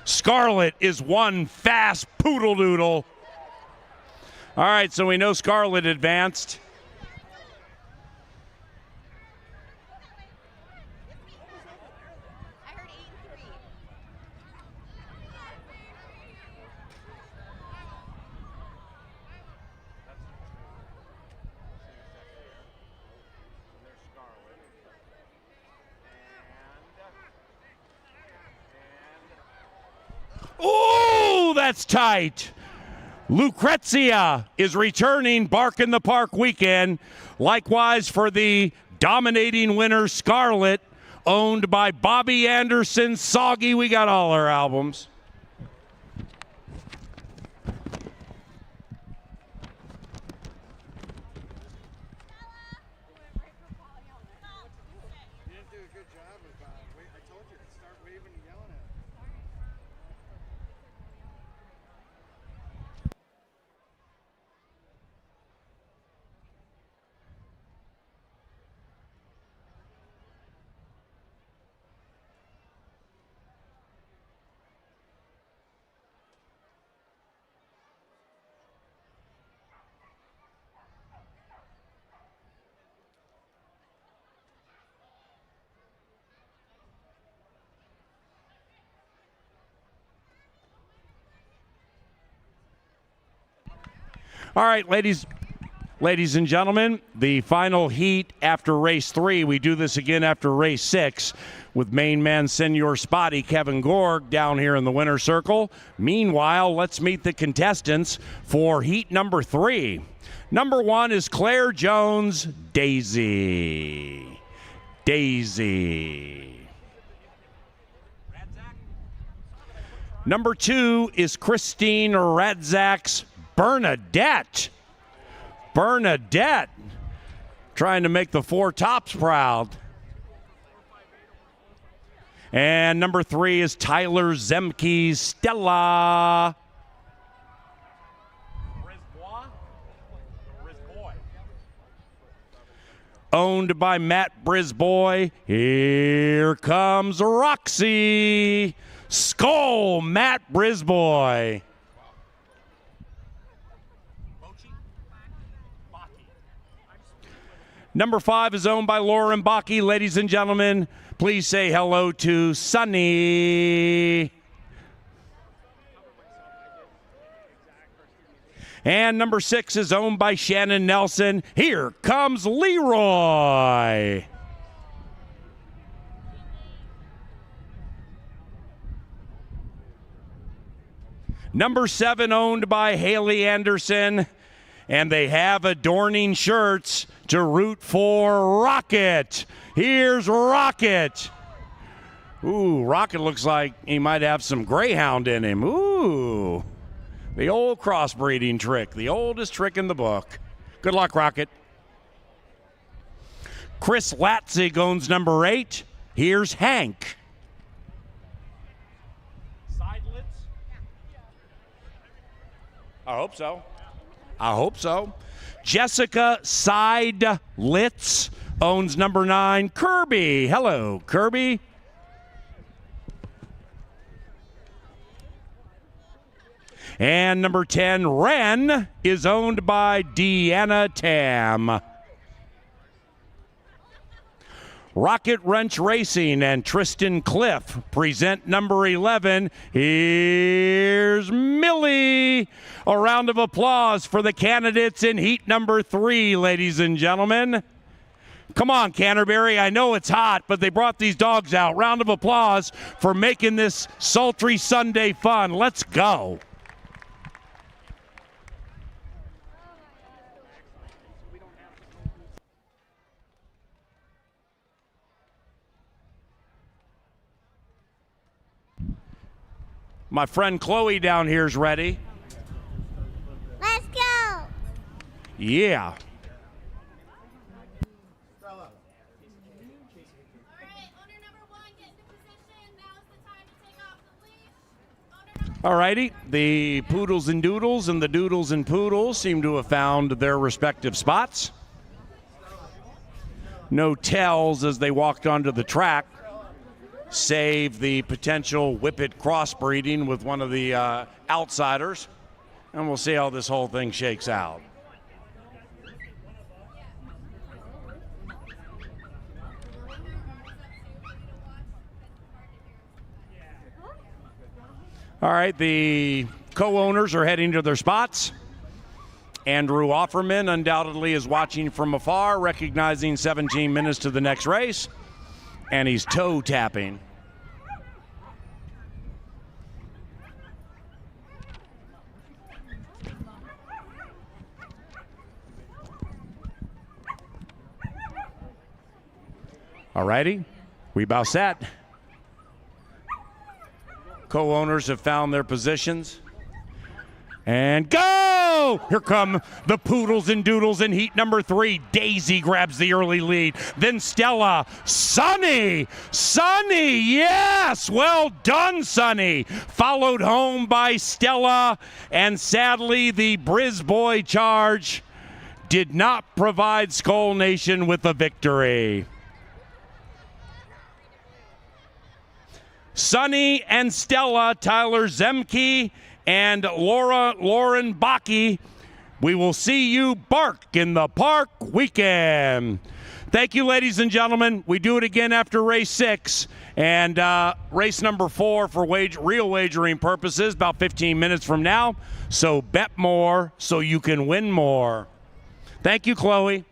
Scarlet is one fast poodle doodle. All right, so we know Scarlet advanced. Oh, that's tight. Lucrezia is returning Bark in the Park weekend. Likewise for the dominating winner, Scarlet, owned by Bobby Anderson. Soggy, we got all our albums. All right, ladies and gentlemen, the final heat after race 3. We do this again after race 6 with main man Senor Spotty Kevin Gorg down here in the winner's circle. Meanwhile, let's meet the contestants for heat number 3. Number 1 is Claire Jones, Daisy. Daisy. Number 2 is Christine Radzak's Bernadette. Bernadette trying to make the Four Tops proud. And number 3 is Tyler Zemke's Stella. Owned by Matt Brisboy. Here comes Roxy. Skull, Matt Brisboy. Number 5 is owned by Lauren Bakke. Ladies and gentlemen, please say hello to Sunny. And number 6 is owned by Shannon Nelson. Here comes Leroy. Number 7 owned by Haley Anderson. And they have adorning shirts to root for Rocket. Here's Rocket. Ooh, Rocket looks like he might have some greyhound in him. Ooh, the old crossbreeding trick, the oldest trick in the book. Good luck, Rocket. Chris Latzig owns number 8. Here's Hank. Sidelets? I hope so. I hope so. Jessica Sidelitz owns number 9, Kirby. Hello, Kirby. And number 10, Ren, is owned by Deanna Tam. Rocket Wrench Racing and Tristan Cliff present number 11. Here's Millie. A round of applause for the candidates in heat number 3, ladies and gentlemen. Come on, Canterbury. I know it's hot, but they brought these dogs out. Round of applause for making this sultry Sunday fun. Let's go. My friend Chloe down here is ready. Let's go. Yeah. All right, owner number 1, get into position. Now is the time to take All righty, the Poodles and Doodles and the Doodles and Poodles seem to have found their respective spots. No tells as they walked onto the track, save the potential whippet crossbreeding with one of the outsiders. And we'll see how this whole thing shakes out. All right, the co-owners are heading to their spots. Andrew Offerman undoubtedly is watching from afar, recognizing 17 minutes to the next race, and he's toe tapping. All righty, we bow set. Co-owners have found their positions. And go! Here come the Poodles and Doodles in heat number 3. Daisy grabs the early lead. Then Stella. Sunny! Sunny! Yes! Well done, Sunny! Followed home by Stella. And sadly, the Brisboy charge did not provide Skull Nation with a victory. Sunny and Stella, Tyler Zemke and Lauren Bakke. We will see you bark in the park weekend. Thank you, ladies and gentlemen. We do it again after race 6 and race number 4 for real wagering purposes about 15 minutes from now. So bet more so you can win more. Thank you, Chloe.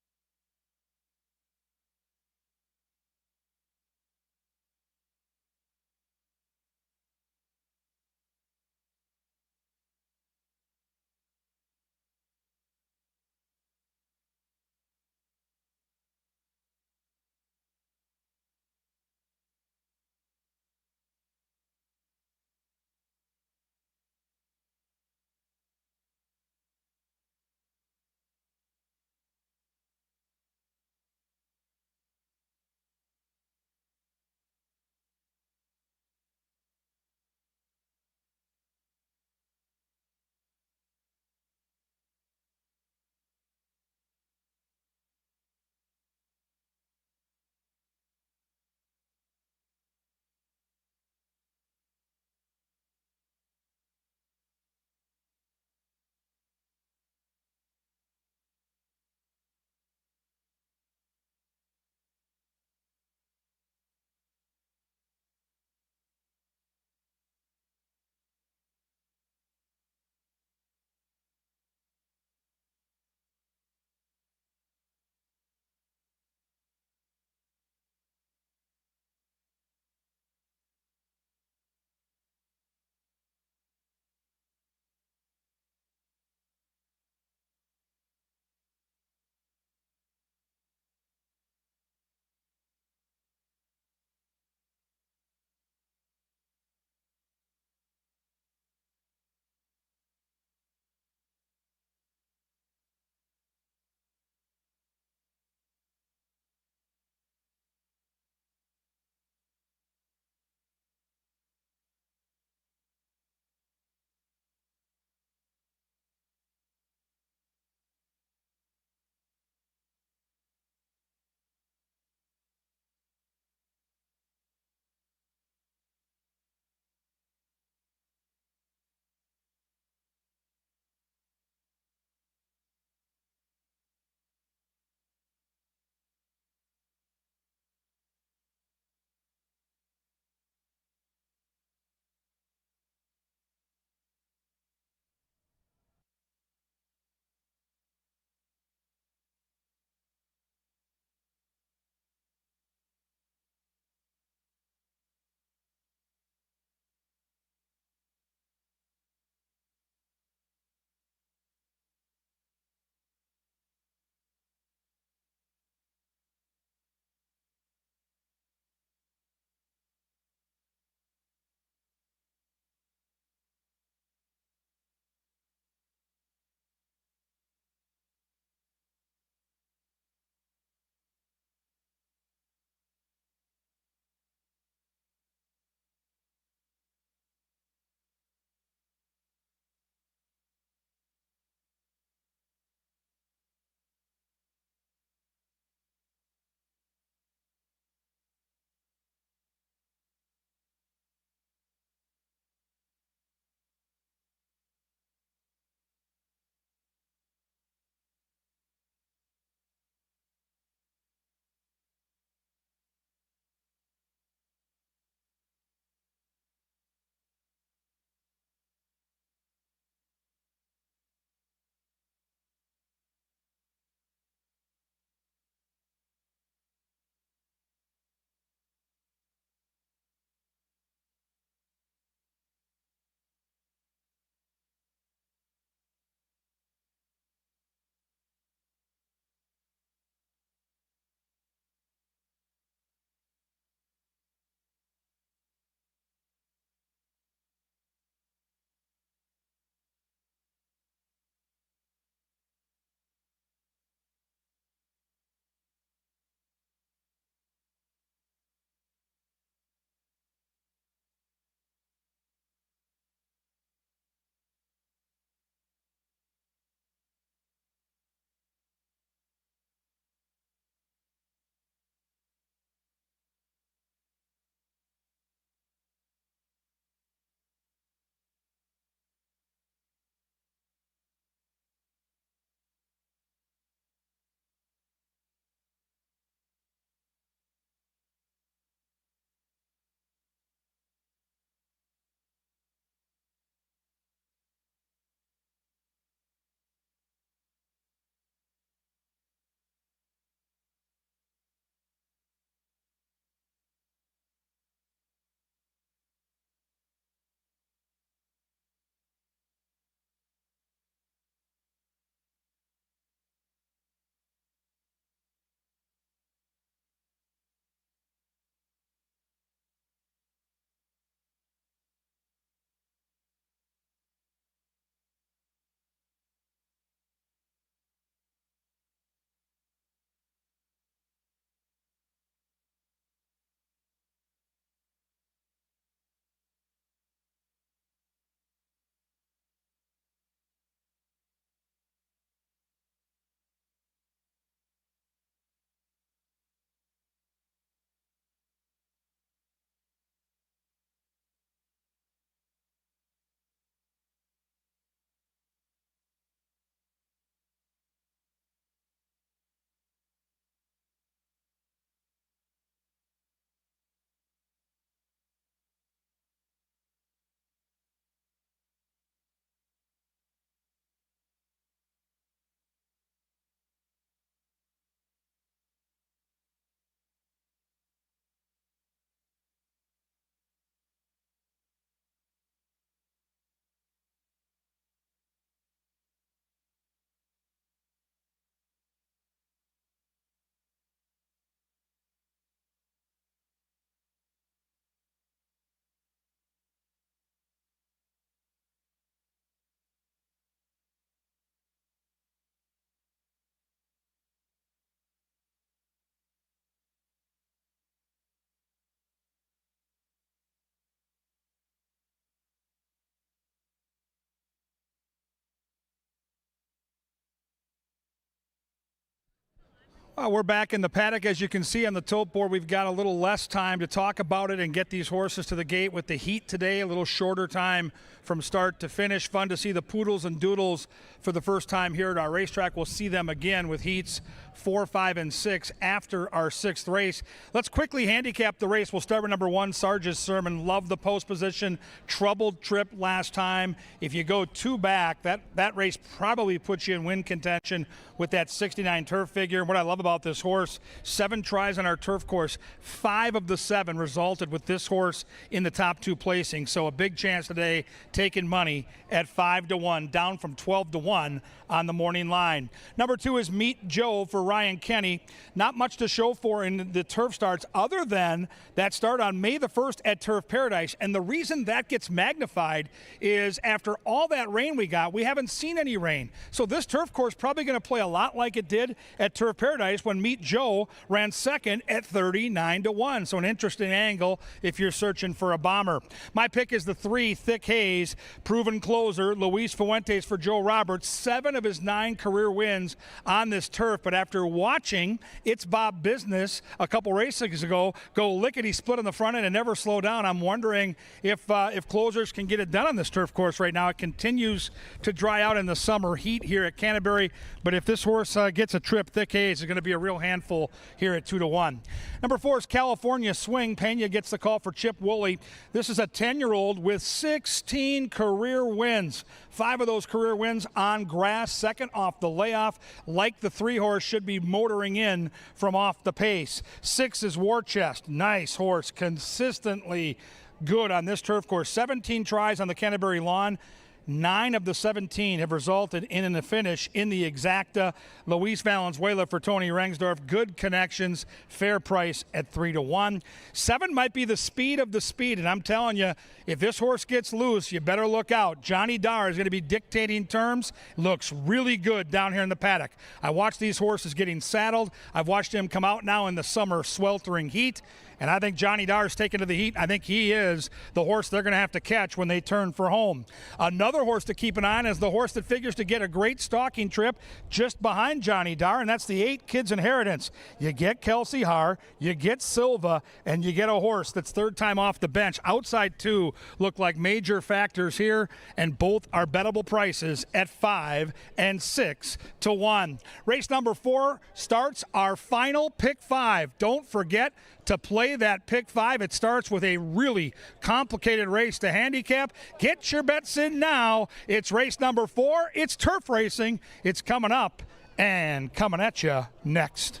Well, we're back in the paddock. As you can see on the tote board, we've got a little less time to talk about it and get these horses to the gate with the heat today. A little shorter time from start to finish. Fun to see the Poodles and Doodles for the first time here at our racetrack. We'll see them again with heats 4, 5, and 6 after our 6th race. Let's quickly handicap the race. We'll start with number 1, Sarge's Sermon. Love the post position. Troubled trip last time. If you go 2 back, that race probably puts you in win contention with that 69 turf figure. And what I love about this horse, 7 tries on our turf course. 5 of the 7 resulted with this horse in the top 2 placings. So a big chance today, taking money at 5-1, down from 12-1 on the morning line. Number 2 is Meet Joe for Ryan Kenny. Not much to show for in the turf starts other than that start on May the 1st at Turf Paradise. And the reason that gets magnified is after all that rain we got, we haven't seen any rain. So this turf course probably going to play a lot like it did at Turf Paradise when Meet Joe ran second at 39-1. So an interesting angle if you're searching for a bomber. My pick is the 3, Thick Haze, proven closer, Luis Fuentes for Joe Roberts. 7 of his 9 career wins on this turf, but after watching It's Bob Business a couple races ago go lickety-split on the front end and never slow down, I'm wondering if closers can get it done on this turf course right now. It continues to dry out in the summer heat here at Canterbury, but if this horse gets a trip, Thick Haze is going to be a real handful here at 2-1. Number 4 is California Swing. Pena gets the call for Chip Woolley. This is a 10-year-old with 16 career wins. 5 of those career wins on grass, second off the layoff. Like the 3 horse, should be motoring in from off the pace. 6 is War Chest. Nice horse, consistently good on this turf course. 17 tries on the Canterbury lawn. 9 of the 17 have resulted in a finish in the exacta. Luis Valenzuela for Tony Rengsdorf. Good connections, fair price at 3-1. 7 might be the speed of the speed, and I'm telling you, if this horse gets loose, you better look out. Johnny Dar is going to be dictating terms. Looks really good down here in the paddock. I watched these horses getting saddled. I've watched him come out now in the summer sweltering heat. And I think Johnny Dar's taken to the heat. I think he is the horse they're going to have to catch when they turn for home. Another horse to keep an eye on is the horse that figures to get a great stalking trip just behind Johnny Dar, and that's the 8 Kids Inheritance. You get Kelsey Haar, you get Silva, and you get a horse that's 3rd time off the bench. Outside 2 look like major factors here, and both are bettable prices at 5 and 6-1. Race number 4 starts our final pick 5. Don't forget to play that pick 5. It starts with a really complicated race to handicap. Get your bets in now. It's race number 4. It's turf racing. It's coming up and coming at you next.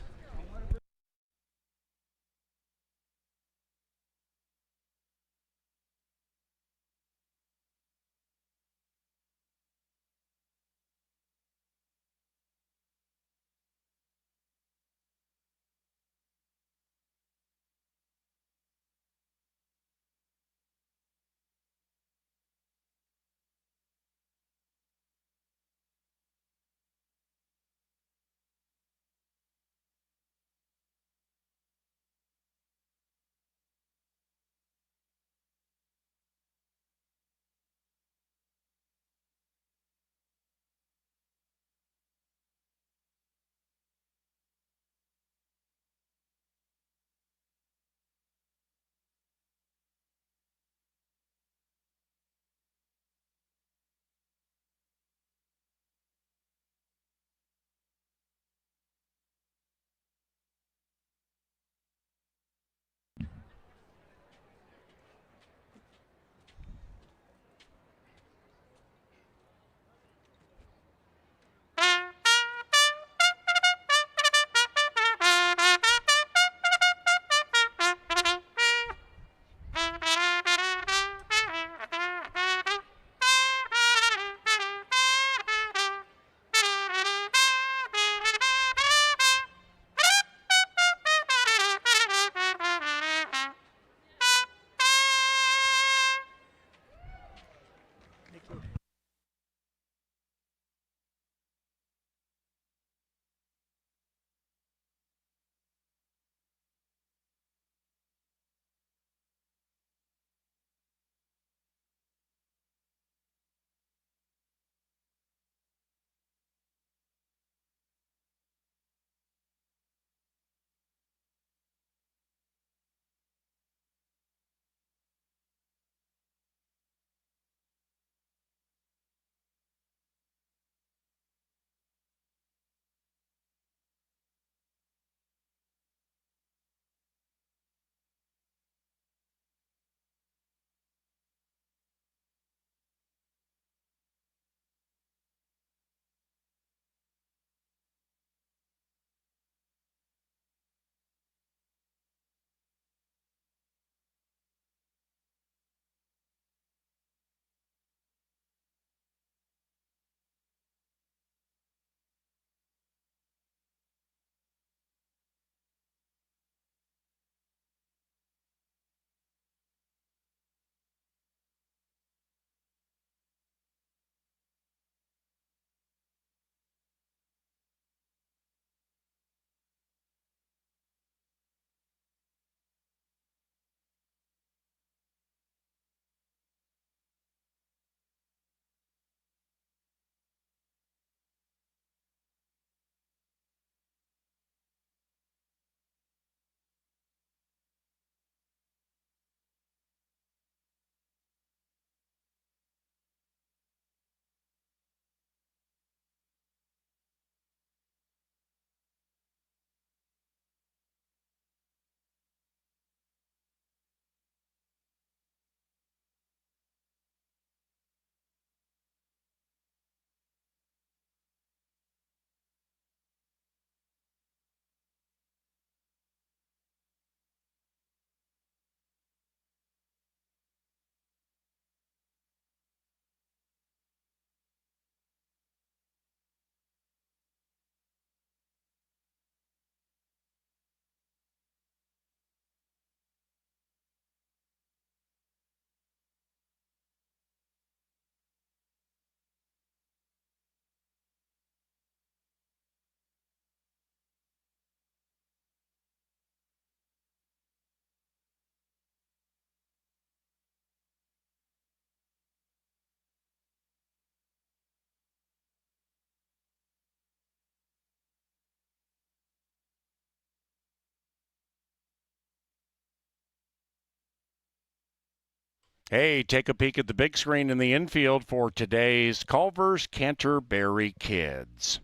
Hey, take a peek at the big screen in the infield for today's Culver's Canterbury Kids.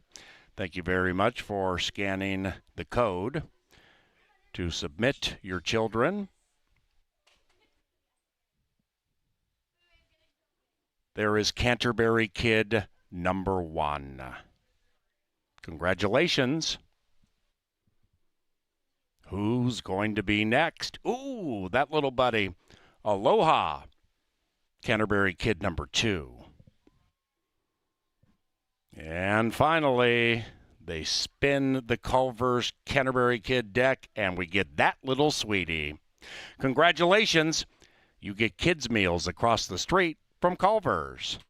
Thank you very much for scanning the code to submit your children. There is Canterbury Kid number 1. Congratulations. Who's going to be next? Ooh, that little buddy. Aloha. Canterbury Kid number 2. And finally, they spin the Culver's Canterbury Kid deck, and we get that little sweetie. Congratulations. You get kids' meals across the street from Culver's.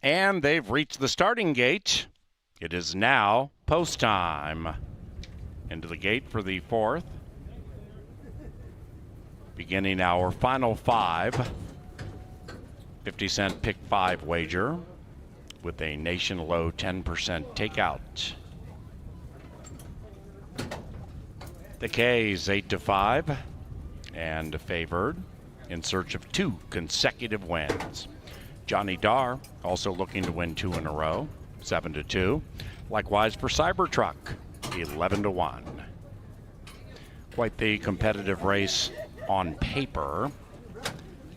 And they've reached the starting gate. It is now post time. Into the gate for the 4th. Beginning our final 5. 50-cent pick 5 wager with a nation low 10% takeout. The K's 8-5 and favored in search of 2 consecutive wins. Johnny Dar also looking to win 2 in a row, 7-2. Likewise for Cybertruck, 11-1. Quite the competitive race on paper.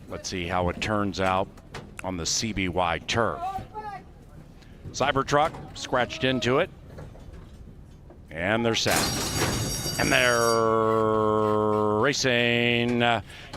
Let's see how it turns out on the CBY turf. Cybertruck scratched into it, and they're set. And they're racing.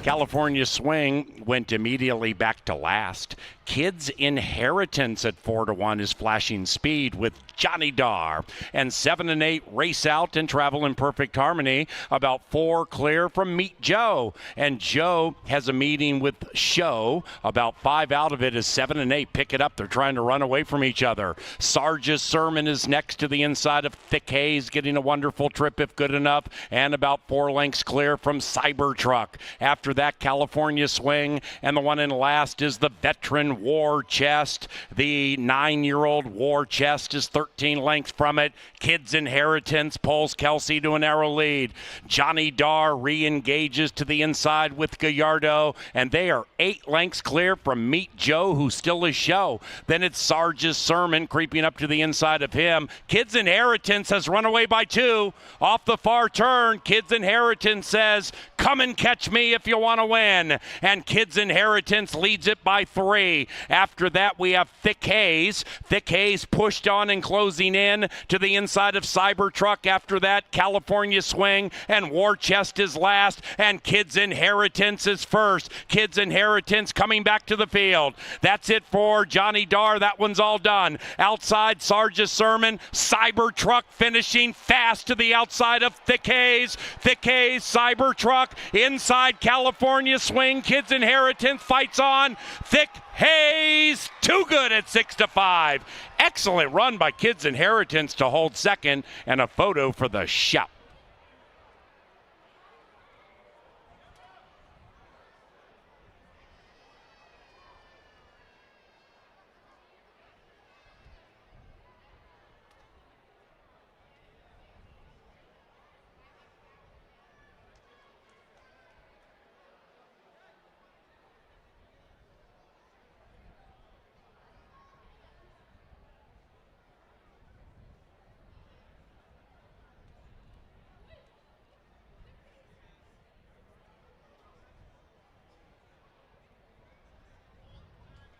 California Swing went immediately back to last. Kids Inheritance at 4-1 is flashing speed with Johnny Dar. And 7 and 8 race out and travel in perfect harmony. About 4 clear from Meet Joe. And Joe has a meeting with Show. About 5 out of it is 7 and 8. Pick it up. They're trying to run away from each other. Sarge's Sermon is next to the inside of Thick Haze, getting a wonderful trip if good enough. And about 4 lengths clear from Cybertruck. After that, California Swing. And the one in last is the veteran War Chest. The 9-year-old War Chest is 13 lengths from it. Kids Inheritance pulls Kelsey to a narrow lead. Johnny Dar re-engages to the inside with Gallardo, and they are 8 lengths clear from Meet Joe, who still is Show. Then it's Sarge's Sermon creeping up to the inside of him. Kids Inheritance has run away by 2. Off the far turn, Kids Inheritance says, "Come and catch me if you want to win." And Kids Inheritance leads it by 3. After that, we have Thick Haze. Thick Haze pushed on and closing in to the inside of Cybertruck. After that, California Swing and War Chest is last, and Kids Inheritance is first. Kids Inheritance coming back to the field. That's it for Johnny Dar. That one's all done. Outside, Sarge's Sermon. Cybertruck finishing fast to the outside of Thick Haze. Thick Haze, Cybertruck, inside California California swing. Kids Inheritance fights on. Thick Haze, too good at 6-5. Excellent run by Kids Inheritance to hold second, and a photo for the shout.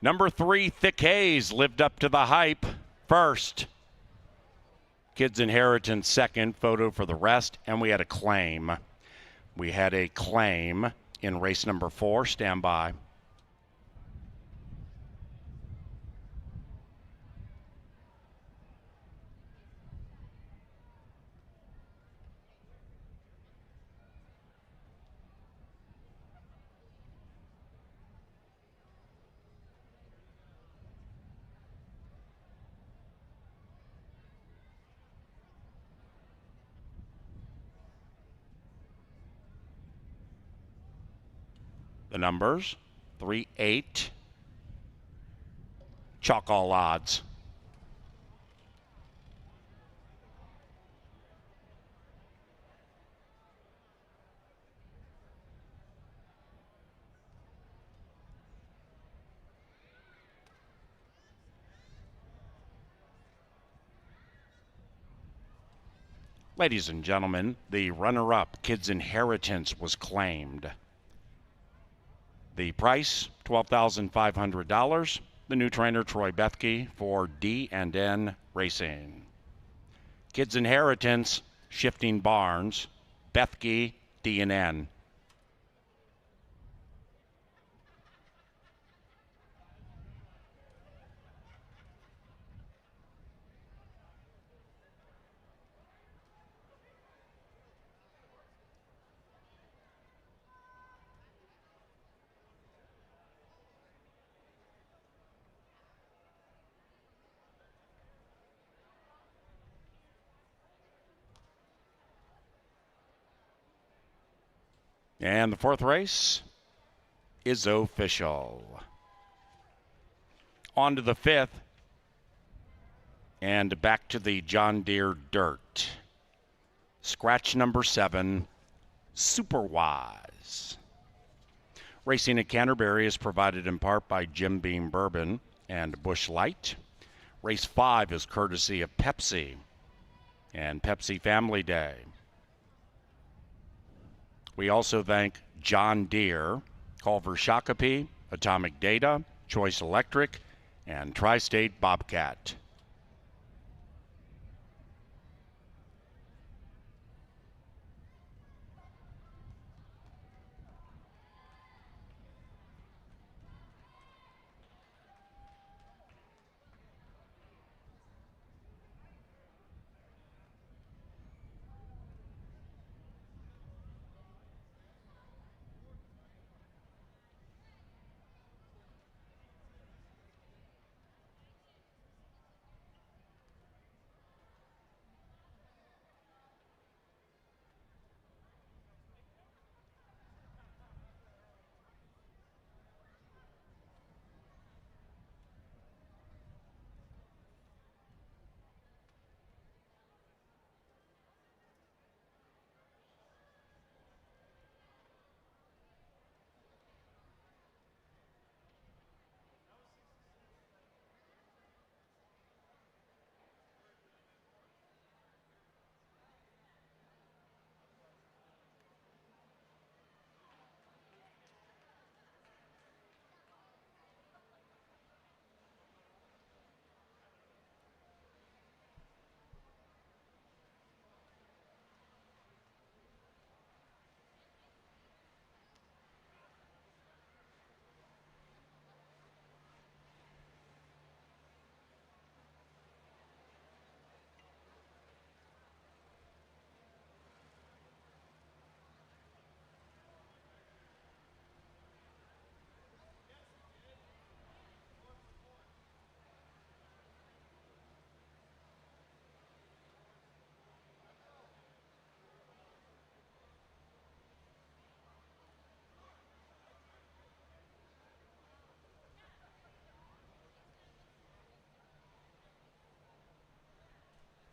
Number 3, Thick Haze, lived up to the hype first. Kids Inheritance second, photo for the rest, and we had a claim. We had a claim in race number 4. Stand by. The numbers, 3, 8. Chalk all odds. Ladies and gentlemen, the runner-up, Kids Inheritance, was claimed. The price, $12,500. The new trainer, Troy Bethke, for D&N Racing. Kids Inheritance, Shifting Barnes. Bethke, D&N. And the 4th race is official. On to the 5th. And back to the John Deere Dirt. Scratch number 7, Superwise. Racing at Canterbury is provided in part by Jim Beam Bourbon and Busch Light. Race 5 is courtesy of Pepsi and Pepsi Family Day. We also thank John Deere, Culver Shakopee, Atomic Data, Choice Electric, and Tri-State Bobcat.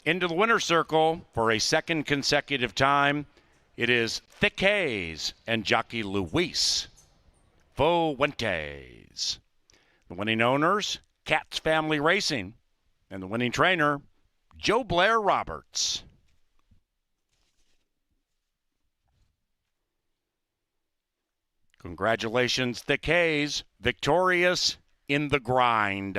Into the winner's circle for a second consecutive time, it is Thick Haze and jockey Luis Fuentes. The winning owners, Katz Family Racing, and the winning trainer, Joe Blair Roberts. Congratulations, Thick Haze, victorious in the grind.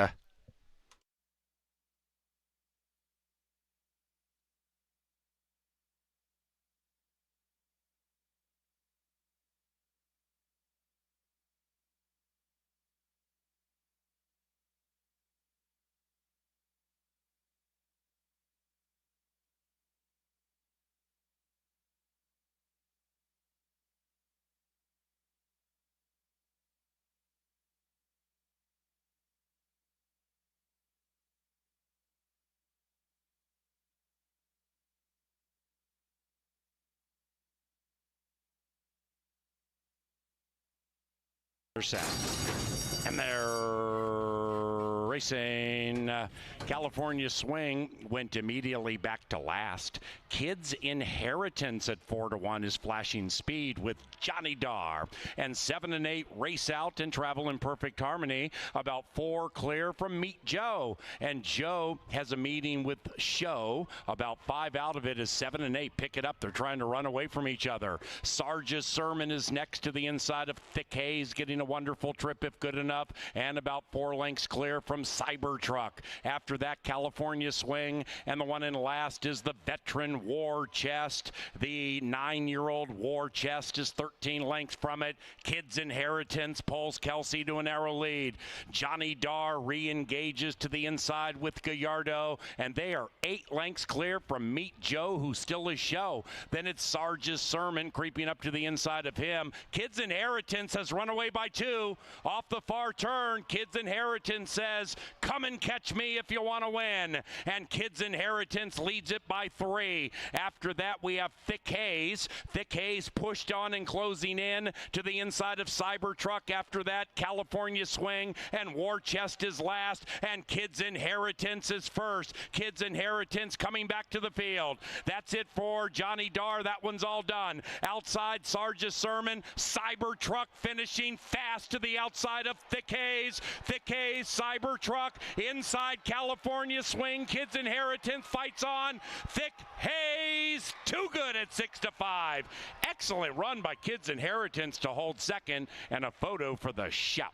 And they're racing. California Swing went immediately back to last. Kids Inheritance at 4-1 is flashing speed with Johnny Dar. And 7 and 8 race out and travel in perfect harmony. About 4 clear from Meet Joe. And Joe has a meeting with Show. About 5 out of it is 7 and 8. Pick it up. They're trying to run away from each other. Sarge's Sermon is next to the inside of Thick Haze, getting a wonderful trip if good enough. And about 4 lengths clear from Cybertruck. After that, California Swing, and the one in last is the veteran War Chest. The 9-year-old War Chest is 13 lengths from it. Kids Inheritance pulls Kelsey to a narrow lead. Johnny Dar re-engages to the inside with Gallardo, and they are 8 lengths clear from Meet Joe, who still is Show. Then it's Sarge's Sermon creeping up to the inside of him. Kids Inheritance has run away by 2. Off the far turn, Kids Inheritance says, "Come and catch me if you want to win." And Kids Inheritance leads it by 3. After that, we have Thick Haze. Thick Haze pushed on and closing in to the inside of Cybertruck. After that, California Swing and War Chest is last, and Kids Inheritance is first. Kids Inheritance coming back to the field. That's it for Johnny Dar. That one's all done. Outside, Sarge's Sermon. Cybertruck finishing fast to the outside of Thick Haze. Thick Haze, Cybertruck. Inside California Swing, Kids Inheritance fights on. Thick Haze, too good at 6-5. Excellent run by Kids Inheritance to hold second, and a photo for the shout.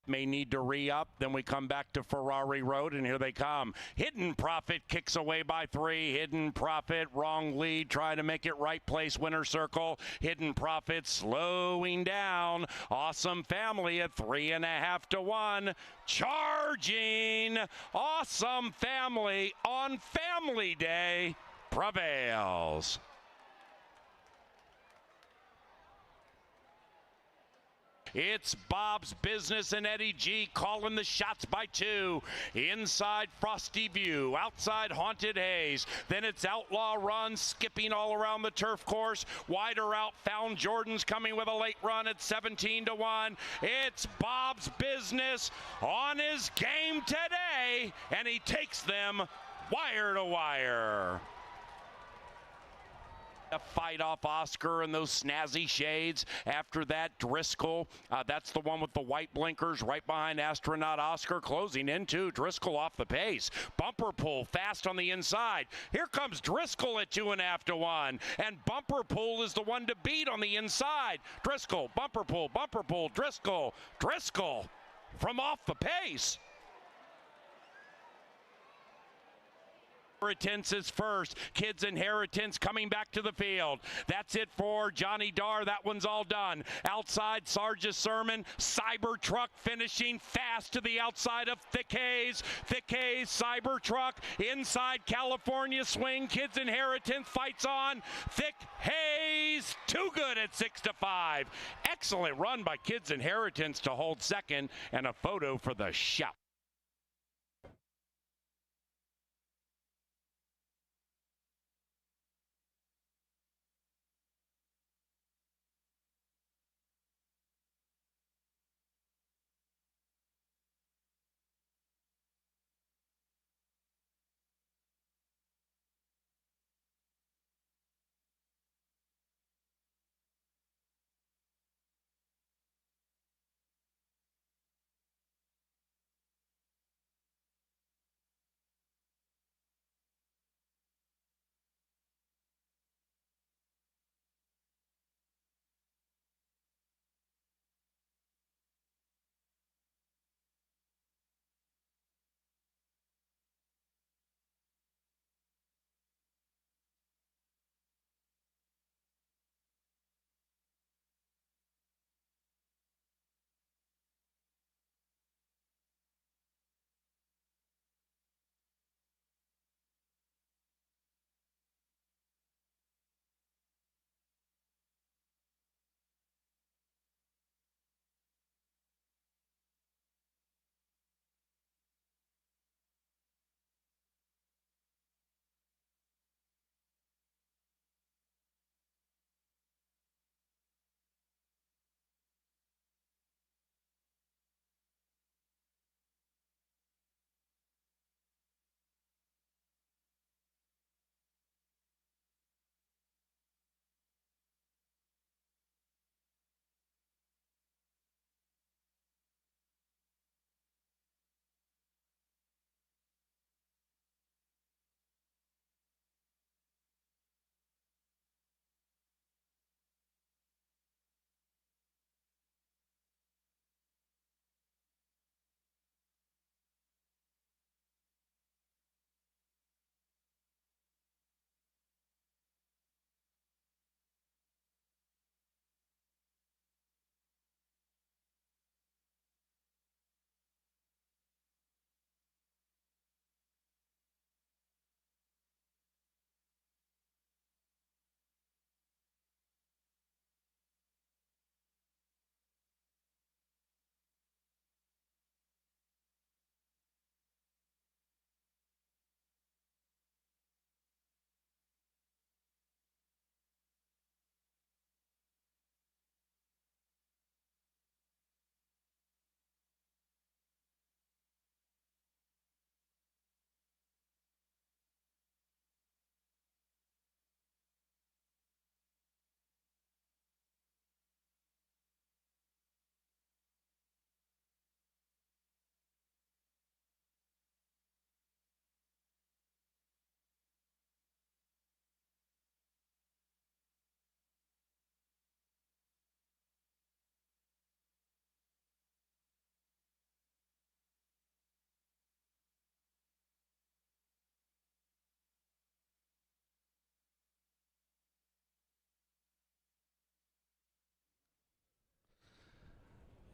may need to re-up. Then we come back to Ferrari Road, and here they come. Hidden Profit kicks away by 3. Hidden Profit, wrong lead, trying to make it right place, winner circle. Hidden Profit slowing down. Awesome Family at 3.5 to 1. Charging. Awesome Family on Family Day prevails. It's Bob's Business and Eddie G calling the shots by 2. Inside Frosty View, outside Haunted Haze. Then it's Outlaw Run, skipping all around the turf course. Wider out, Found Jordan's coming with a late run at 17 to 1. It's Bob's Business on his game today, and he takes them wire to wire. A fight off Oscar and those snazzy shades. After that, Driscoll. That's the one with the white blinkers right behind Astronaut Oscar. Closing into Driscoll off the pace. Bumper Pull fast on the inside. Here comes Driscoll at 2.5 to 1. And Bumper Pull is the one to beat on the inside. Driscoll, Bumper Pull, Driscoll. Driscoll from off the pace. Inheritance is first. Kids Inheritance coming back to the field. That's it for Johnny Darr. That one's all done. Outside, Sarge's Sermon. Cybertruck finishing fast to the outside of Thick Haze. Thick Haze, Cybertruck. Inside, California Swing. Kids Inheritance fights on. Thick Haze, too good at 6 to 5. Excellent run by Kids Inheritance to hold second, and a photo for the shout.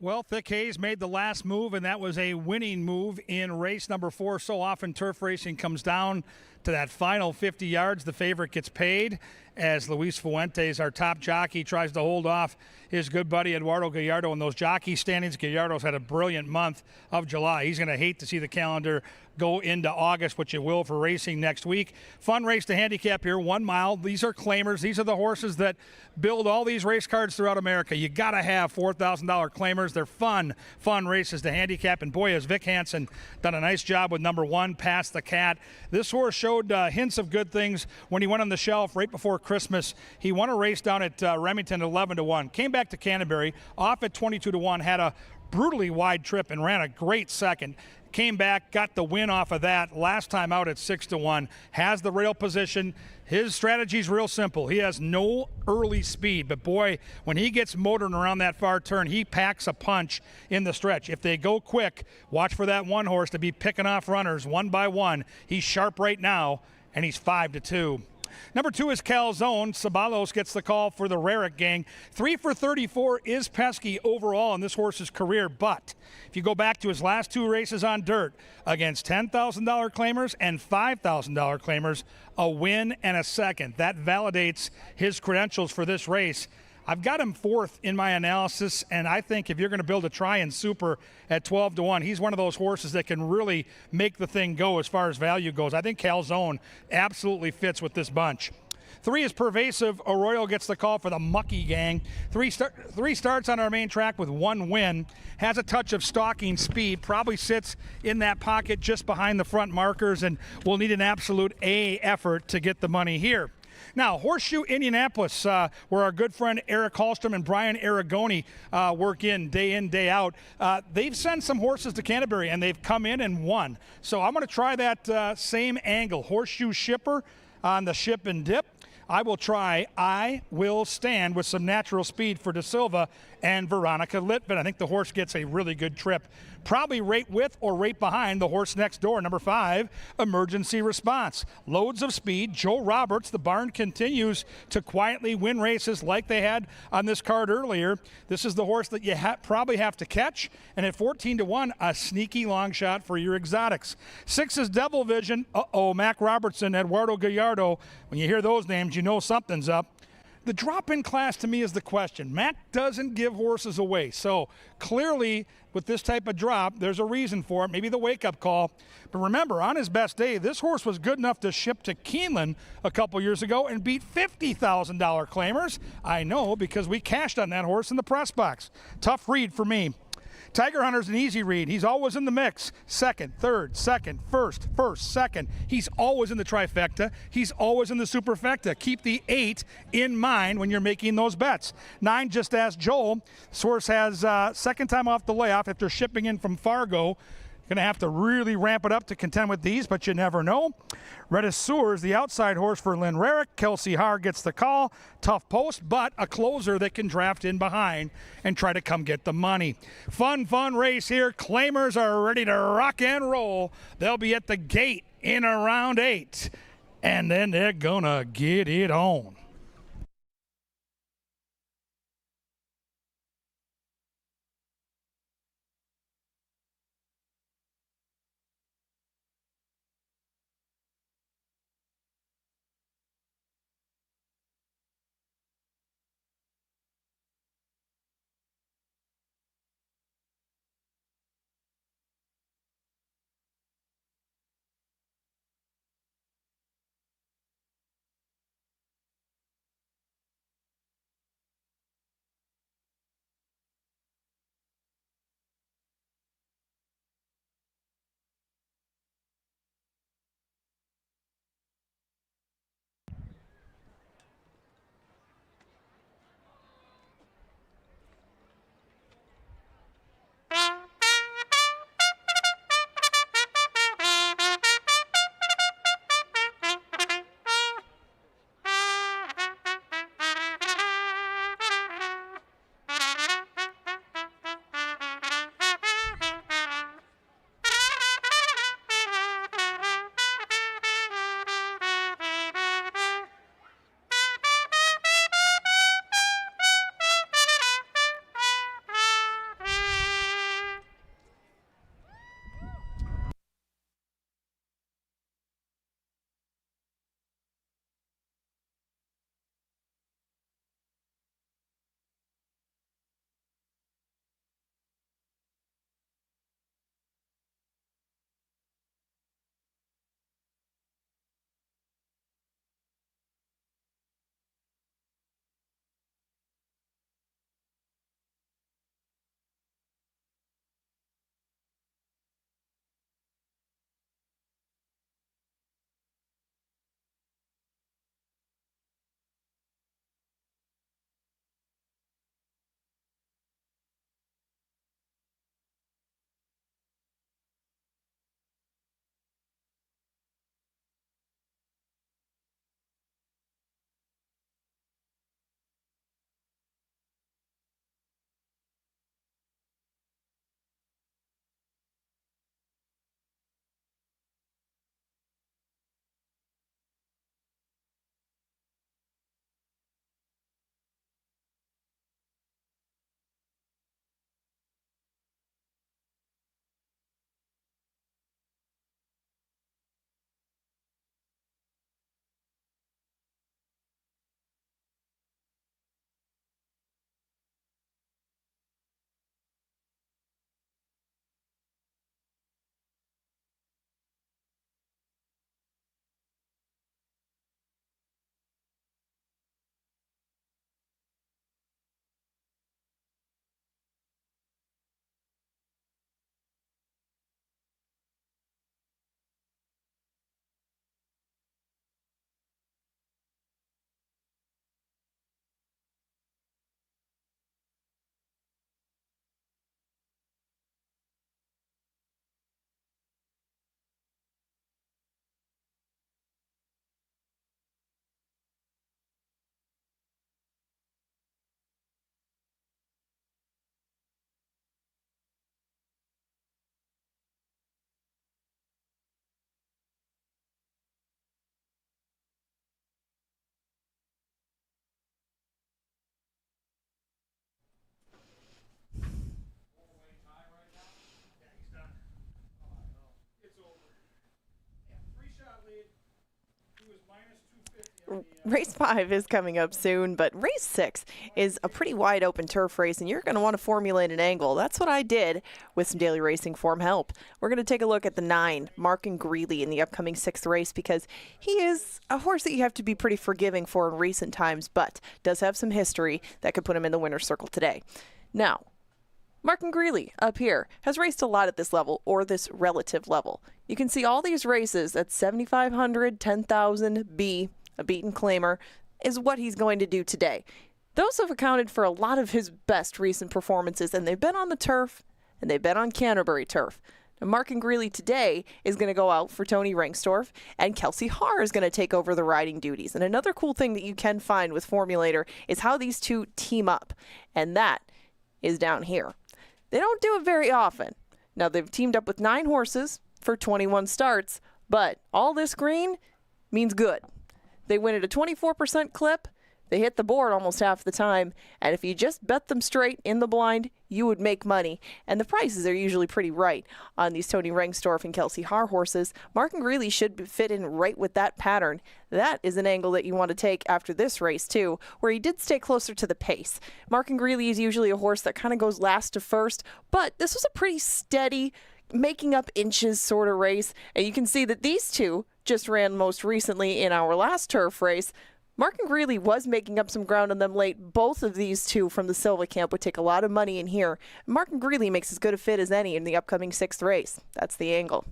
Well, Thick Hayes made the last move, and that was a winning move in race number 4. So often turf racing comes down to that final 50 yards. The favorite gets paid as Luis Fuentes, our top jockey, tries to hold off his good buddy Eduardo Gallardo in those jockey standings. Gallardo's had a brilliant month of July. He's going to hate to see the calendar go into August, which it will for racing next week. Fun race to handicap here, 1 mile. These are claimers. These are the horses that build all these race cards throughout America. You got to have $4,000 claimers. They're fun races to handicap. And boy, has Vic Hansen done a nice job with number 1, Past the Cat. This horse showed hints of good things when he went on the shelf right before Christmas. He won a race down at Remington 11-1. Came back to Canterbury, off at 22-1, had a brutally wide trip and ran a great second. Came back, got the win off of that. Last time out at 6-1. Has the rail position. His strategy's real simple. He has no early speed, but boy, when he gets motoring around that far turn, he packs a punch in the stretch. If they go quick, watch for that one horse to be picking off runners one by one. He's sharp right now, and he's 5-2. Number 2 is Calzone. Sabalos gets the call for the Rarick gang. 3 for 34 is pesky overall in this horse's career, but if you go back to his last 2 races on dirt against $10,000 claimers and $5,000 claimers, a win and a second. That validates his credentials for this race. I've got him 4th in my analysis, and I think if you're going to build a try-in super at 12-1, he's one of those horses that can really make the thing go as far as value goes. I think Calzone absolutely fits with this bunch. 3 is Pervasive. Arroyo gets the call for the Mucky gang. 3 starts on our main track with 1 win. Has a touch of stalking speed. Probably sits in that pocket just behind the front markers and will need an absolute A effort to get the money here. Now, Horseshoe Indianapolis, where our good friend Eric Hallstrom and Brian Aragoni work in, day out. They've sent some horses to Canterbury, and they've come in and won. So I'm going to try that same angle. Horseshoe Shipper on the ship and dip. I will stand with some natural speed for De Silva and Veronica Litvin. I think the horse gets a really good trip. Probably right with or right behind the horse next door, number 5, Emergency Response. Loads of speed. Joe Roberts, the barn continues to quietly win races like they had on this card earlier. This is the horse that you probably have to catch. And at 14-1, a sneaky long shot for your exotics. 6 is Devil Vision. Mac Robertson, Eduardo Gallardo. When you hear those names, you know something's up. The drop-in class to me is the question. Matt doesn't give horses away. So clearly with this type of drop, there's a reason for it, maybe the wake-up call. But remember, on his best day, this horse was good enough to ship to Keeneland a couple years ago and beat $50,000 claimers. I know because we cashed on that horse in the press box. Tough read for me. Tiger Hunter's an easy read. He's always in the mix. Second, third, second, first, second. He's always in the trifecta. He's always in the superfecta. Keep the 8 in mind when you're making those bets. 9, just ask Joel. This horse has second time off the layoff after shipping in from Fargo. Going to have to really ramp it up to contend with these, but you never know. Redisseur is the outside horse for Lynn Rarick. Kelsey Haar gets the call. Tough post, but a closer that can draft in behind and try to come get the money. Fun race here. Claimers are ready to rock and roll. They'll be at the gate in around 8, and then they're going to get it on. Race 5 is coming up soon, but race 6 is a pretty wide open turf race, and you're going to want to formulate an angle. That's what I did with some daily racing form help. We're going to take a look at the 9, Mark and Greeley, in the upcoming 6th race, because he is a horse that you have to be pretty forgiving for in recent times, but does have some history that could put him in the winner's circle today. Now, Mark and Greeley up here has raced a lot at this level, or this relative level. You can see all these races at 7,500, 10,000, B, a beaten claimer, is what he's going to do today. Those have accounted for a lot of his best recent performances, and they've been on the turf, and they've been on Canterbury turf. Now, Mark and Greeley today is going to go out for Tony Rengstorff, and Kelsey Haar is going to take over the riding duties. And another cool thing that you can find with Formulator is how these two team up, and that is down here. They don't do it very often. Now, they've teamed up with 9 horses for 21 starts, but all this green means good. They win at a 24% clip. They hit the board almost half the time. And if you just bet them straight in the blind, you would make money. And the prices are usually pretty right on these Tony Rengstorff and Kelsey Haar horses. Mark and Greeley should fit in right with that pattern. That is an angle that you want to take after this race, too, where he did stay closer to the pace. Mark and Greeley is usually a horse that kind of goes last to first, but this was a pretty steady, making up inches sort of race. And you can see that these two just ran most recently in our last turf race. Mark and Greeley was making up some ground on them late. Both of these two from the Silva camp would take a lot of money in here. Mark and Greeley makes as good a fit as any in the upcoming 6th race. That's the angle.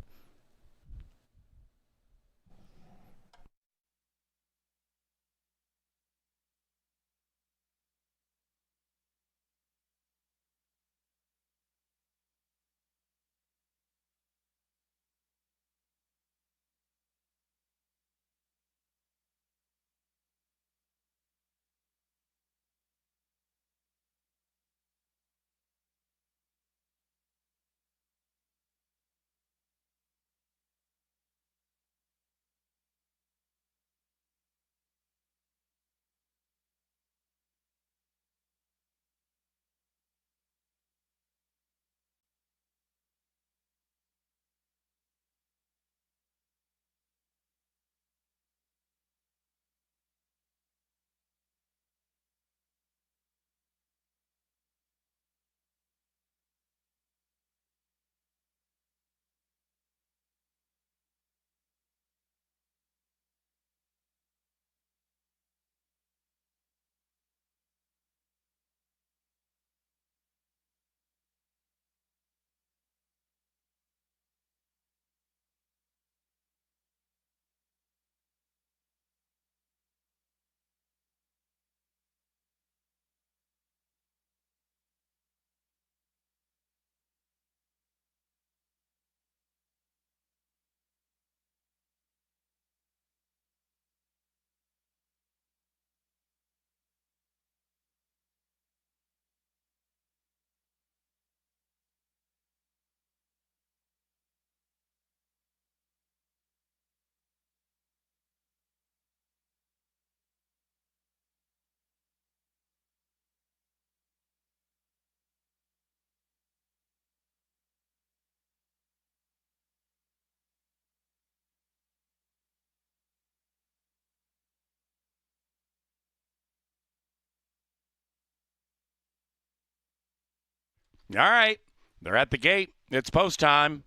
All right, they're at the gate. It's post time.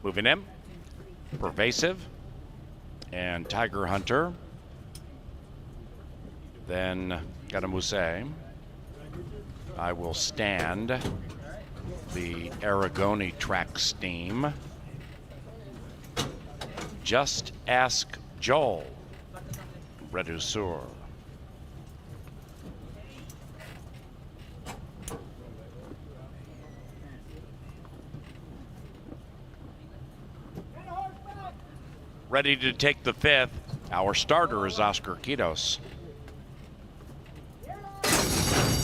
Moving in, Pervasive and Tiger Hunter. Then Garamuse. I will stand the Aragoni track steam. Just Ask Joel, Redusur. ready to take the 5th. Our starter is Oscar Quitos.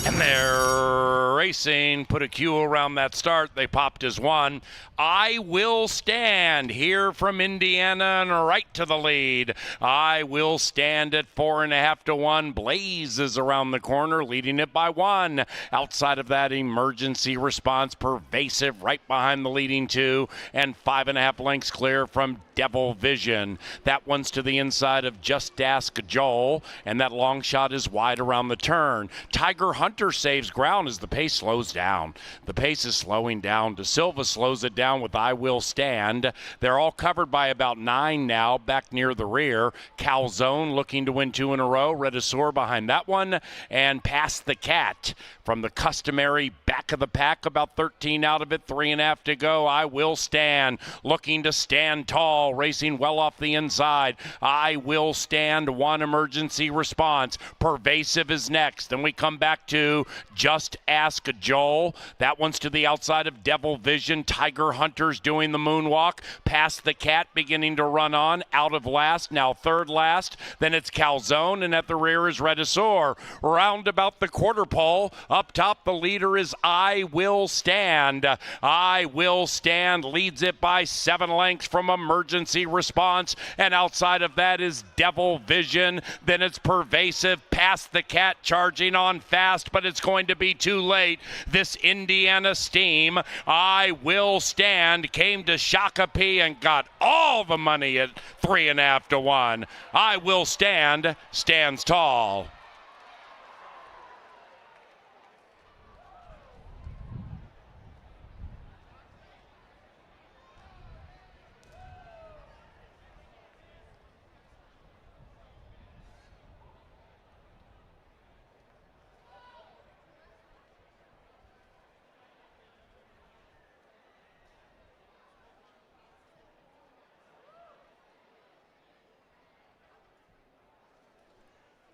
And they're racing, put a Q around that start. They popped as 1. I Will Stand here from Indiana and right to the lead. I Will Stand at 4.5 to 1. Blaze is around the corner, leading it by 1. Outside of that, Emergency Response, Pervasive right behind the leading 2, and 5.5 lengths clear from Devil Vision. That one's to the inside of Just Ask Joel, and that long shot is wide around the turn. Tiger Hunter saves ground as the pace slows down. The pace is slowing down. De Silva slows it down with I Will Stand. They're all covered by about 9 now, back near the rear. Calzone looking to win 2 in a row. Redasaur behind that one, and Past the Cat from the customary back of the pack, about 13 out of it, 3.5 to go. I Will Stand looking to stand tall, racing well off the inside. I Will Stand, 1. Emergency Response. Pervasive is next. Then we come back to Just Ask Joel. That one's to the outside of Devil Vision. Tiger Hunter's doing the moonwalk. Past the Cat beginning to run on. Out of last, now 3rd last. Then it's Calzone, and at the rear is Redasaur. Round about the quarter pole. Up top, the leader is I Will Stand. I Will Stand leads it by 7 lengths from Emergency Response. And outside of that is Devil Vision. Then it's Pervasive. Past the Cat charging on fast, but it's going to be too late. This Indiana Steam, I Will Stand, came to Shakopee and got all the money at 3.5 to 1. I Will Stand stands tall.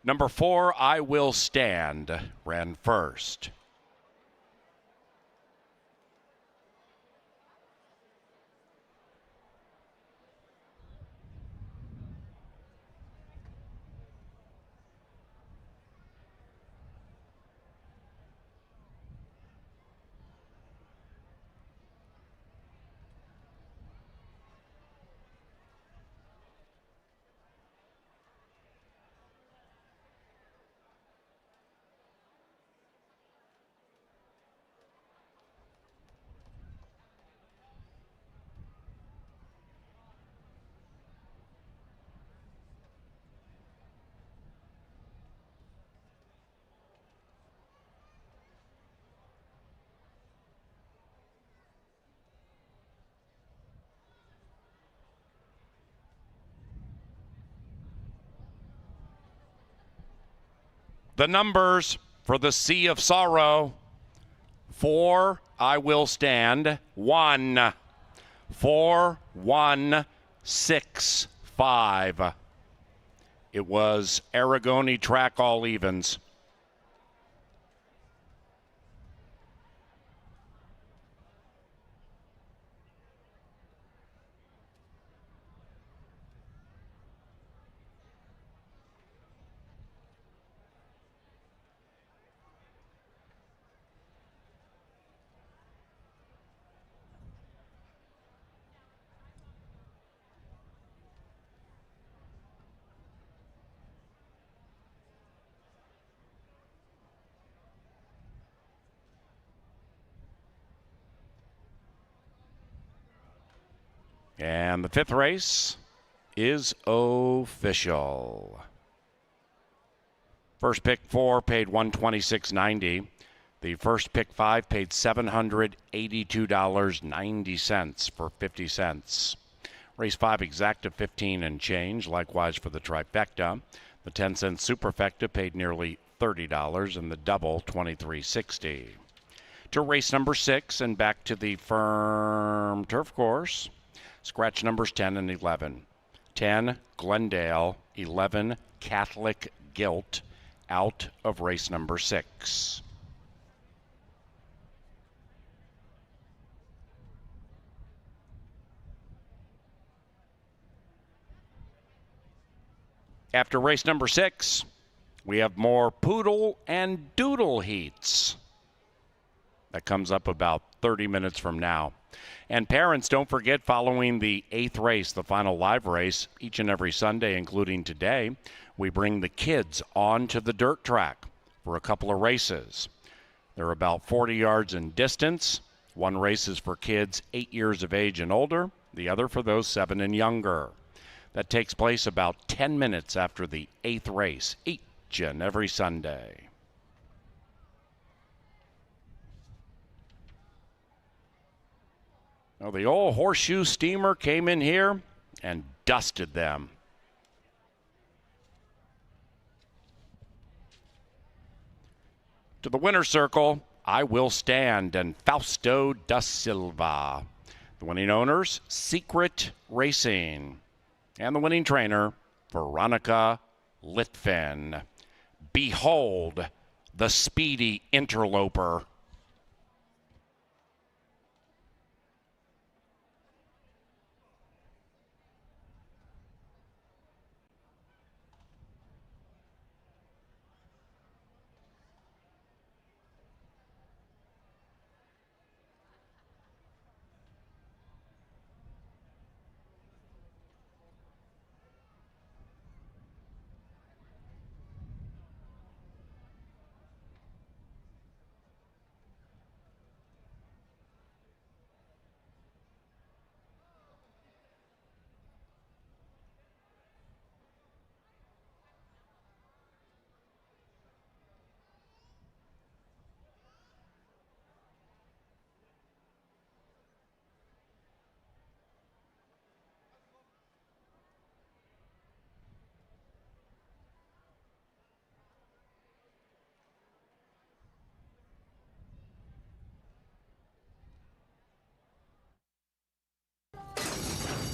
Number 4, I Will Stand, ran first. The numbers for the Sea of Sorrow: 4, I Will Stand, 1, 4, 1, 6, 5. It was Aragoni track, all evens. And the 5th race is official. First pick 4 paid $126.90. The first pick 5 paid $782.90 for 50 cents. Race 5 exacta 15 and change, likewise for the trifecta. The 10-cent superfecta paid nearly $30, and the double $23.60. To race number 6 and back to the firm turf course. Scratch numbers 10 and 11. 10, Glendale. 11, Catholic Guilt. Out of race number 6. After race number 6, we have more poodle and doodle heats. That comes up about 30 minutes from now. And parents, don't forget, following the 8th race, the final live race, each and every Sunday, including today, we bring the kids onto the dirt track for a couple of races. They're about 40 yards in distance. One race is for kids 8 years of age and older, the other for those 7 and younger. That takes place about 10 minutes after the 8th race, each and every Sunday. Well, the old horseshoe steamer came in here and dusted them. To the winner's circle, I Will Stand and Fausto da Silva. The winning owners, Secret Racing. And the winning trainer, Veronica Litvin. Behold the speedy interloper.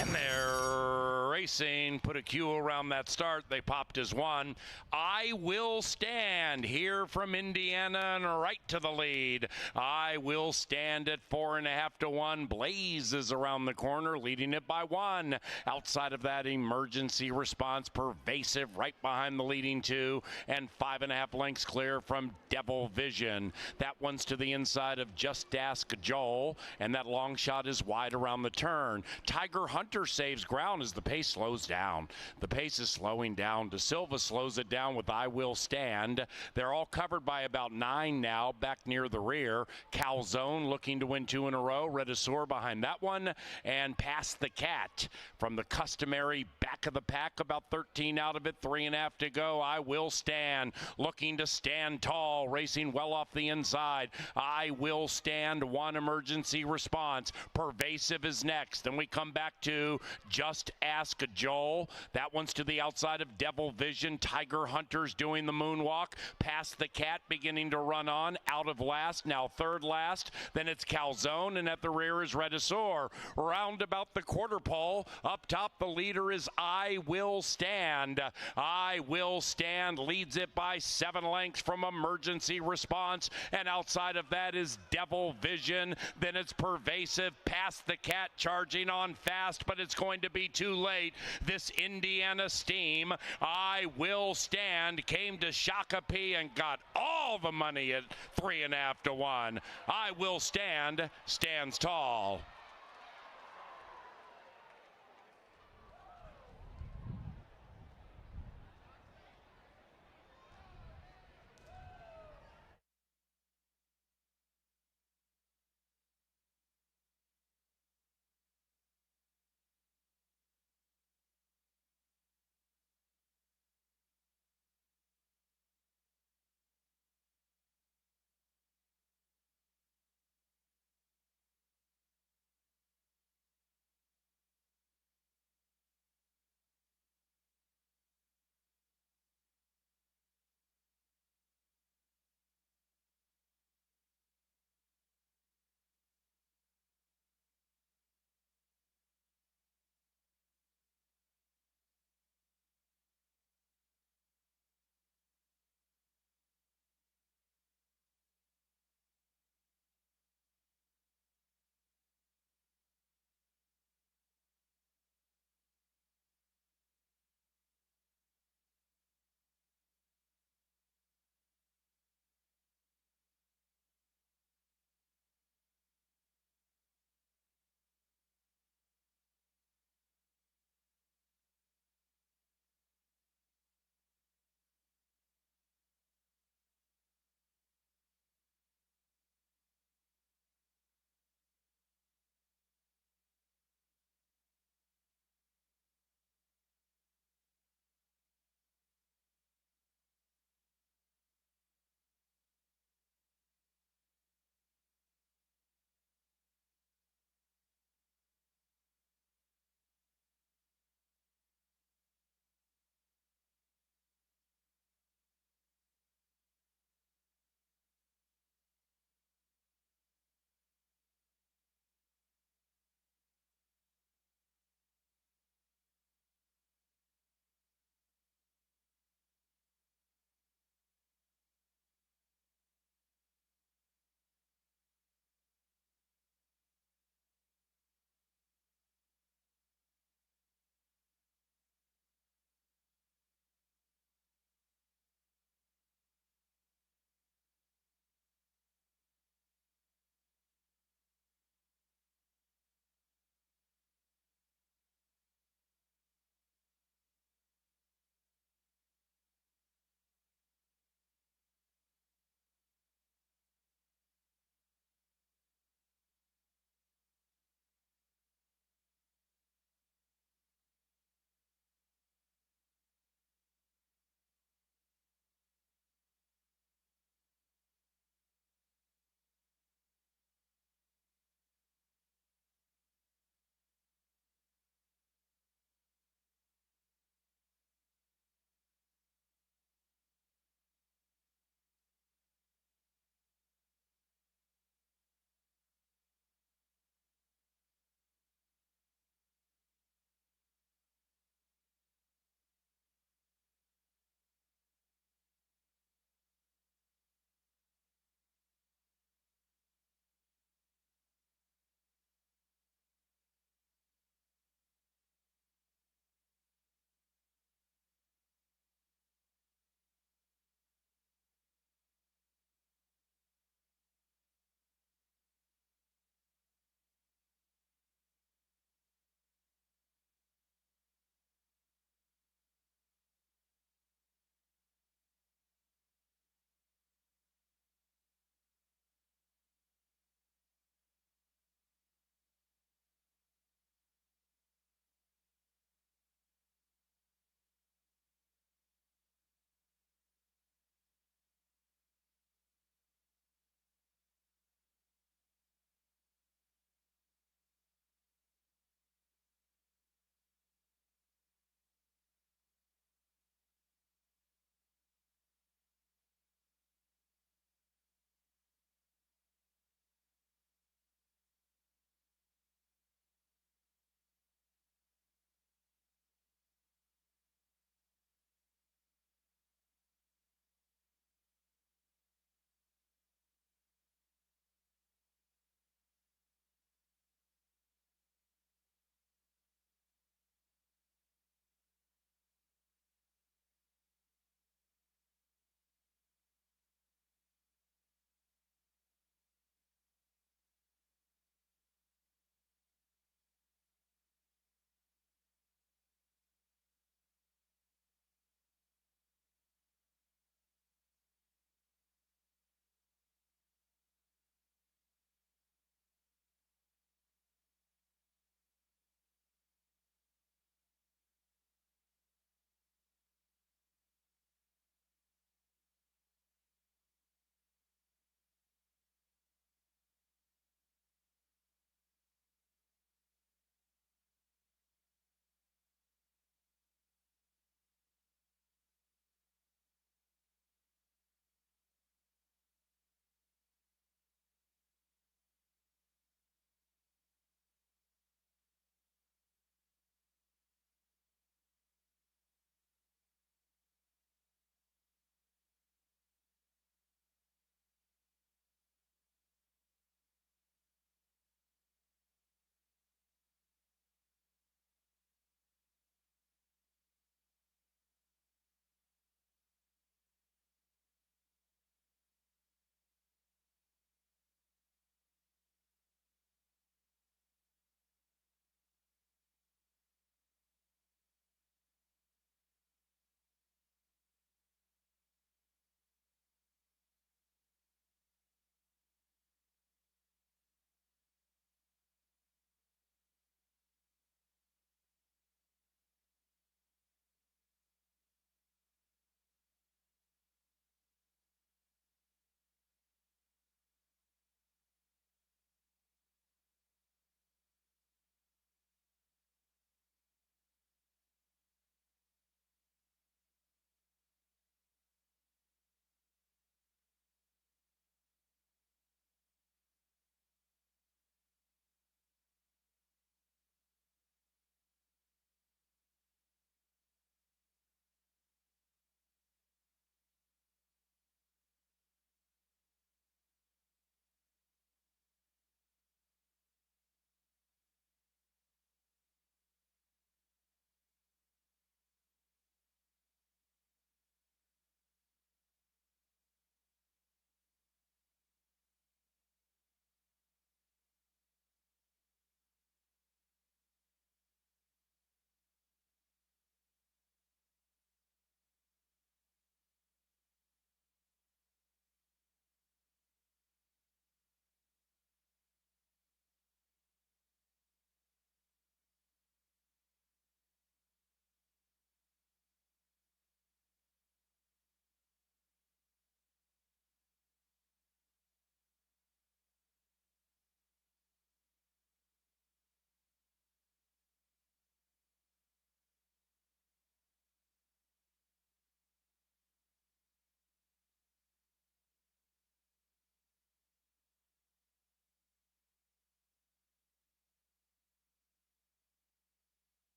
And they're racing, put a Q around that start. They popped as one. I Will Stand here from Indiana and right to the lead. I Will Stand at 4.5 to 1. Blaze is around the corner, leading it by 1. Outside of that, Emergency Response, Pervasive right behind the leading 2, and 5.5 lengths clear from Devil Vision. That one's to the inside of Just Ask Joel, and that long shot is wide around the turn. Tiger Hunter saves ground as the pace slows down. The pace is slowing down. De Silva slows it down with I Will Stand. They're all covered by about 9 now, back near the rear. Calzone looking to win 2 in a row. Redisor behind that one, and Past the Cat from the customary back of the pack, about 13 out of it, 3.5 to go. I Will Stand looking to stand tall, racing well off the inside. I Will Stand, 1 Emergency Response. Pervasive is next. Then we come back to Just Ask Joel. That one's to the outside of Devil Vision. Tiger Hunter's doing the moonwalk. Past the Cat beginning to run on. Out of last, now third last. Then it's Calzone, and at the rear is Redisor. Round about the quarter pole. Up top, the leader is I Will Stand. I Will Stand leads it by 7 lengths from Emergency Response. And outside of that is Devil Vision. Then it's Pervasive. Past the Cat charging on fast, but it's going to be too late. This Indiana Steam, I Will Stand, came to Shakopee and got all the money at 3.5 to 1. I Will Stand stands tall.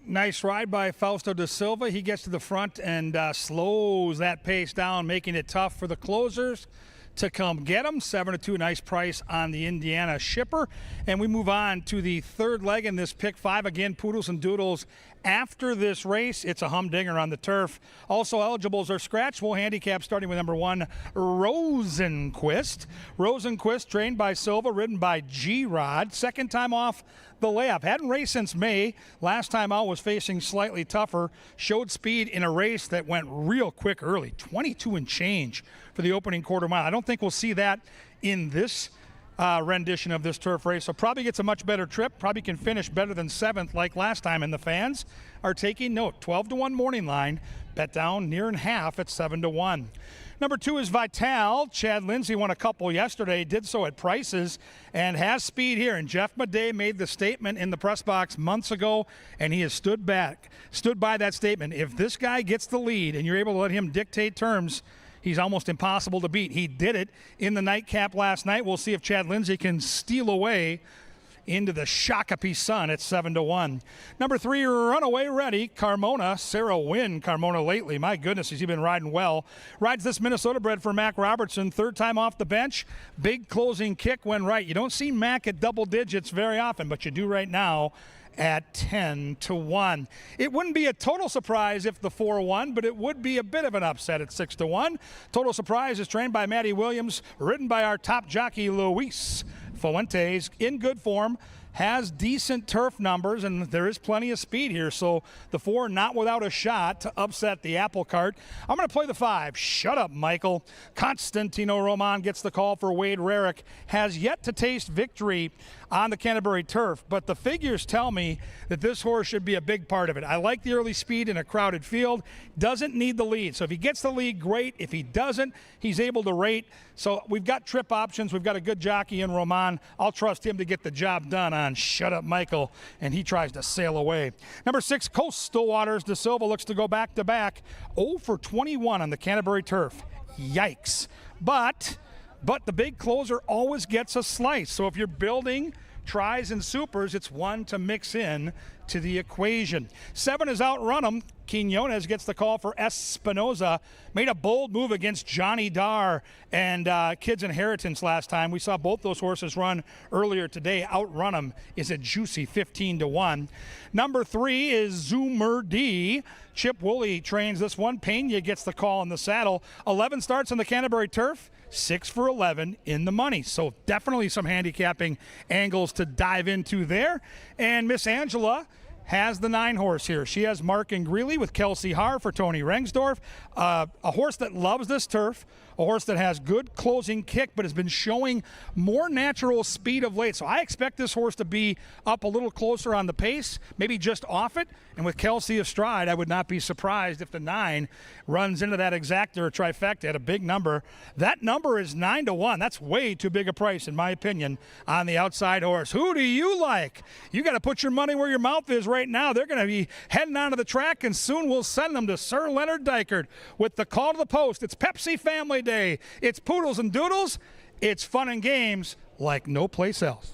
Nice ride by Fausto da Silva. He gets to the front and slows that pace down, making it tough for the closers to come get him. 7-2, nice price on the Indiana shipper. And we move on to the third leg in this pick 5. Again, Poodles and Doodles. After this race, it's a humdinger on the turf. Also eligibles are scratchable handicap, starting with number 1, Rosenquist. Rosenquist, trained by Silva, ridden by G-Rod. Second time off the layup. Hadn't raced since May. Last time out was facing slightly tougher. Showed speed in a race that went real quick early. 22 and change for the opening quarter mile. I don't think we'll see that in this rendition of this turf race. So probably gets a much better trip. Probably can finish better than 7th like last time. And the fans are taking note. 12-1 morning line. Bet down near and half at 7-1. Number 2 is Vital. Chad Lindsay won a couple yesterday, did so at prices, and has speed here. And Jeff Madej made the statement in the press box months ago, and he has stood by that statement. If this guy gets the lead and you're able to let him dictate terms, he's almost impossible to beat. He did it in the nightcap last night. We'll see if Chad Lindsay can steal away into the Shakopee Sun at 7-1. Number 3, Runaway Ready, Carmona. Sarah Wynn, Carmona lately. My goodness, has he been riding well. Rides this Minnesota bred for Mac Robertson. Third time off the bench. Big closing kick when right. You don't see Mac at double digits very often, but you do right now at 10-1. It wouldn't be a total surprise if the 4 won, but it would be a bit of an upset at 6-1. Total Surprise is trained by Maddie Williams, ridden by our top jockey Luis Fuentes, in good form, has decent turf numbers, and there is plenty of speed here. So the 4 not without a shot to upset the apple cart. I'm going to play the 5. Shut up, Michael. Constantino Roman gets the call for Wade Rarick. Has yet to taste victory on the Canterbury turf, but the figures tell me that this horse should be a big part of it. I like the early speed in a crowded field. Doesn't need the lead. So if he gets the lead, great. If he doesn't, he's able to rate. So we've got trip options. We've got a good jockey in Roman. I'll trust him to get the job done on Shut Up Michael, and he tries to sail away. Number 6, Coastal Waters. De Silva looks to go back-to-back. 0 for 21 on the Canterbury turf. Yikes. But the big closer always gets a slice. So if you're building tries and supers, it's one to mix in to the equation. 7 is Outrun 'em. Quinones gets the call for Espinoza. Made a bold move against Johnny Darr and Kid's Inheritance last time. We saw both those horses run earlier today. Outrun 'em is a juicy 15-1. Number 3 is Zoomer D. Chip Woolley trains this one. Pena gets the call in the saddle. 11 starts on the Canterbury turf. 6 for 11 in the money. So definitely some handicapping angles to dive into there. And Miss Angela has the 9 horse here. She has Mark and Greeley with Kelsey Haar for Tony Rengsdorf. A horse that loves this turf, a horse that has good closing kick, but has been showing more natural speed of late. So I expect this horse to be up a little closer on the pace, maybe just off it. And with Kelsey astride, I would not be surprised if the 9 runs into that exacta or trifecta at a big number. That number is 9-1. That's way too big a price, in my opinion, on the outside horse. Who do you like? You got to put your money where your mouth is right now. They're going to be heading onto the track, and soon we'll send them to Sir Leonard Dykert with the call to the post. It's Pepsi Family Day. It's Poodles and Doodles. It's fun and games like no place else.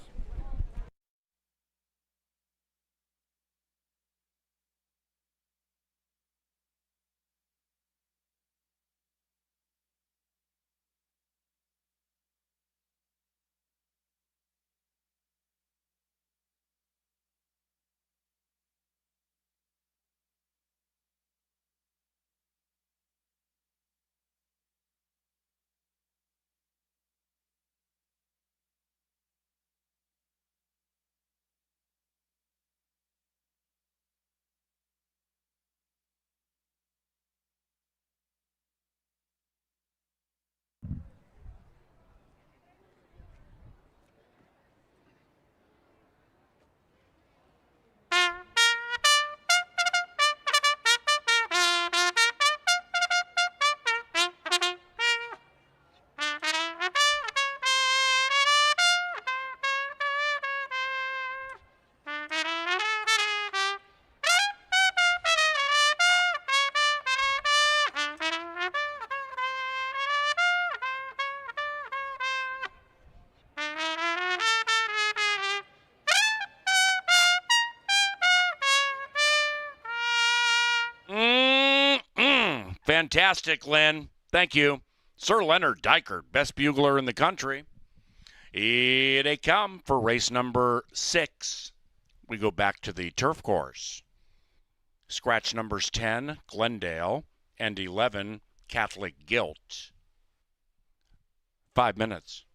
fantastic, Lynn. Thank you. Sir Leonard Dykert, best bugler in the country. Here they come for race number 6. We go back to the turf course. Scratch numbers 10, Glendale, and 11, Catholic Guilt. 5 minutes.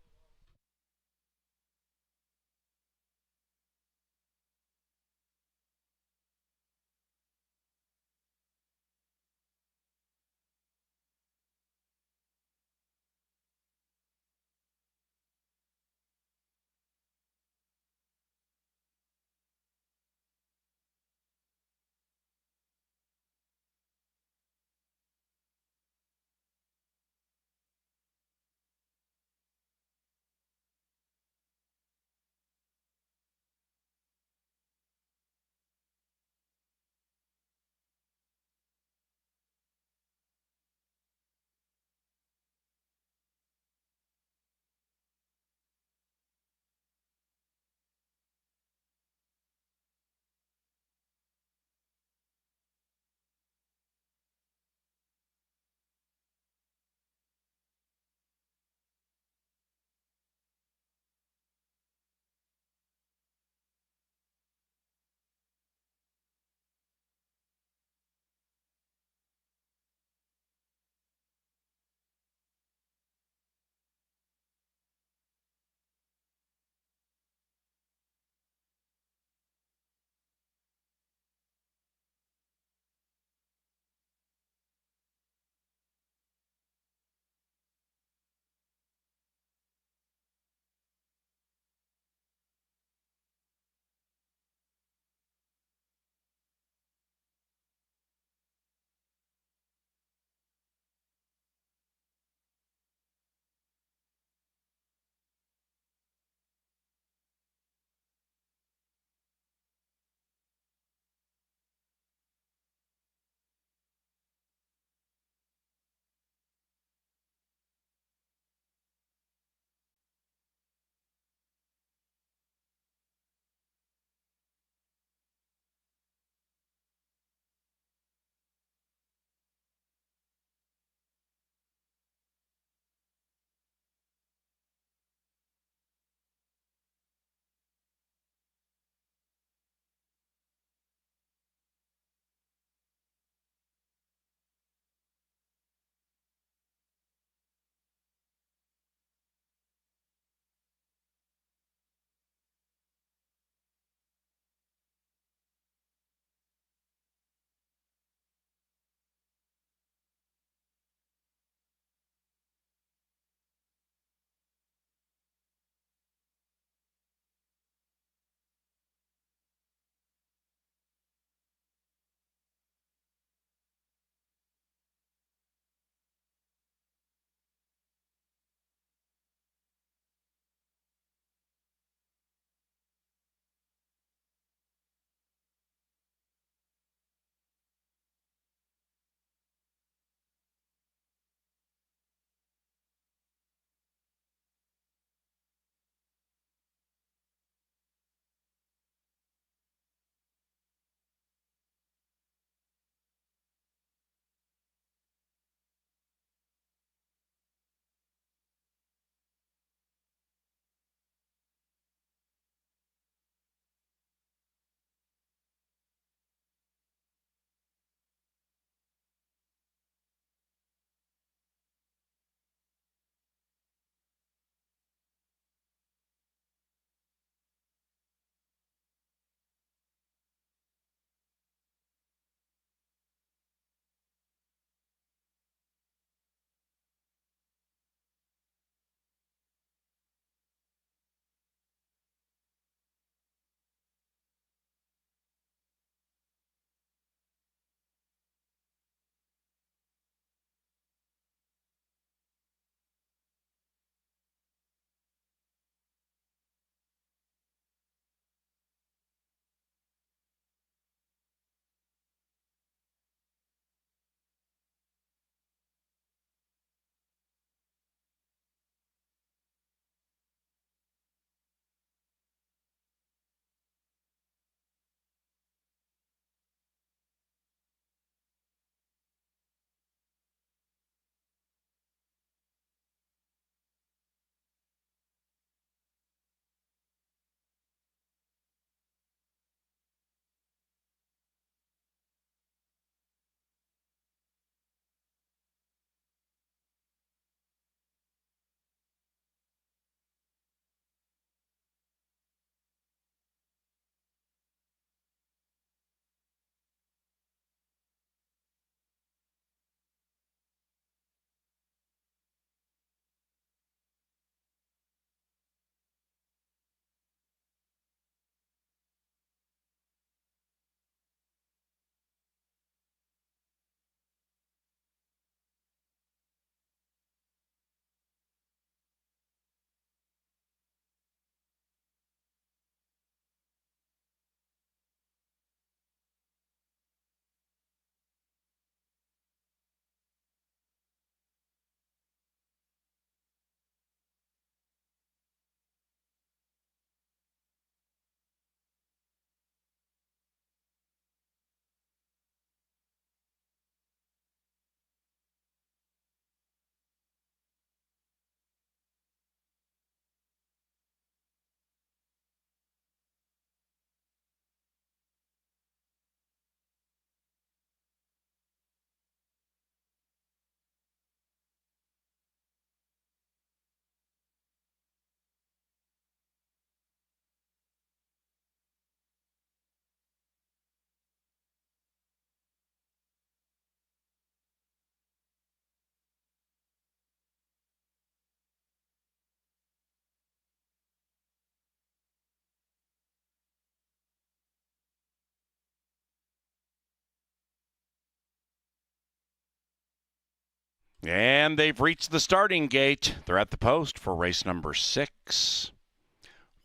And they've reached the starting gate. They're at the post for race number 6.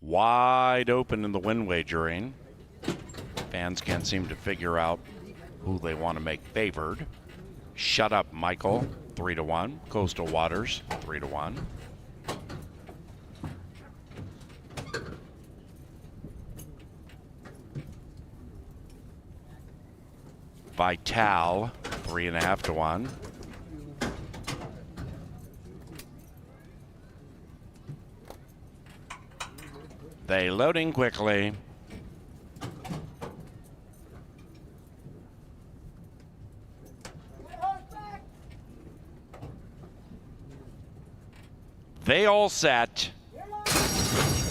Wide open in the win wagering. Fans can't seem to figure out who they want to make favored. Shut Up Michael, 3-1. Coastal Waters, 3-1. Vital, 3.5-1. They loading quickly. They all set.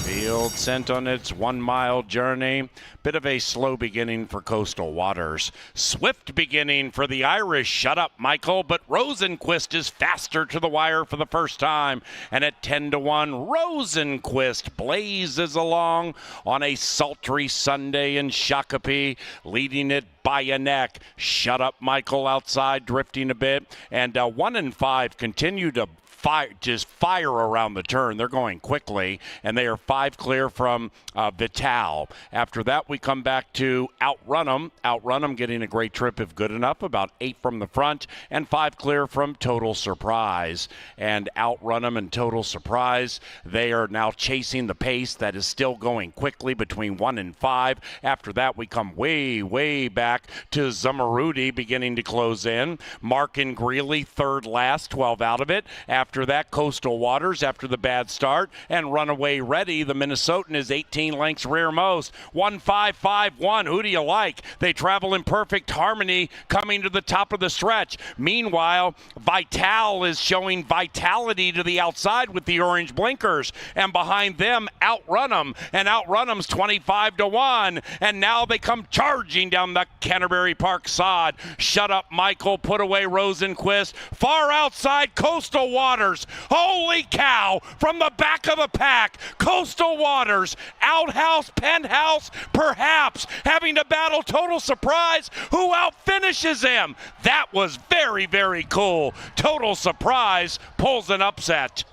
Field sent on its 1-mile journey. Bit of a slow beginning for Coastal Waters. Swift beginning for the Irish. Shut Up Michael, but Rosenquist is faster to the wire for the first time. And at 10-1, Rosenquist blazes along on a sultry Sunday in Shakopee, leading it by a neck. Shut Up Michael outside, drifting a bit. And 1 and 5 continue to fire around the turn. They're going quickly, and they are 5 clear from Vital. After that, we come back to Outrun 'em. Outrun 'em getting a great trip if good enough, about 8 from the front, and 5 clear from Total Surprise. And Outrun 'em and Total Surprise, they are now chasing the pace that is still going quickly between 1 and 5. After that, we come way back to Zamarudi beginning to close in. Mark and Greeley, third last, 12 out of it. After that, Coastal Waters after the bad start, and Runaway Ready, the Minnesotan, is 18 lengths rearmost. 1-5-5-1. Who do you like? They travel in perfect harmony coming to the top of the stretch. Meanwhile, Vital is showing vitality to the outside with the orange blinkers, and behind them, Outrun 'em, and Outrun 'em's 25-1, and now they come charging down the Canterbury Park sod. Shut Up Michael, put away Rosenquist, far outside Coastal Waters. Holy cow, from the back of the pack, Coastal Waters, outhouse, penthouse, perhaps having to battle Total Surprise, who outfinishes him. That was very cool. Total Surprise pulls an upset.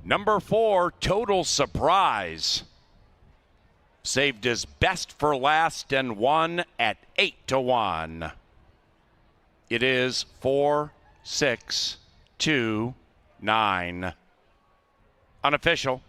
Number 4, Total Surprise. Saved his best for last and won at 8-1. It is 4-6-2-9. Unofficial.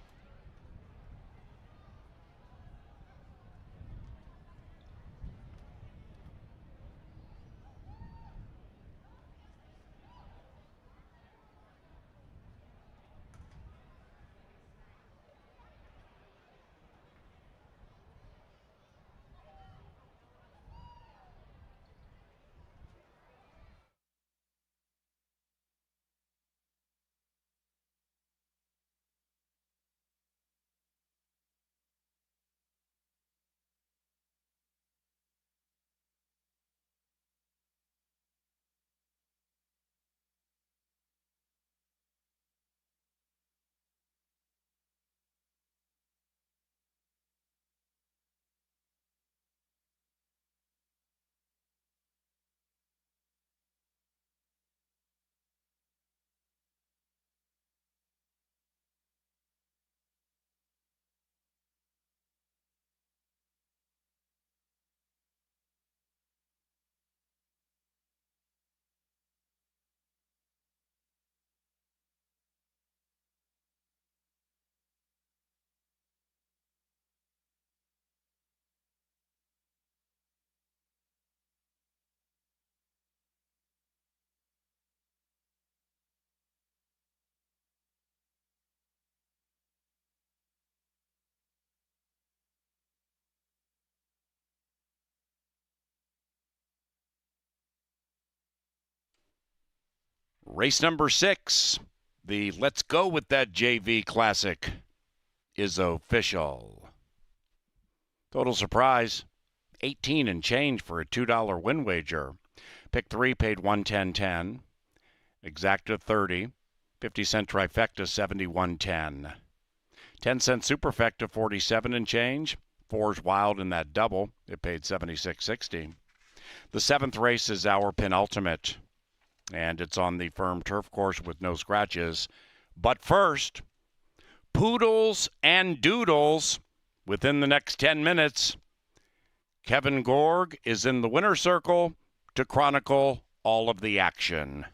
Race number 6, the Let's Go With That JV Classic. is official. Total surprise, 18 and change for a $2 win wager. Pick 3 paid $110.10. Exacta 30. 50-cent trifecta 71.10. 10-cent superfecta 47 and change. 4's wild in that double. It paid 76.60. The 7th race is our penultimate, and it's on the firm turf course with no scratches. But first, poodles and doodles within the next 10 minutes. Kevin Gorg is in the winner's circle to chronicle all of the action.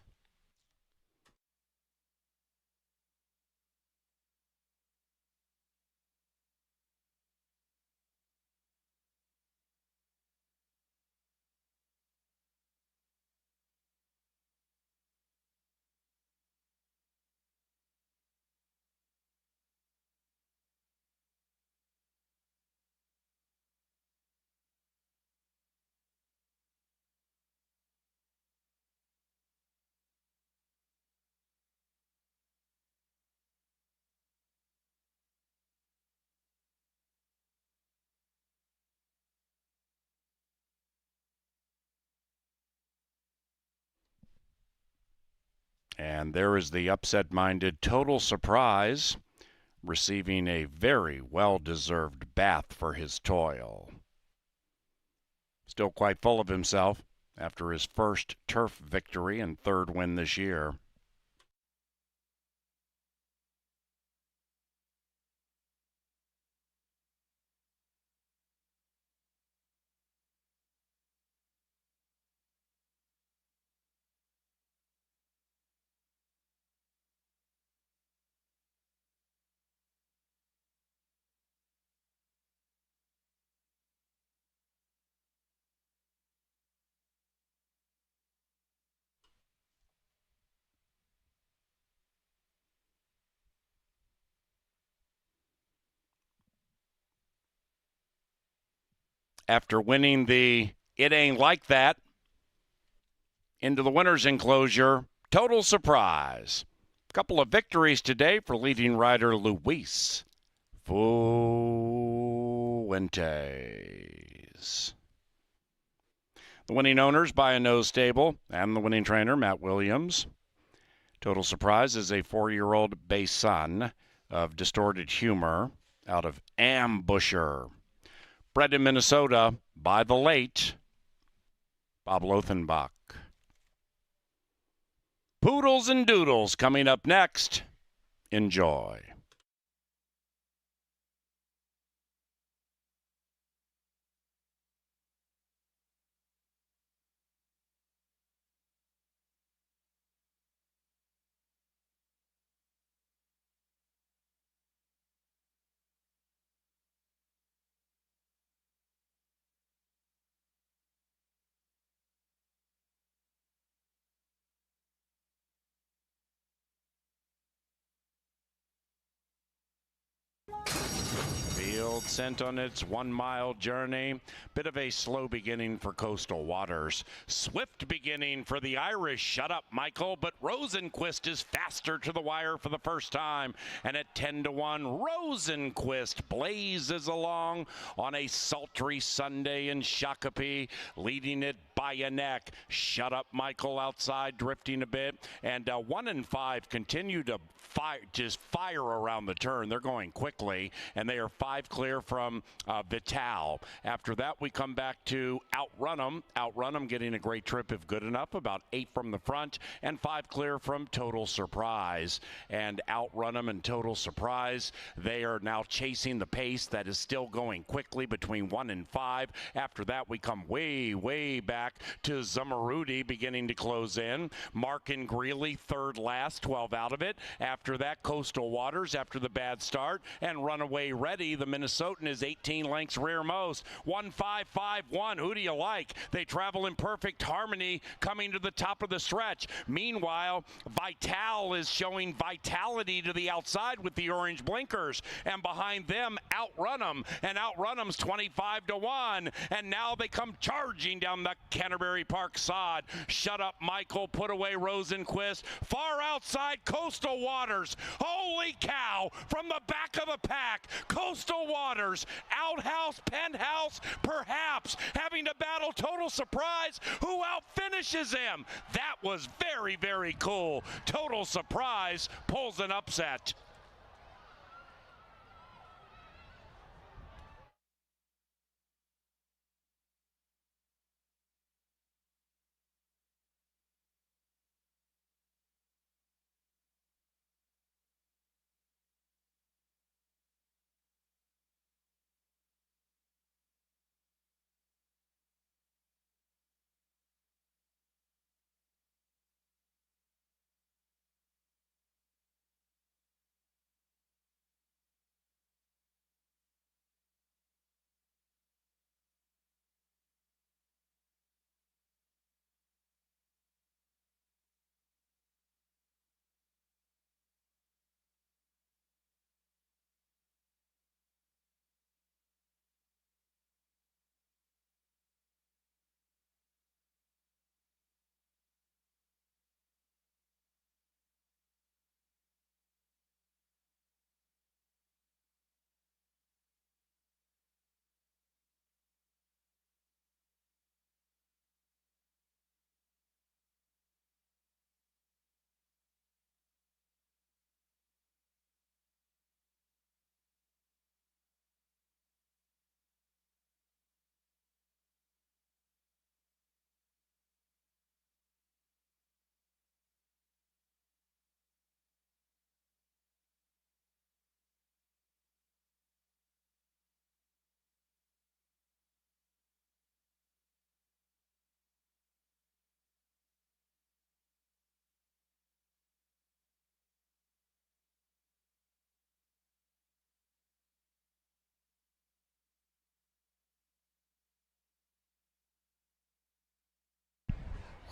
And there is the upset-minded Total Surprise, receiving a very well-deserved bath for his toil. Still quite full of himself after his first turf victory and 3rd win this year. After winning the It Ain't Like That into the winner's enclosure, Total Surprise. Couple of victories today for leading rider Luis Fuentes. The winning owners by a nose stable and the winning trainer, Matt Williams. Total Surprise is a 4-year-old bay son of Distorted Humor out of Ambusher. Bred in Minnesota by the late Bob Lothenbach. Poodles and Doodles coming up next. Enjoy. Field sent on its 1-mile journey. Bit of a slow beginning for Coastal Waters. Swift beginning for the Irish. Shut up, Michael. But Rosenquist is faster to the wire for the first time. And at 10-1, Rosenquist blazes along on a sultry Sunday in Shakopee, leading it by a neck. Shut up, Michael, outside, drifting a bit. And 1 and 5 continue to fire around the turn. They're going quickly, and they are 5 clear from Vital. After that, we come back to Outrun 'em. Outrun 'em getting a great trip if good enough, about 8 from the front, and 5 clear from Total Surprise. And Outrun 'em and Total Surprise, they are now chasing the pace that is still going quickly between 1 and 5. After that, we come way back to Zamarudi beginning to close in. Mark and Greeley, 3rd last, 12 out of it. After that, Coastal Waters after the bad start, and Runaway Ready, the Minnesotan, is 18 lengths rearmost. 1-5-5-1. Who do you like? They travel in perfect harmony coming to the top of the stretch. Meanwhile, Vital is showing vitality to the outside with the orange blinkers, and behind them, Outrun 'em, and Outrun 'em's 25-1, and now they come charging down the Canterbury Park sod. Shut up, Michael. Put away Rosenquist. Far outside, Coastal Waters. Holy cow! From the back of the pack, Coastal Waters. Outhouse, Penthouse, perhaps having to battle Total Surprise. Who outfinishes him? That was very, very cool. Total Surprise pulls an upset.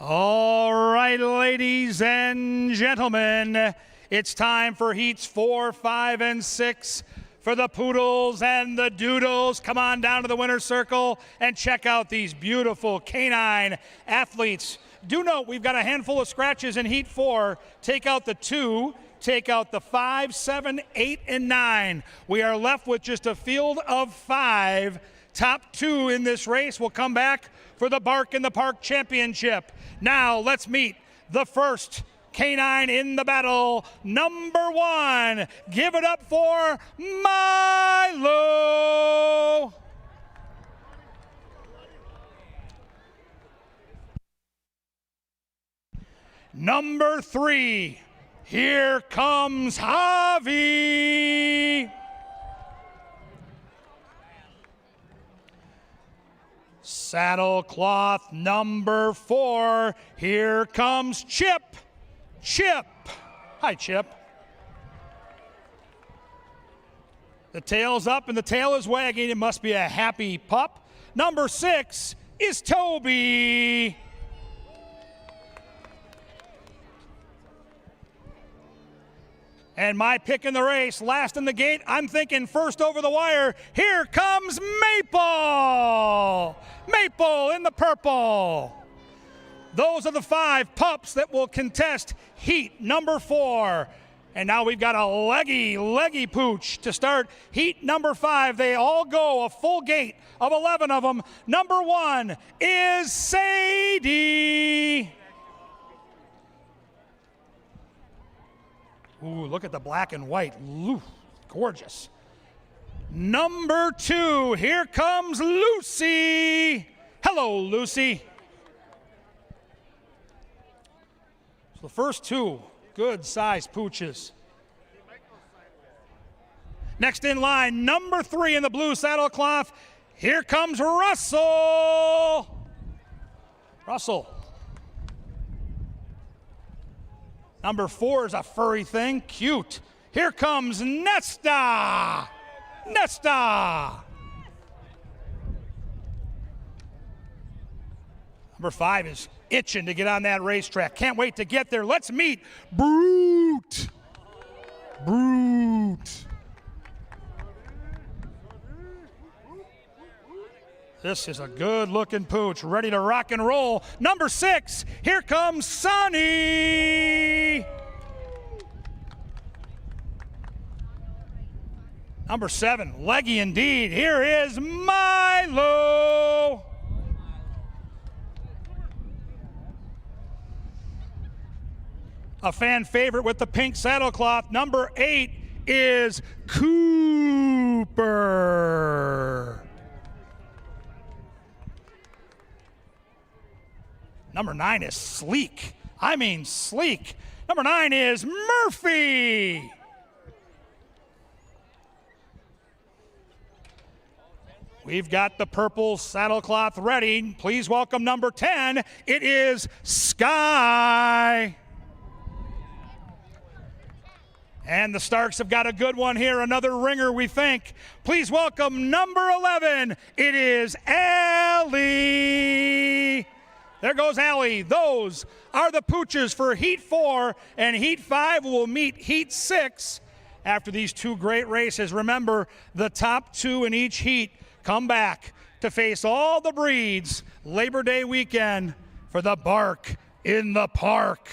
All right, ladies and gentlemen, it's time for heats 4, 5, and 6 for the Poodles and the Doodles. Come on down to the winner's circle and check out these beautiful canine athletes. Do note we've got a handful of scratches in heat 4. Take out the 2, take out the 5, 7, 8, and 9. We are left with just a field of 5. Top 2 in this race will come back for the Bark in the Park Championship. Now let's meet the first canine in the battle, number 1. Give it up for Milo. Number 3, here comes Javi. Saddlecloth number 4, here comes Chip. Chip. Hi, Chip. The tail's up and the tail is wagging. It must be a happy pup. Number 6 is Toby. And my pick in the race, last in the gate, I'm thinking first over the wire. Here comes Maple. Maple in the purple. Those are the 5 pups that will contest heat number 4. And now we've got a leggy pooch to start heat number 5. They all go a full gate of 11 of them. Number 1 is Sadie. Ooh, look at the black and white. Ooh, gorgeous. Number 2, here comes Lucy. Hello, Lucy. So the first 2, good-sized pooches. Next in line, number 3 in the blue saddlecloth. Here comes Russell. Russell. Number 4 is a furry thing, cute. Here comes Nesta. Nesta. Number 5 is itching to get on that racetrack. Can't wait to get there. Let's meet Brute. Brute. This is a good-looking pooch, ready to rock and roll. Number 6, here comes Sonny. Number 7, leggy indeed. Here is Milo. A fan favorite with the pink saddlecloth, number 8 is Cooper. Number 9 is sleek. I mean sleek. Number 9 is Murphy. We've got the purple saddlecloth ready. Please welcome number 10. It is Sky. And the Starks have got a good one here, another ringer, we think. Please welcome number 11. It is Allie. There goes Allie. Those are the pooches for Heat 4, and Heat 5 will meet Heat 6 after these 2 great races. Remember, the top 2 in each heat come back to face all the breeds Labor Day weekend for the Bark in the Park.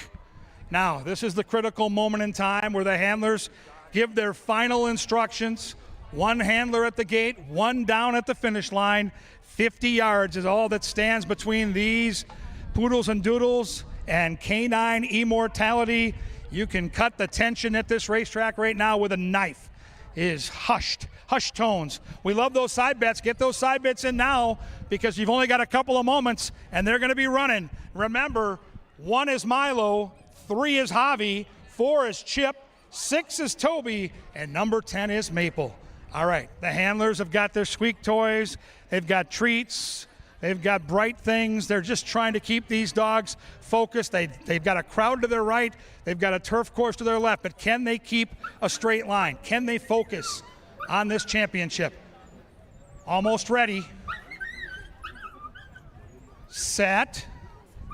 Now, this is the critical moment in time where the handlers give their final instructions. 1 handler at the gate, 1 down at the finish line. 50 yards is all that stands between these poodles and doodles and canine immortality. You can cut the tension at this racetrack right now with a knife. It is hushed tones. We love those side bets. Get those side bets in now because you've only got a couple of moments and they're going to be running. Remember, 1 is Milo, 3 is Javi, 4 is Chip, 6 is Toby, and number 10 is Maple. All right, the handlers have got their squeak toys. They've got treats. They've got bright things. They're just trying to keep these dogs focused. They've got a crowd to their right. They've got a turf course to their left. But can they keep a straight line? Can they focus on this championship? Almost ready. Set.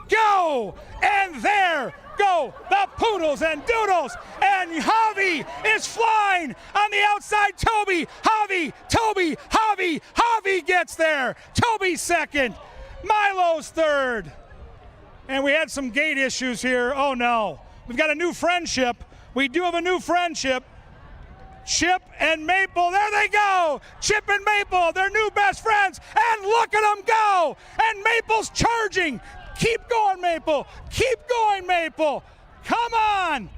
Go! And there go the poodles and doodles. And Javi is flying on the outside. Toby, Javi, Toby, Javi. Javi gets there. Toby's second. Milo's third. And we had some gate issues here. Oh no. We've got a new friendship. We do have a new friendship. Chip and Maple, there they go. Chip and Maple, they're new best friends. And look at them go. And Maple's charging. Keep going, Maple. Keep going, Maple. Come on.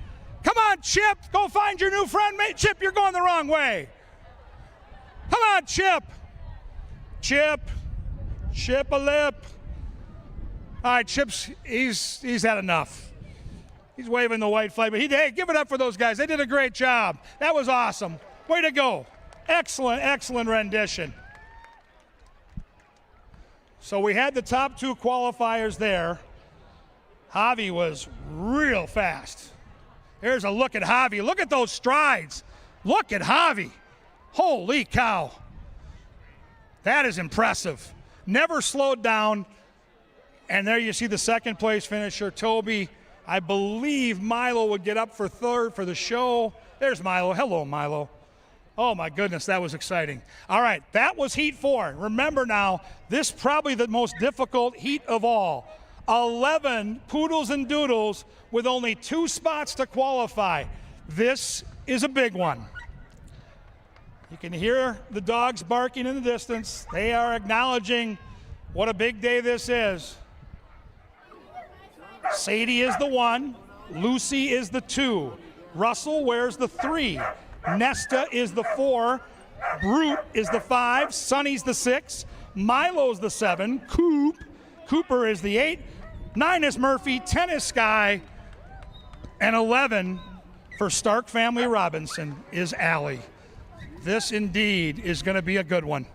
Come on, Chip. Go find your new friend. Chip, you're going the wrong way. Come on, Chip. Chip. Chip a lip. All right, Chip's, he's had enough. He's waving the white flag. But hey, give it up for those guys. They did a great job. That was awesome. Way to go. Excellent, excellent rendition. So we had the top 2 qualifiers there. Javi was real fast. Here's a look at Javi. Look at those strides. Look at Javi. Holy cow. That is impressive. Never slowed down. And there you see the second place finisher, Toby. I believe Milo would get up for third for the show. There's Milo. Hello, Milo. Oh, my goodness, that was exciting. All right, that was Heat 4. Remember now, this is probably the most difficult heat of all. 11 poodles and doodles with only 2 spots to qualify. This is a big one. You can hear the dogs barking in the distance. They are acknowledging what a big day this is. Sadie is the 1. Lucy is the 2. Russell wears the 3. Nesta is the 4, Brute is the 5, Sonny's the 6, Milo's the 7, Cooper is the 8, 9 is Murphy, 10 is Sky, and 11 for Stark Family Robinson is Allie. This indeed is going to be a good one.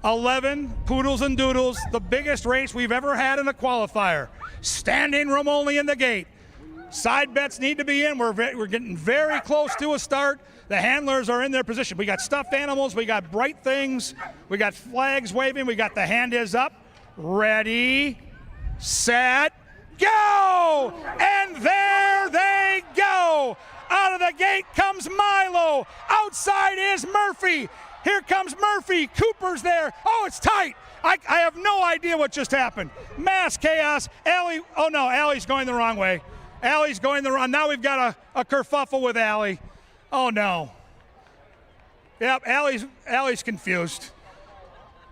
11 poodles and doodles, the biggest race we've ever had in a qualifier. Standing room only in the gate. Side bets need to be in. We're getting very close to a start. The handlers are in their position. We got stuffed animals. We got bright things. We got flags waving. We got the hand is up. Ready, set, go! And there they go. Out of the gate comes Milo. Outside is Murphy. Here comes Murphy. Cooper's there. Oh, it's tight. I have no idea what just happened. Mass chaos. Allie, oh no, Allie's going the wrong way. Allie's going the wrong. Now we've got a kerfuffle with Allie. Oh no. Yep, Allie's confused.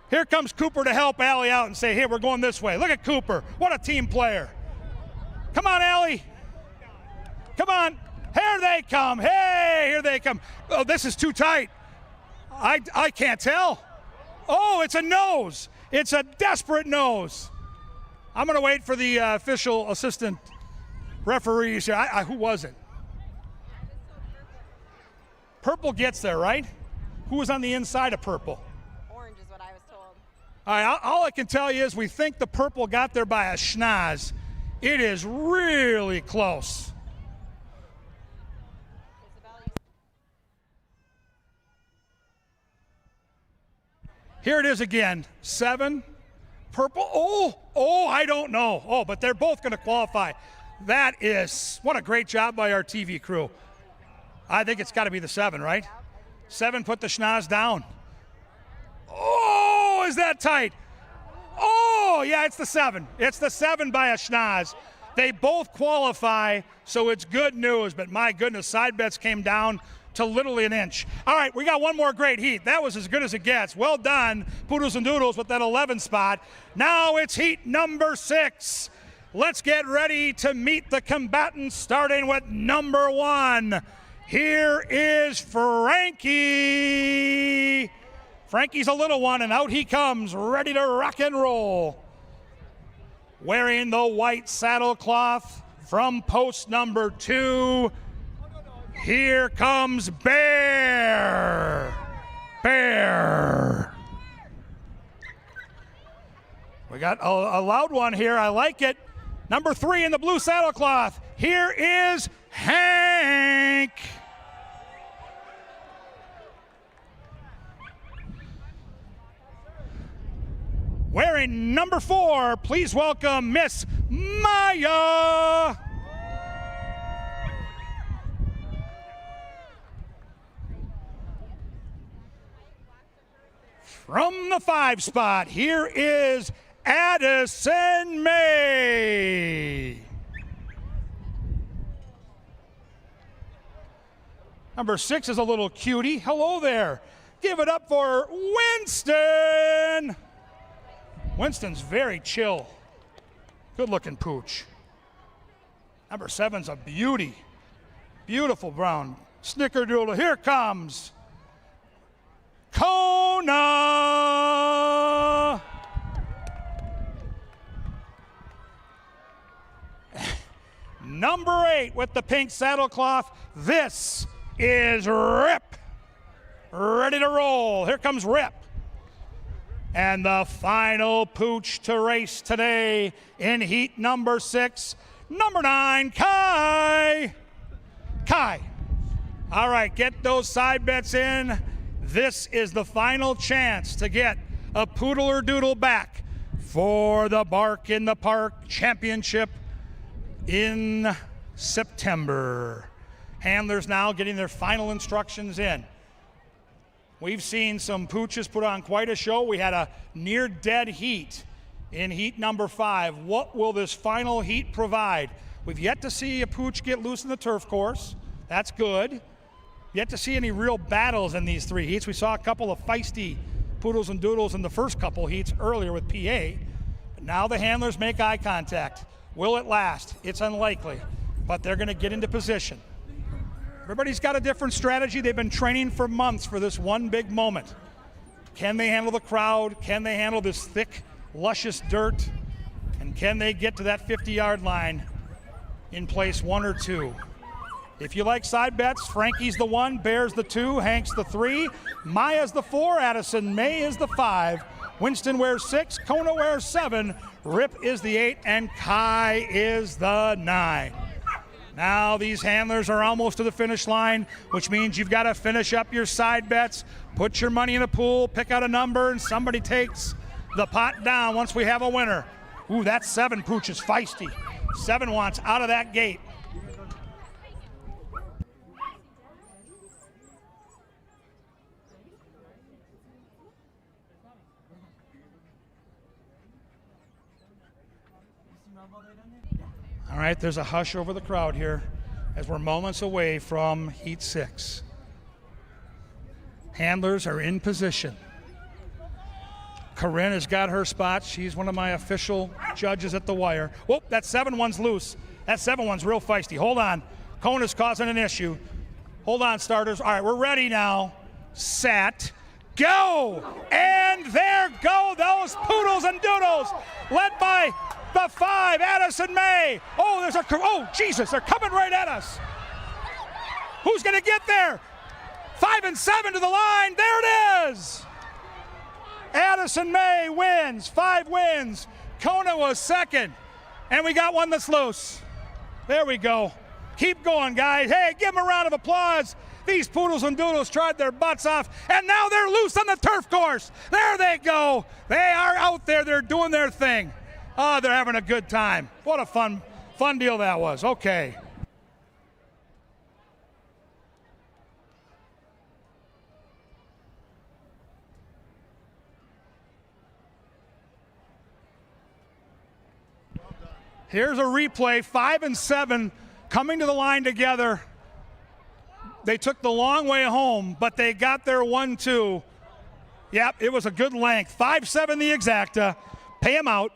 Here comes Cooper to help Allie out and say, hey, we're going this way. Look at Cooper. What a team player. Come on, Allie. Come on. Here they come. Hey, here they come. Oh, this is too tight. I can't tell. Oh, it's a nose. It's a desperate nose. I'm going to wait for the official assistant referees here. Who was it? Purple gets there, right? Who was on the inside of purple? Orange is what I was told. All right, all I can tell you is we think the purple got there by a schnoz. It is really close. Here it is again. 7. Purple. Oh, I don't know. Oh, but they're both going to qualify. That is, what a great job by our TV crew. I think it's got to be the 7, right? 7 put the schnoz down. Oh, is that tight? Oh, yeah, it's the 7. It's the 7 by a schnoz. They both qualify, so it's good news. But my goodness, side bets came down to literally an inch. All right, we got one more great heat. That was as good as it gets. Well done, Poodles and Doodles, with that 11 spot. Now it's heat number 6. Let's get ready to meet the combatants, starting with number 1. Here is Frankie. Frankie's a little one, and out he comes, ready to rock and roll. Wearing the white saddlecloth from post number 2, here comes Bear. Bear. We got a loud one here. I like it. Number 3 in the blue saddlecloth. Here is Hank. Wearing number 4, please welcome Miss Maya. From the 5 spot, here is Addison May. Number 6 is a little cutie. Hello there. Give it up for Winston. Winston's very chill. Good-looking pooch. Number 7's a beauty. Beautiful brown snickerdoodle. Here comes Kona. Number 8 with the pink saddlecloth. This is Rip. Ready to roll. Here comes Rip. And the final pooch to race today in heat number 6, number 9, Kai. Kai. All right, get those side bets in. This is the final chance to get a poodle or doodle back for the Bark in the Park Championship in September. Handlers now getting their final instructions in. We've seen some pooches put on quite a show. We had a near dead heat in heat number 5. What will this final heat provide? We've yet to see a pooch get loose in the turf course. That's good. Yet to see any real battles in these 3 heats. We saw a couple of feisty poodles and doodles in the first couple heats earlier with PA. But now the handlers make eye contact. Will it last? It's unlikely, but they're going to get into position. Everybody's got a different strategy. They've been training for months for this one big moment. Can they handle the crowd? Can they handle this thick, luscious dirt? And can they get to that 50-yard line in place 1 or 2? If you like side bets, Frankie's the 1, Bear's the 2, Hank's the 3, Maya's the 4, Addison May is the 5, Winston wears 6, Kona wears 7, Rip is the 8, and Kai is the 9. Now these handlers are almost to the finish line, which means you've got to finish up your side bets, put your money in a pool, pick out a number, and somebody takes the pot down once we have a winner. Ooh, that 7 pooch is feisty. 7 wants out of that gate. All right, there's a hush over the crowd here as we're moments away from Heat 6. Handlers are in position. Corinne has got her spot. She's one of my official judges at the wire. Whoop, that 7-1's loose. That 7-1's real feisty. Hold on. Cone is causing an issue. Hold on, starters. All right, we're ready now. Set. Go! And there go those poodles and doodles, led by the 5, Addison May. Oh, Jesus, they're coming right at us. Who's going to get there? 5 and 7 to the line. There it is. Addison May wins. 5 wins. Kona was second. And we got one that's loose. There we go. Keep going, guys. Hey, give them a round of applause. These poodles and doodles tried their butts off, and now they're loose on the turf course. There they go. They are out there. They're doing their thing. Oh, they're having a good time. What a fun deal that was. Okay. Here's a replay. 5 and 7 coming to the line together. They took the long way home, but they got their 1-2. Yep, it was a good length. 5-7 the exacta. Pay him out.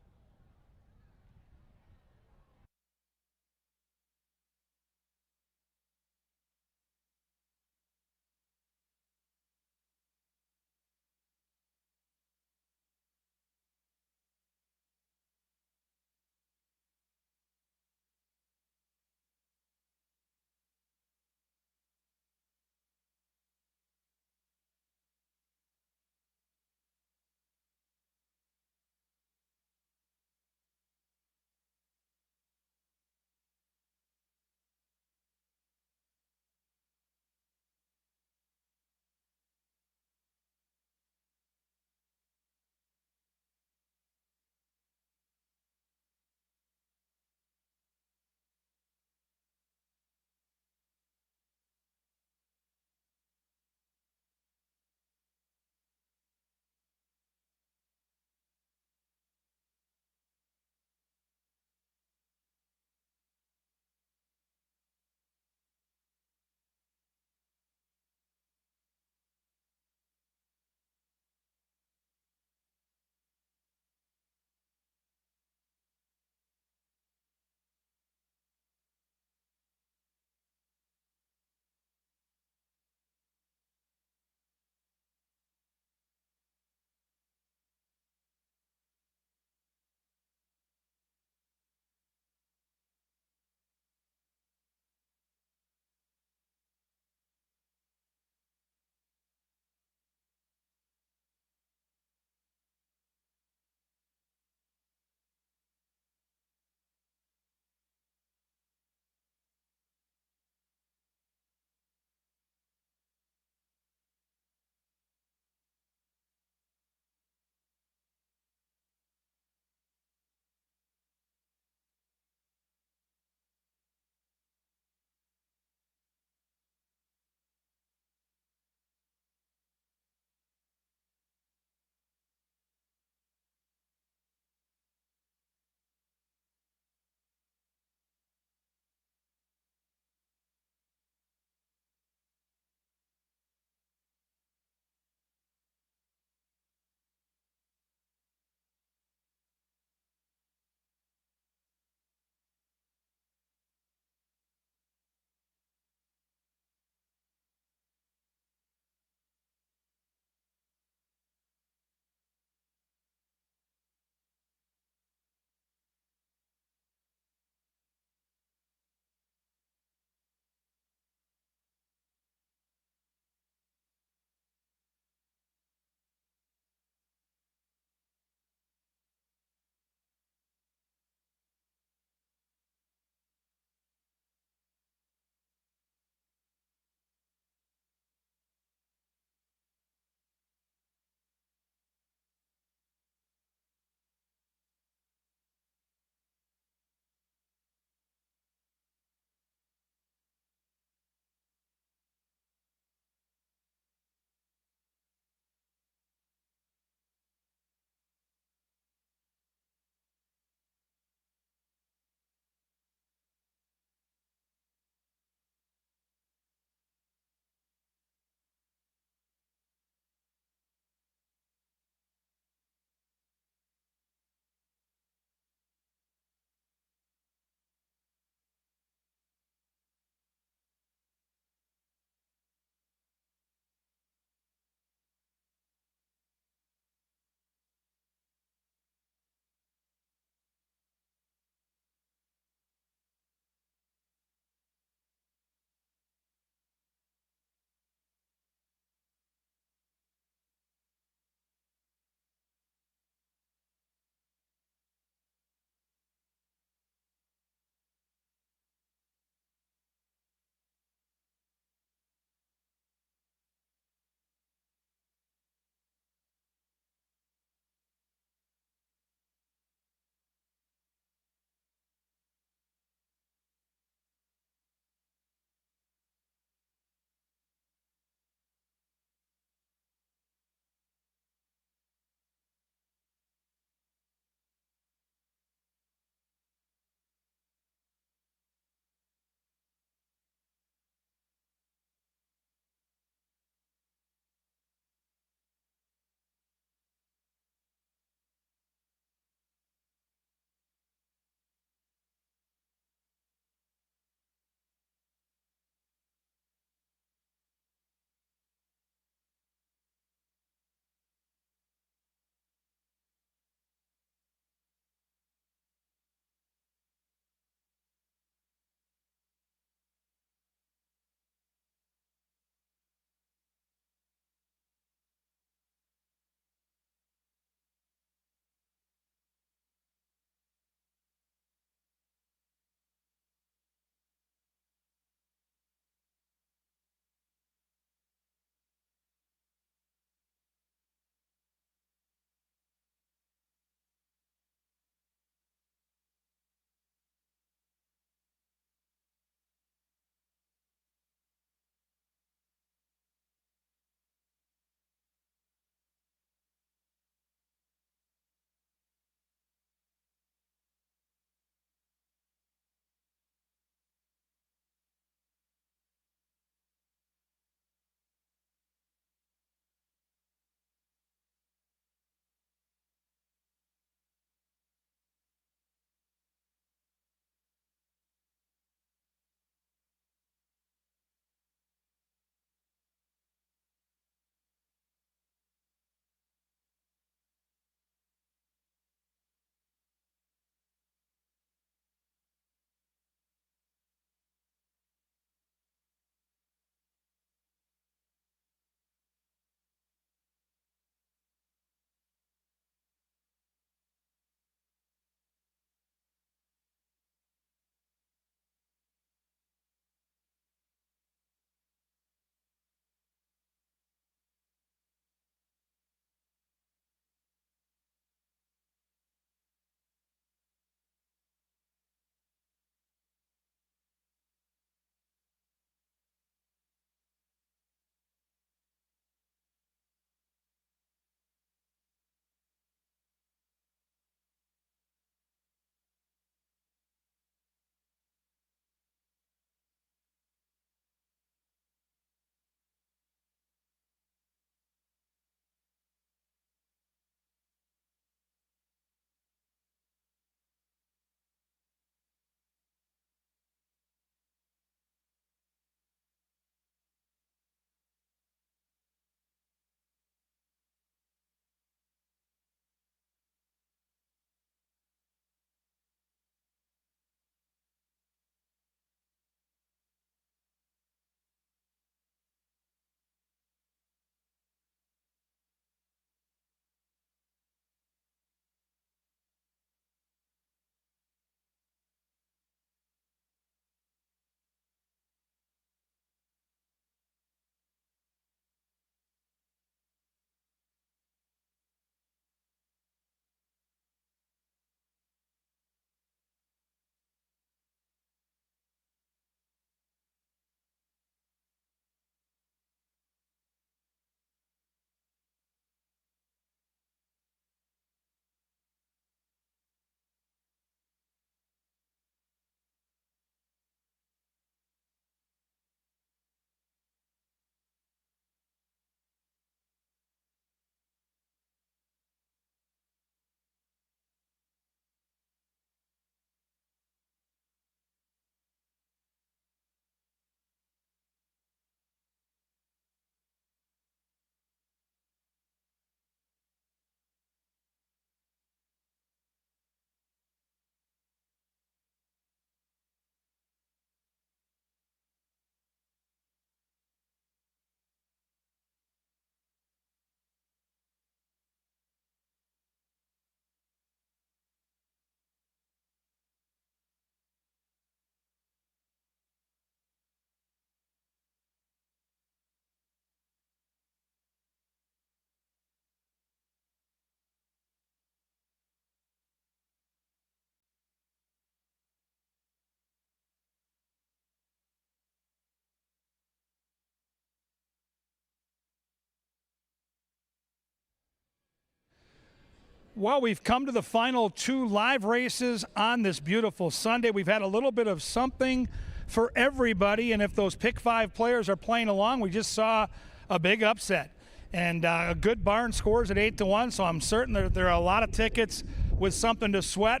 Well, we've come to the final 2 live races on this beautiful Sunday. We've had a little bit of something for everybody, and if those pick 5 players are playing along, we just saw a big upset. And a good barn scores at 8-1, so I'm certain that there are a lot of tickets with something to sweat.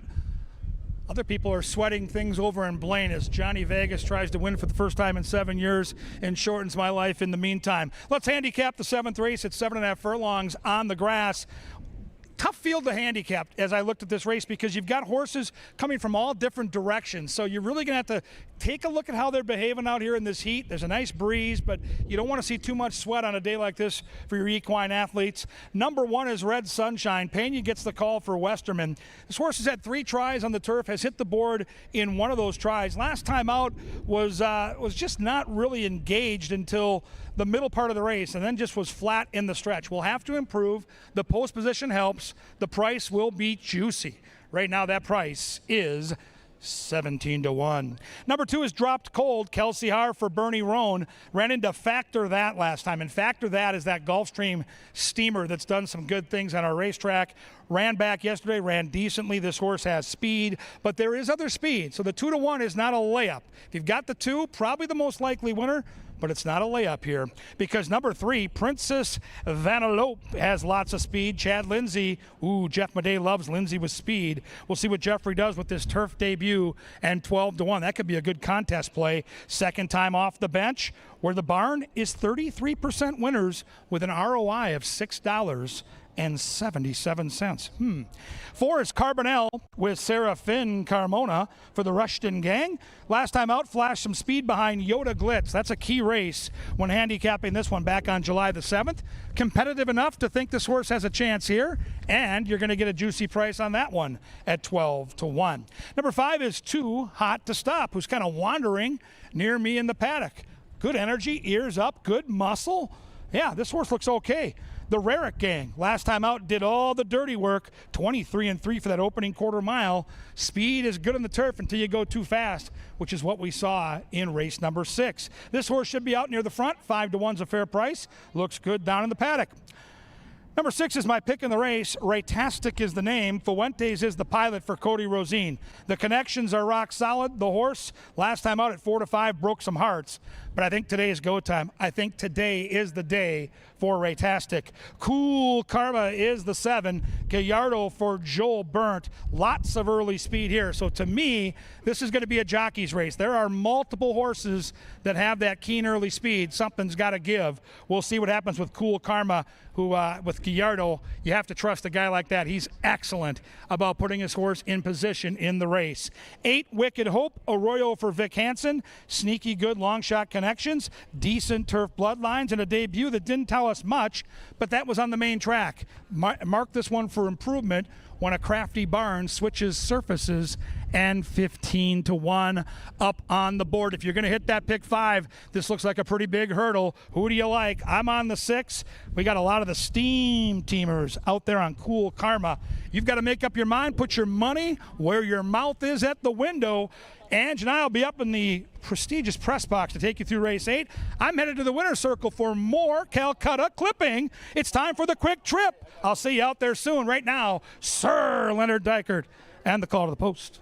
Other people are sweating things over in Blaine as Johnny Vegas tries to win for the first time in 7 years and shortens my life in the meantime. Let's handicap the 7th race at 7.5 furlongs on the grass. Tough field to handicap as I looked at this race because you've got horses coming from all different directions. So you're really going to have to take a look at how they're behaving out here in this heat. There's a nice breeze, but you don't want to see too much sweat on a day like this for your equine athletes. Number 1 is Red Sunshine. Pena gets the call for Westerman. This horse has had 3 tries on the turf, has hit the board in one of those tries. Last time out was just not really engaged until the middle part of the race and then just was flat in the stretch. We'll have to improve. The post position helps. The price will be juicy. Right now that price is 17-1. Number 2 is Dropped Cold. Kelsey Haar for Bernie Roan. Ran into Factor That last time. And Factor That is that Gulfstream steamer that's done some good things on our racetrack. Ran back yesterday, ran decently. This horse has speed, but there is other speed. So the 2-1 is not a layup. If you've got the 2, probably the most likely winner, but it's not a layup here because number 3, Princess Vanellope, has lots of speed. Chad Lindsay, Jeff Madej loves Lindsay with speed. We'll see what Jeffrey does with this turf debut and 12-1. That could be a good contest play. Second time off the bench, where the barn is 33% winners with an ROI of $6.77. 4 is Carbonell with Serafin Carmona for the Rushton gang. Last time out, flashed some speed behind Yoda Glitz. That's a key race when handicapping this one back on July the 7th. Competitive enough to think this horse has a chance here, and you're going to get a juicy price on that one at 12-1. Number 5 is Too Hot to Stop, who's kind of wandering near me in the paddock. Good energy, ears up, good muscle. Yeah, this horse looks okay. The Rarick gang, last time out, did all the dirty work, 23-3 for that opening quarter mile. Speed is good on the turf until you go too fast, which is what we saw in race number 6. This horse should be out near the front. 5-1's a fair price. Looks good down in the paddock. Number 6 is my pick in the race. Raytastic is the name. Fuentes is the pilot for Cody Rosine. The connections are rock solid. The horse, last time out at 4-5, broke some hearts. But I think today is go time. I think today is the day for Raytastic. Cool Karma is the 7. Gallardo for Joel Burnt. Lots of early speed here. So to me, this is going to be a jockey's race. There are multiple horses that have that keen early speed. Something's got to give. We'll see what happens with Cool Karma, who with Gallardo, you have to trust a guy like that. He's excellent about putting his horse in position in the race. 8, Wicked Hope, Arroyo for Vic Hansen. Sneaky good long shot connections, decent turf bloodlines, and a debut that didn't tell us much, but that was on the main track. Mark this one for improvement when a crafty barn switches surfaces, and 15-1 up on the board. If you're going to hit that pick 5, this looks like a pretty big hurdle. Who do you like? I'm on the 6. We got a lot of the steam teamers out there on Cool Karma. You've got to make up your mind, put your money where your mouth is at the window. Ange and I will be up in the prestigious press box to take you through race 8. I'm headed to the winner's circle for more Calcutta clipping. It's time for the quick trip. I'll see you out there soon. Right now, Sir Leonard Dykert and the call to the post.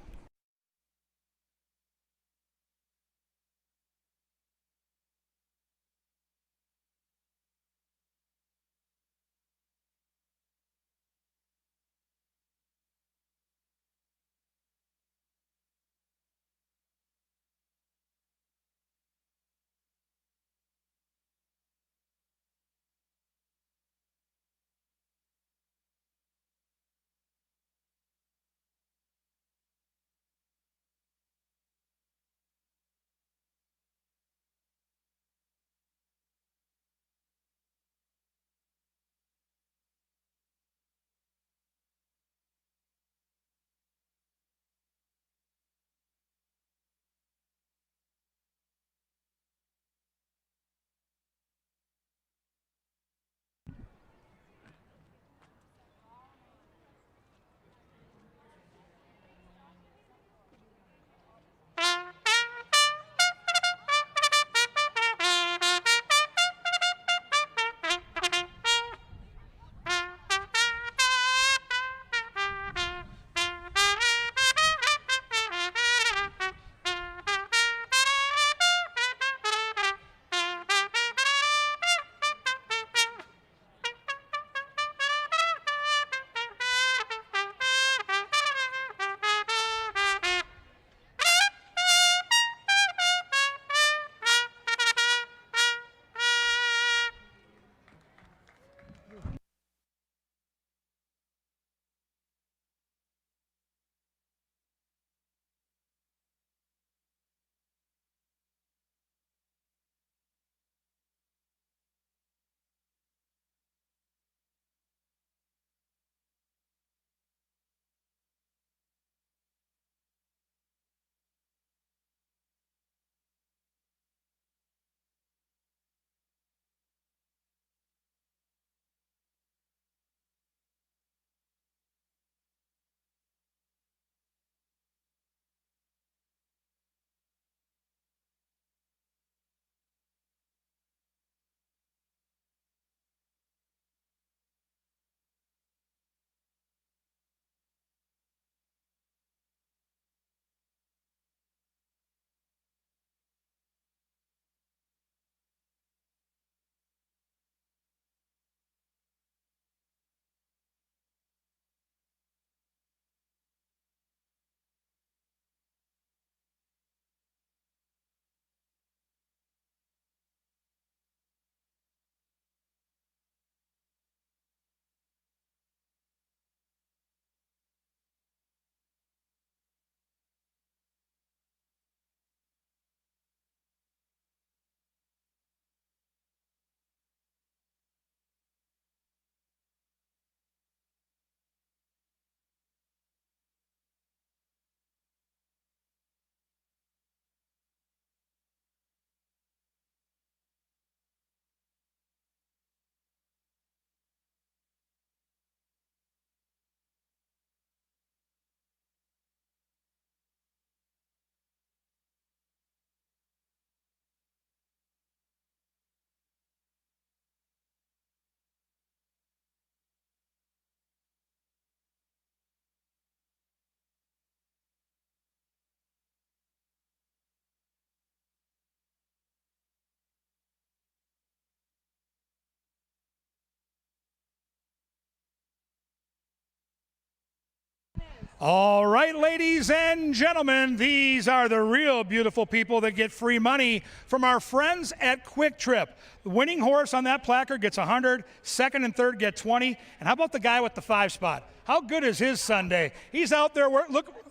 All right, ladies and gentlemen, these are the real beautiful people that get free money from our friends at Quick Trip. The winning horse on that placard gets 100, second and third get 20. And how about the guy with the 5 spot? How good is his Sunday? He's out there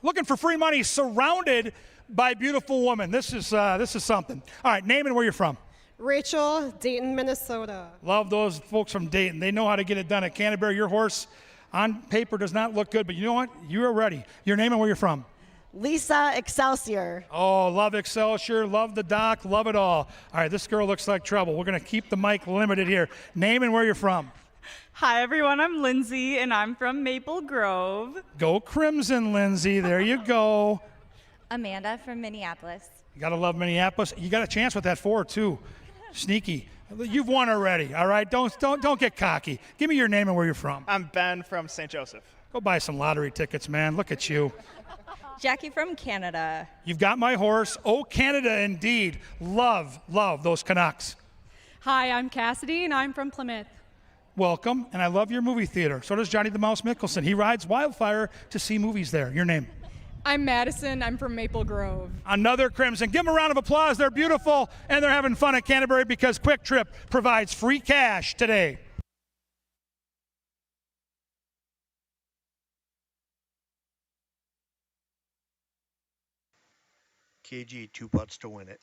looking for free money, surrounded by beautiful women. This is something. All right, name and where you're from. Rachel, Dayton, Minnesota. Love those folks from Dayton. They know how to get it done at Canterbury. Your horse on paper does not look good, but you know what? You are ready. Your name and where you're from. Lisa, Excelsior. Oh, love Excelsior, love the dock, love it all. All right, this girl looks like trouble. We're going to keep the mic limited here. Name and where you're from. Hi, everyone. I'm Lindsay, and I'm from Maple Grove. Go Crimson, Lindsay. There you go. Amanda from Minneapolis. You got to love Minneapolis. You got a chance with that 4, too. Sneaky. You've won already, all right? Don't get cocky. Give me your name and where you're from. I'm Ben from St. Joseph. Go buy some lottery tickets, man. Look at you. Jackie from Canada. You've got my horse. Oh, Canada, indeed. Love those Canucks. Hi, I'm Cassidy, and I'm from Plymouth. Welcome, and I love your movie theater. So does Johnny the Mouse Mickelson. He rides Wildfire to see movies there. Your name? I'm Madison. I'm from Maple Grove. Another Crimson. Give them a round of applause. They're beautiful, and they're having fun at Canterbury because Quick Trip provides free cash today. KG 2 putts to win it.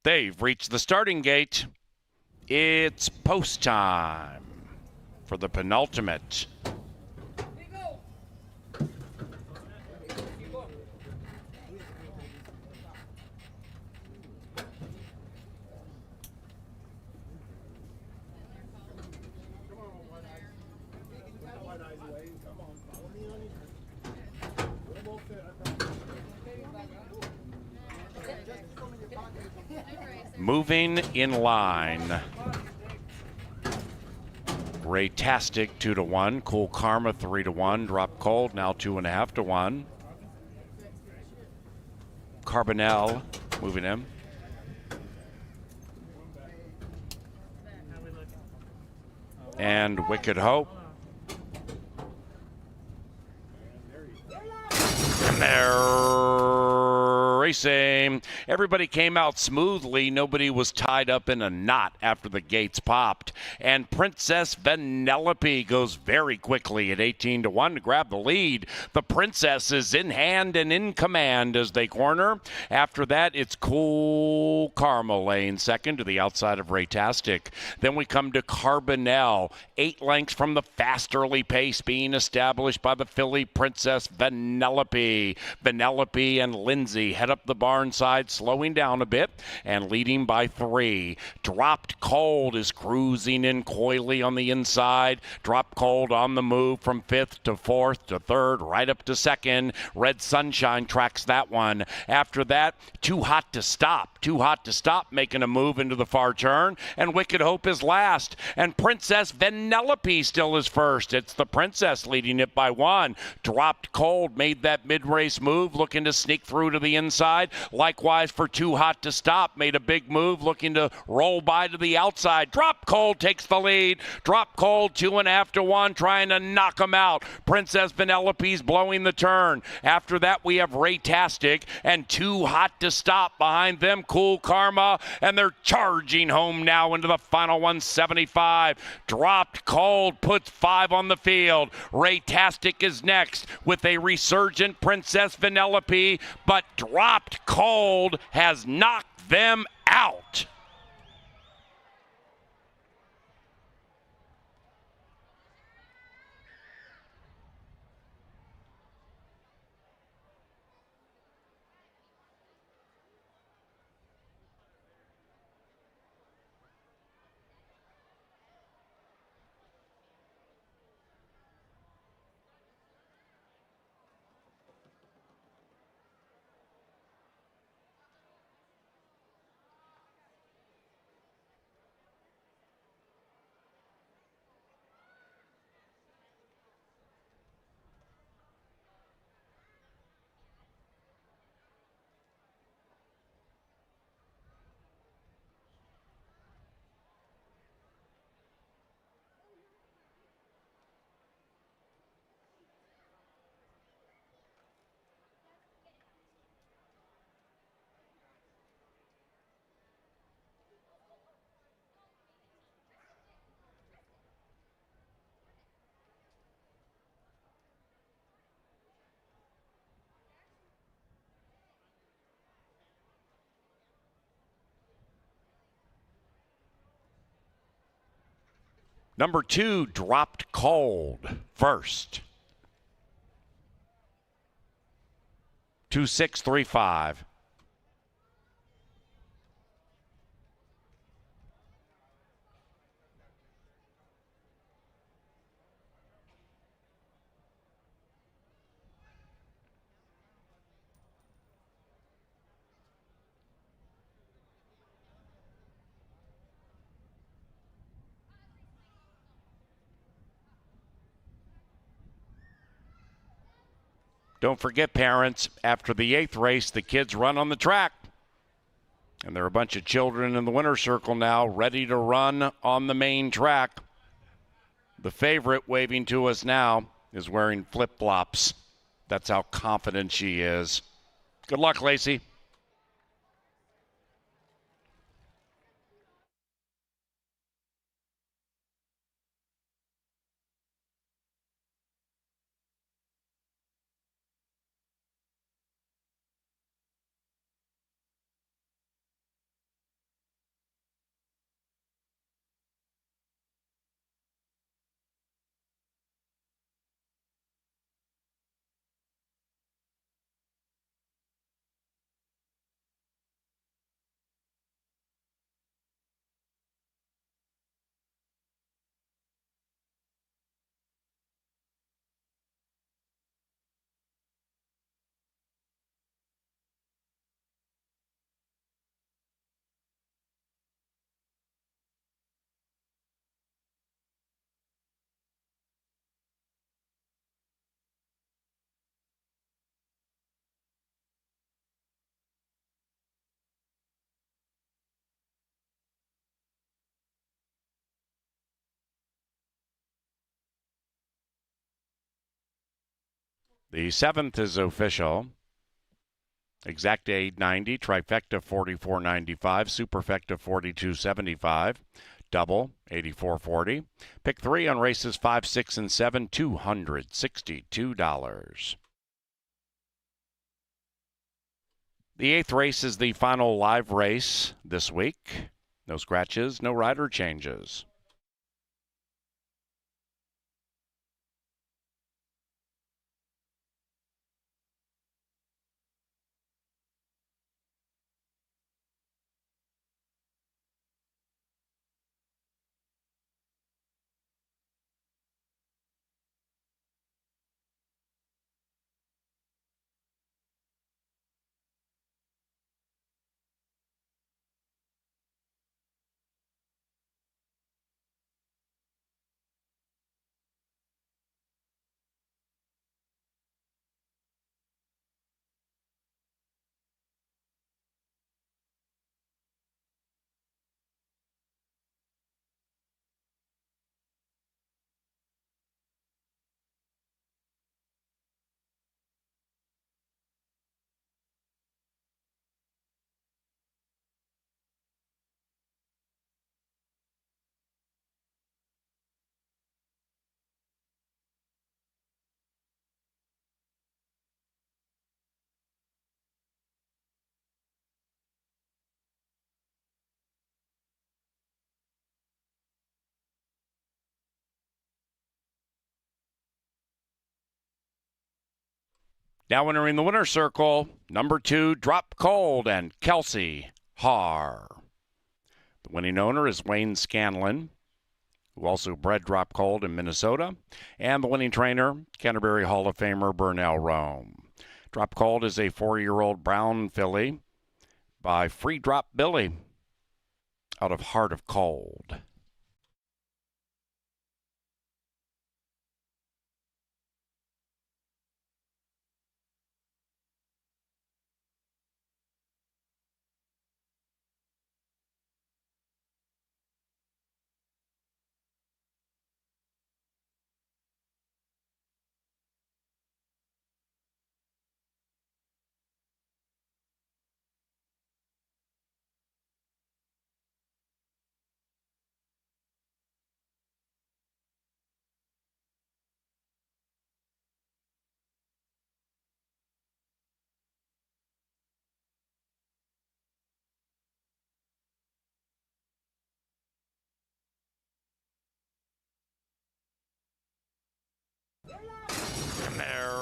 They've reached the starting gate. It's post time for the penultimate. Moving in line. Raytastic 2-1. Cool Karma 3-1. Drop Cold now 2.5-1. Carbonell moving in. And Wicked Hope. And they're racing. Everybody came out smoothly. Nobody was tied up in a knot after the gates popped. And Princess Vanellope goes very quickly at 18-1 to grab the lead. The Princess is in hand and in command as they corner. After that, it's Cool Karma laying second to the outside of Raytastic. Then we come to Carbonell. 8 lengths from the fast early pace being established by the filly Princess Vanellope. Vanellope and Lindsay head up the barn side, slowing down a bit and leading by 3. Dropped Cold is cruising in coyly on the inside. Dropped Cold on the move from 5th to 4th to 3rd, right up to 2nd. Red Sunshine tracks that one. After that, Too Hot to Stop. Too Hot to Stop making a move into the far turn. And Wicked Hope is last. And Princess Vanellope still is first. It's the Princess leading it by 1. Dropped Cold made that mid-race move, looking to sneak through to the inside. inside. Likewise for Too Hot to Stop. Made a big move, looking to roll by to the outside. Drop Cold takes the lead. Drop Cold 2.5 to 1, trying to knock him out. Princess Penelope's blowing the turn. After that, we have Ray-tastic and Too Hot to Stop behind them. Cool Karma, and they're charging home now into the final 175. Dropped Cold puts 5 on the field. Ray-tastic is next with a resurgent Princess Penelope, but Dropped Cold has knocked them out. Number 2, Dropped Cold first. 2-6-3-5. Don't forget, parents, after the 8th race, the kids run on the track. And there are a bunch of children in the winner's circle now ready to run on the main track. The favorite waving to us now is wearing flip-flops. That's how confident she is. Good luck, Lacey. The 7th is official. Exact 890, trifecta 4495, superfecta 4275, double 8440. Pick 3 on races 5, 6, and 7, $262. The 8th race is the final live race this week. No scratches, no rider changes. Now entering the winner's circle, number 2, Drop Cold and Kelsey Har. The winning owner is Wayne Scanlon, who also bred Drop Cold in Minnesota, and the winning trainer, Canterbury Hall of Famer Burnell Rome. Drop Cold is a 4-year-old brown filly by Free Drop Billy out of Heart of Cold. And they're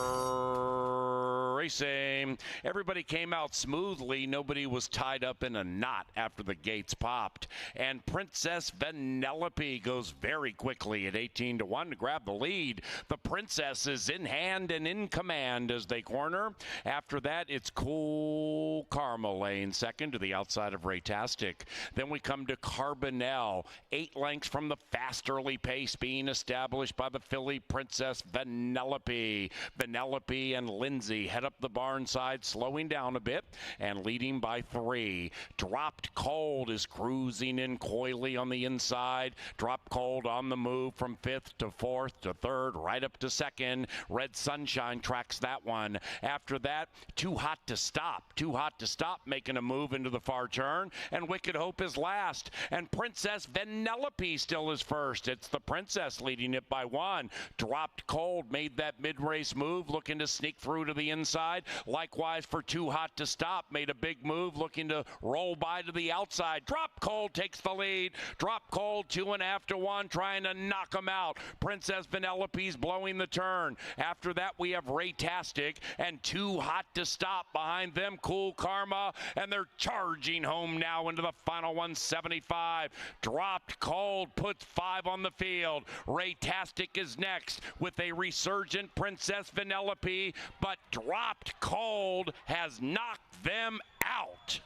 racing. Everybody came out smoothly. Nobody was tied up in a knot after the gates popped. And Princess Vanellope goes very quickly at 18-1 to grab the lead. The Princess is in hand and in command as they corner. After that, it's Cool Karma lane second to the outside of Raytastic. Then we come to Carbonell, 8 lengths from the fast early pace being established by the filly Princess Vanellope. Vanellope and Lindsay head up the barn side, slowing down a bit and leading by 3. Dropped Cold is cruising in coyly on the inside. Drop Cold on the move from 5th to 4th to 3rd, right up to 2nd. Red Sunshine tracks that one. After that, Too Hot to Stop. Too Hot to Stop making a move into the far turn, and Wicked Hope is last. And Princess Vanellope still is first. It's the Princess leading it by 1. Dropped Cold made that mid-race move, looking to sneak through to the inside. Likewise for Too Hot to Stop, made a big move, looking to roll by to the outside. Drop Cold takes the lead. Drop Cold 2.5 to 1, trying to knock him out. Princess Vanellope's blowing the turn. After that, we have Raytastic and Too Hot to Stop. Behind them, Cool Karma, and they're charging home now into the final 175. Dropped Cold puts 5 on the field. Raytastic is next with a resurgent Princess Vanellope, but Dropped Cold has knocked them out.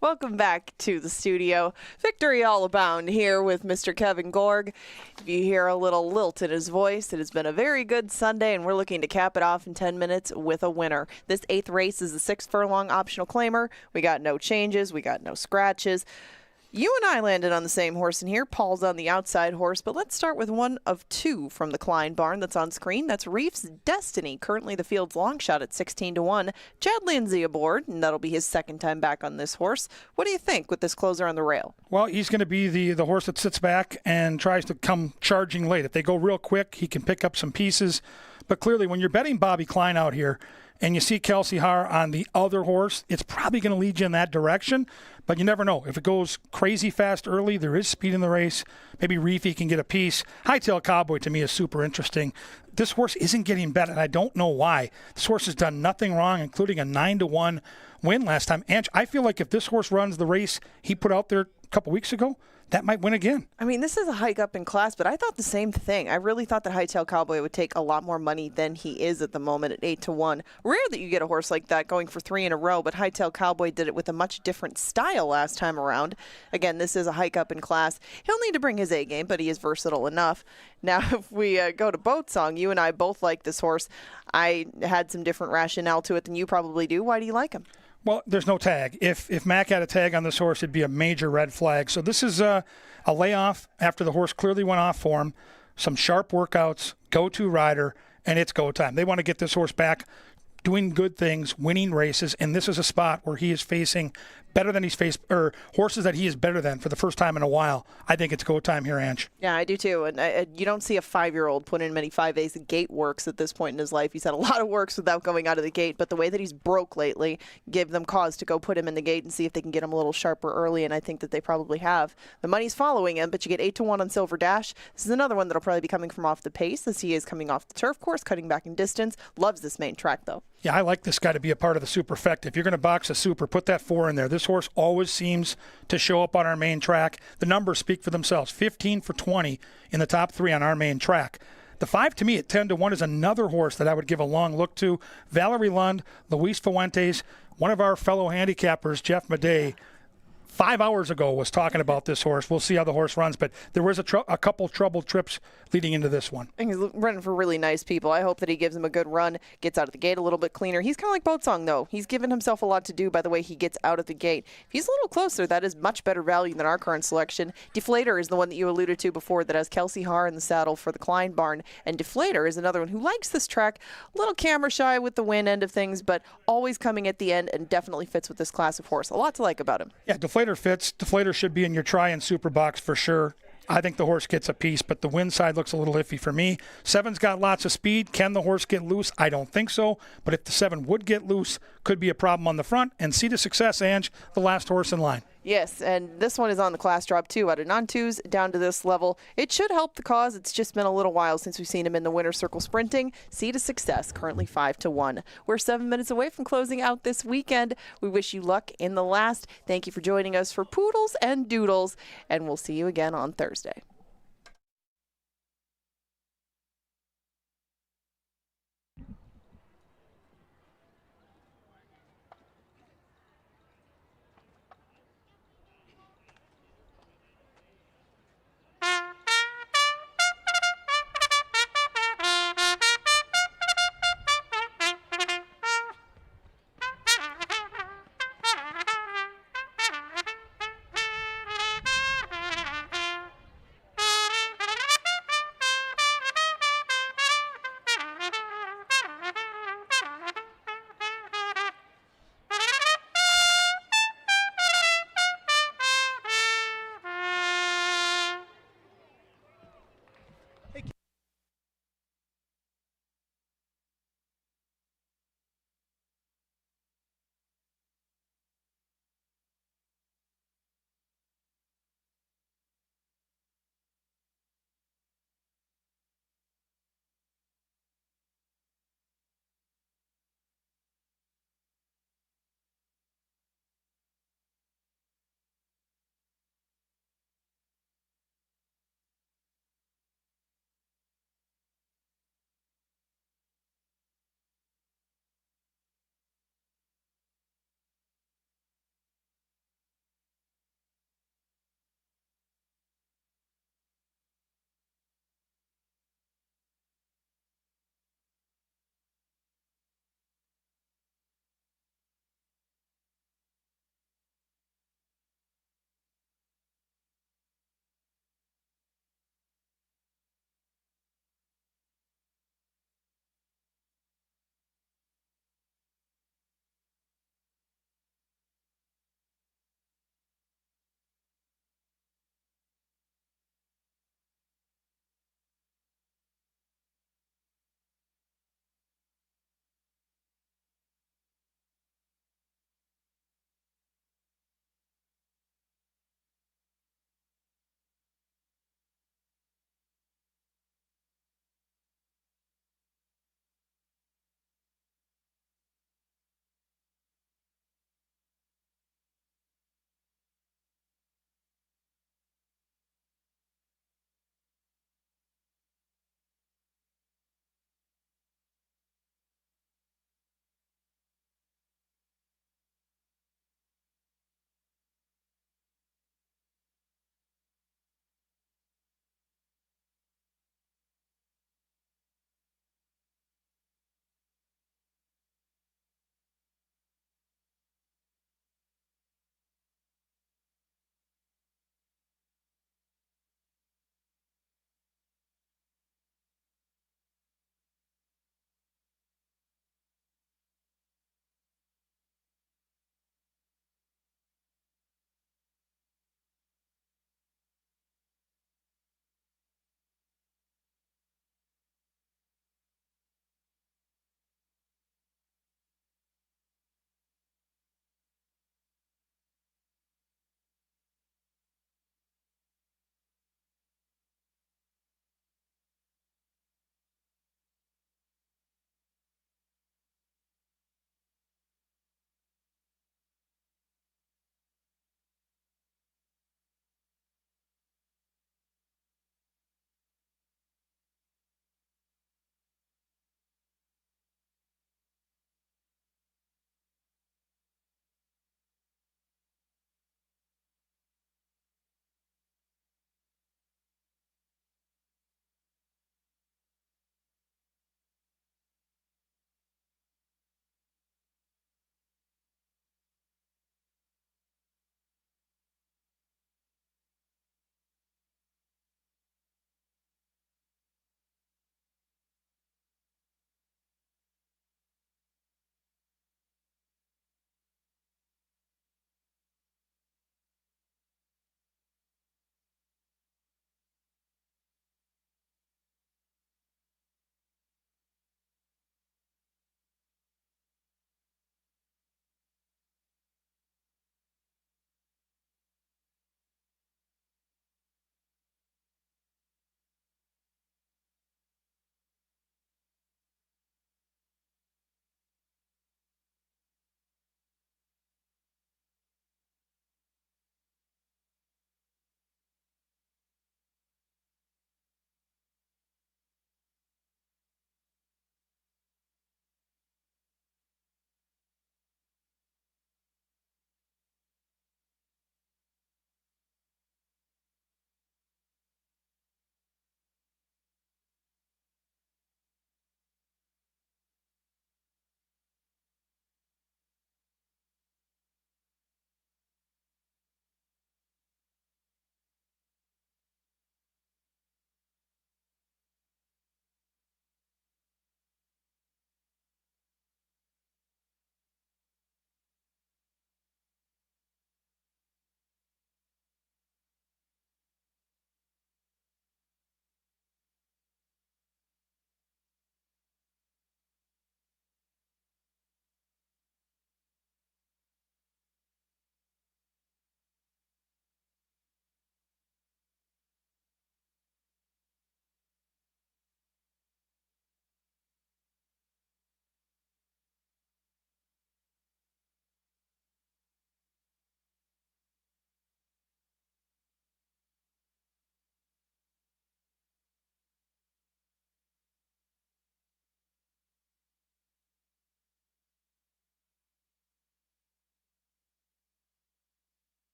Welcome back to the studio. Victory all abound here with Mr. Kevin Gorg. If you hear a little lilt in his voice, it has been a very good Sunday, and we're looking to cap it off in 10 minutes with a winner. This 8th race is the 6 furlong optional claimer. We got no changes. We got no scratches. You and I landed on the same horse in here. Paul's on the outside horse, but let's start with one of 2 from the Klein barn that's on screen. That's Reef's Destiny, currently the field's long shot at 16-1. Chad Lindsay aboard, and that'll be his second time back on this horse. What do you think with this closer on the rail? Well, he's going to be the horse that sits back and tries to come charging late. If they go real quick, he can pick up some pieces. But clearly, when you're betting Bobby Klein out here, and you see Kelsey Haar on the other horse, it's probably going to lead you in that direction, but you never know. If it goes crazy fast early, there is speed in the race. Maybe Reefy can get a piece. Hightail Cowboy, to me, is super interesting. This horse isn't getting bet, and I don't know why. This horse has done nothing wrong, including a 9-1 win last time. Ange, I feel like if this horse runs the race he put out there a couple weeks ago, that might win again. I mean, this is a hike up in class, but I thought the same thing. I really thought that Hightail Cowboy would take a lot more money than he is at the moment at 8-1. Rare that you get a horse like that going for 3 in a row, but Hightail Cowboy did it with a much different style last time around. Again, this is a hike up in class. He'll need to bring his A game, but he is versatile enough. Now, if we go to Boat Song, you and I both like this horse. I had some different rationale to it than you probably do. Why do you like him? Well, there's no tag. If Mac had a tag on this horse, it'd be a major red flag. So this is a layoff after the horse clearly went off form, some sharp workouts, go-to rider, and it's go time. They want to get this horse back doing good things, winning races, and this is a spot where he is facing better than he's faced, or horses that he is better than for the first time in a while. I think it's go time here, Ange. Yeah, I do too. And you don't see a 5-year-old put in many 5As. The gate works at this point in his life. He's had a lot of works without going out of the gate, but the way that he's broke lately gave them cause to go put him in the gate and see if they can get him a little sharper early, and I think that they probably have. The money's following him, but you get 8-1 on Silver Dash. This is another one that'll probably be coming from off the pace as he is coming off the turf course, cutting back in distance. Loves this main track, though. Yeah, I like this guy to be a part of the Superfecta. If you're going to box a super, put that 4 in there. This horse always seems to show up on our main track. The numbers speak for themselves. 15 for 20 in the top 3 on our main track. The 5 to me at 10-1 is another horse that I would give a long look to. Valerie Lund, Luis Fuentes, one of our fellow handicappers, Jeff Madej, 5 hours ago was talking about this horse. We'll see how the horse runs, but there was a couple troubled trips leading into this one. And he's running for really nice people. I hope that he gives him a good run, gets out of the gate a little bit cleaner. He's kind of like Boat Song, though. He's given himself a lot to do by the way he gets out of the gate. If he's a little closer, that is much better value than our current selection. Deflator is the one that you alluded to before that has Kelsey Haar in the saddle for the Klein barn. And Deflator is another one who likes this track, a little camera shy with the win end of things, but always coming at the end and definitely fits with this class of horse. A lot to like about him. Yeah, Deflator fits. Deflator should be in your try and super box for sure. I think the horse gets a piece, but the win side looks a little iffy for me. 7's got lots of speed. Can the horse get loose? I don't think so. But if the 7 would get loose, could be a problem on the front. And See to Success, Ange, the last horse in line. Yes, and this one is on the class drop too, out of non-2s down to this level. It should help the cause. It's just been a little while since we've seen him in the winner's circle sprinting. See to Success, currently 5-1. We're 7 minutes away from closing out this weekend. We wish you luck in the last. Thank you for joining us for Poodles and Doodles, and we'll see you again on Thursday.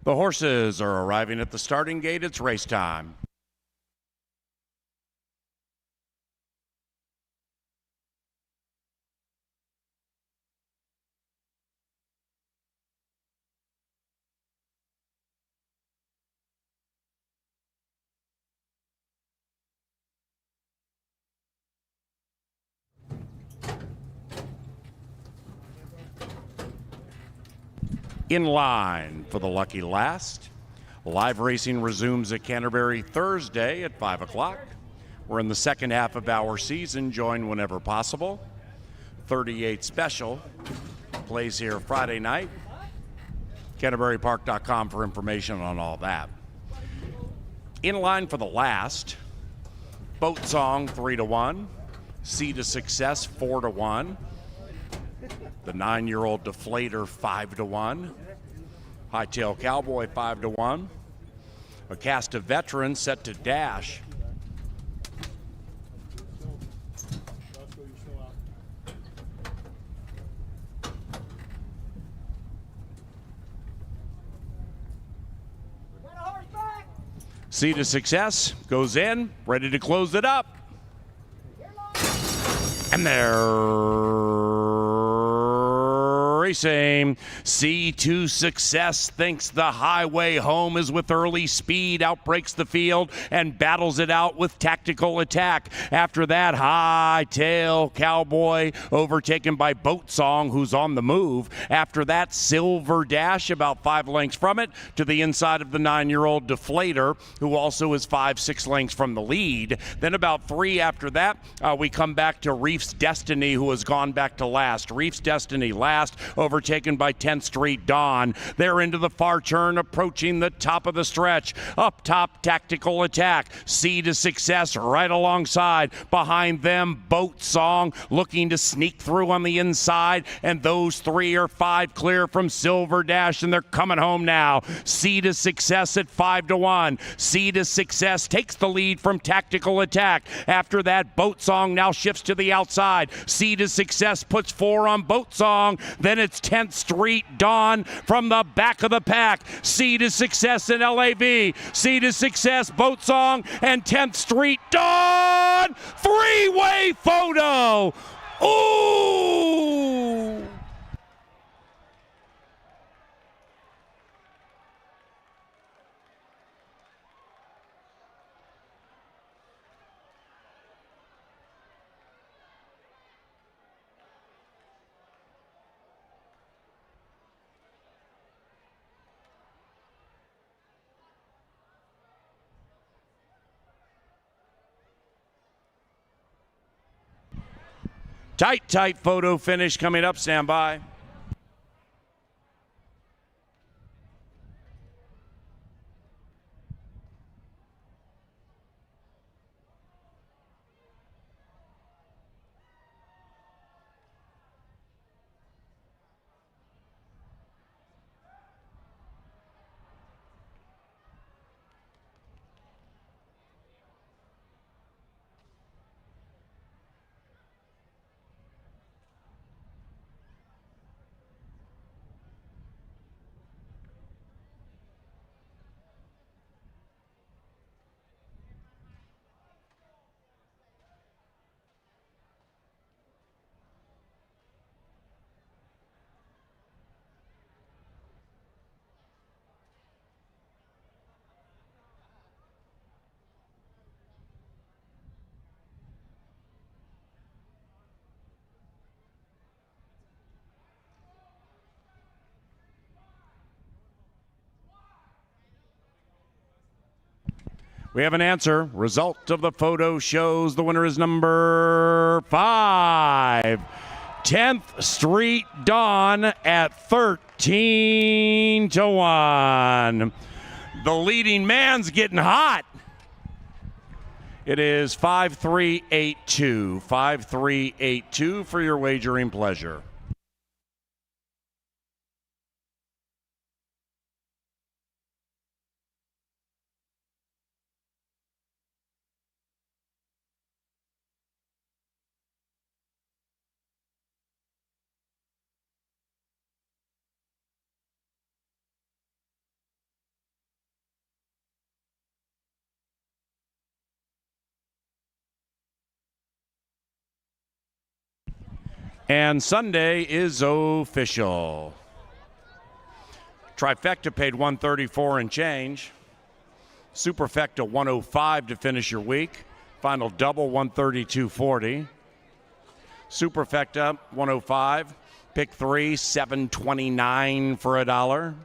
The horses are arriving at the starting gate. It's race time. In line for the lucky last. Live racing resumes at Canterbury Thursday at 5 o'clock. We're in the second half of our season. Join whenever possible. 38 Special plays here Friday night. CanterburyPark.com for information on all that. In line for the last. Boat Song 3-1. Sea to Success 4-1. The 9-year-old Deflator 5-1. Hightail Cowboy 5-1. A cast of veterans set to dash. Sea to Success goes in, ready to close it up. And they're racing. Sea to Success thinks the highway home is with early speed, outbreaks the field and battles it out with tactical attack. After that, Hightail Cowboy overtaken by Boat Song, who's on the move. After that, Silver Dash about 5 lengths from it to the inside of the 9-year-old Deflator, who also is 5-6 lengths from the lead. Then about 3 after that, we come back to Reef's Destiny, who has gone back to last. Reef's Destiny last, overtaken by 10th Street Dawn. They're into the far turn, approaching the top of the stretch. Up top, Tactical Attack. Sea to Success right alongside. Behind them, Boat Song looking to sneak through on the inside. And those 3 are 5 clear from Silver Dash, and they're coming home now. Sea to Success at 5-1. Sea to Success takes the lead from Tactical Attack. After that, Boat Song now shifts to the outside. Sea to Success puts 4 on Boat Song. Then it's 10th Street Dawn from the back of the pack. Sea to Success in LAV. Sea to Success, Boat Song, and 10th Street Dawn. 3-way photo. Ooh! Tight photo finish coming up. Stand by. We have an answer. Result of the photo shows the winner is number 5. 10th Street Dawn at 13-1. The leading man's getting hot. It is 5382. 5382 for your wagering pleasure. And Sunday is official. Trifecta paid $134 and change. Superfecta $105 to finish your week. Final double $132.40. Superfecta $105. Pick 3 $7.29 for $1.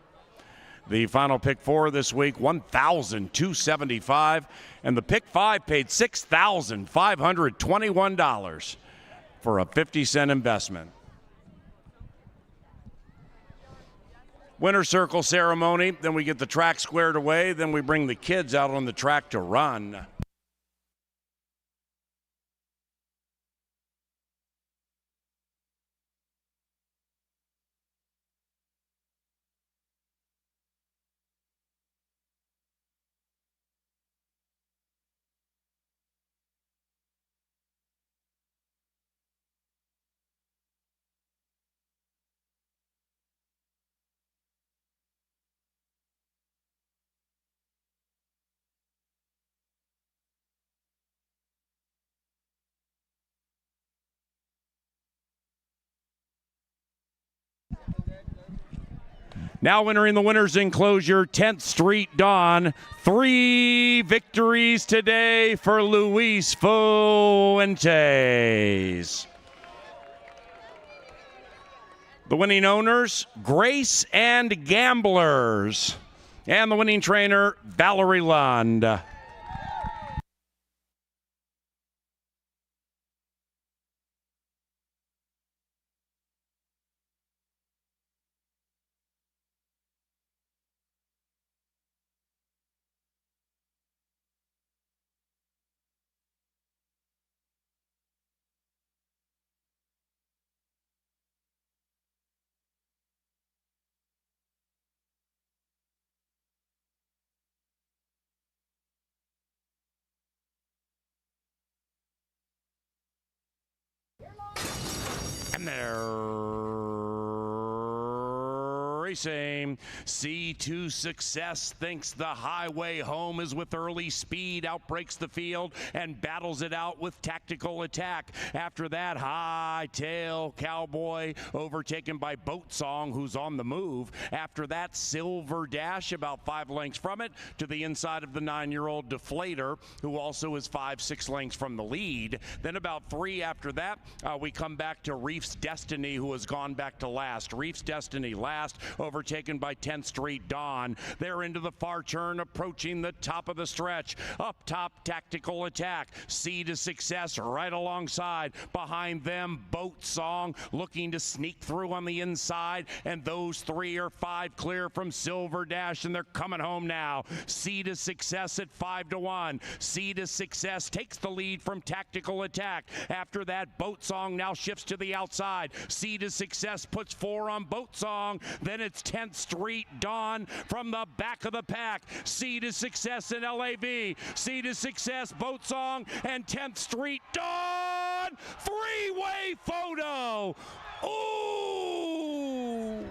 The final pick 4 this week $1,275, and the pick 5 paid $6,521 for a 50-cent investment. Winner circle ceremony, then we get the track squared away, then we bring the kids out on the track to run. Now entering the winner's enclosure, 10th Street Dawn. 3 victories today for Luis Fuentes. The winning owners, Grace and Gamblers. And the winning trainer, Valerie Lund. And they're racing. C2 Success thinks the highway home is with early speed, outbreaks the field and battles it out with tactical attack. After that, High Tail Cowboy overtaken by Boat Song, who's on the move. After that, Silver Dash about 5 lengths from it to the inside of the 9-year-old Deflator, who also is 5-6 lengths from the lead. Then about 3 after that, we come back to Reef's Destiny, who has gone back to last. Reef's Destiny last, overtaken by 10th Street Dawn. They're into the far turn, approaching the top of the stretch. Up top, Tactical Attack. C to Success right alongside. Behind them, Boat Song looking to sneak through on the inside. And those 3 are 5 clear from Silver Dash, and they're coming home now. C to Success at 5-1. C to Success takes the lead from Tactical Attack. After that, Boat Song now shifts to the outside. C to Success puts 4 on Boat Song. Then it's 10th Street Dawn from the back of the pack. C to Success in LAV. C to Success, Boat Song, and 10th Street Dawn. 3-way photo. Ooh.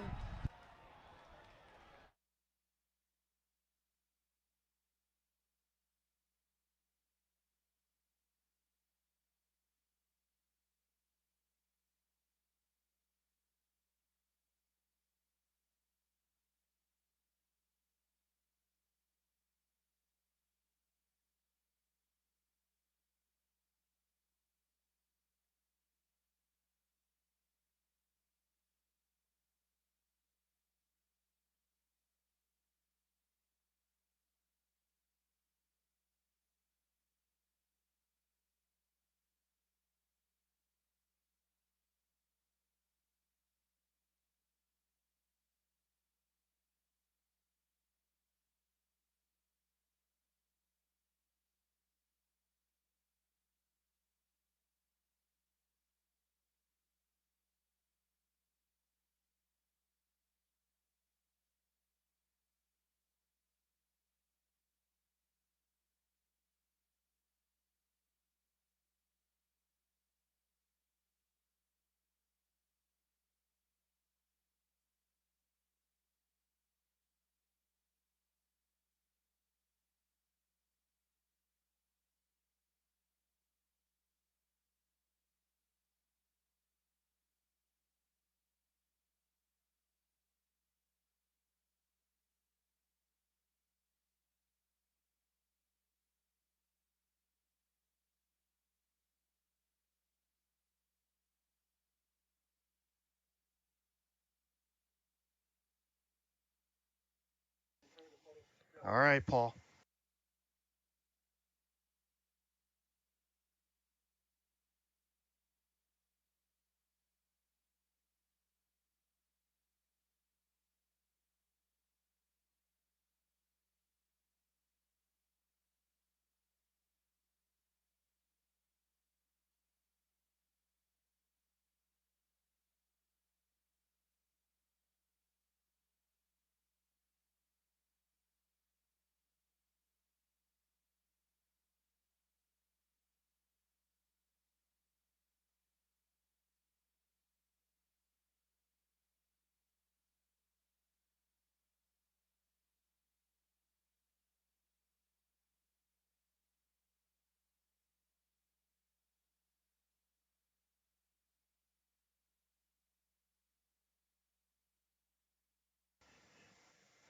All right, Paul.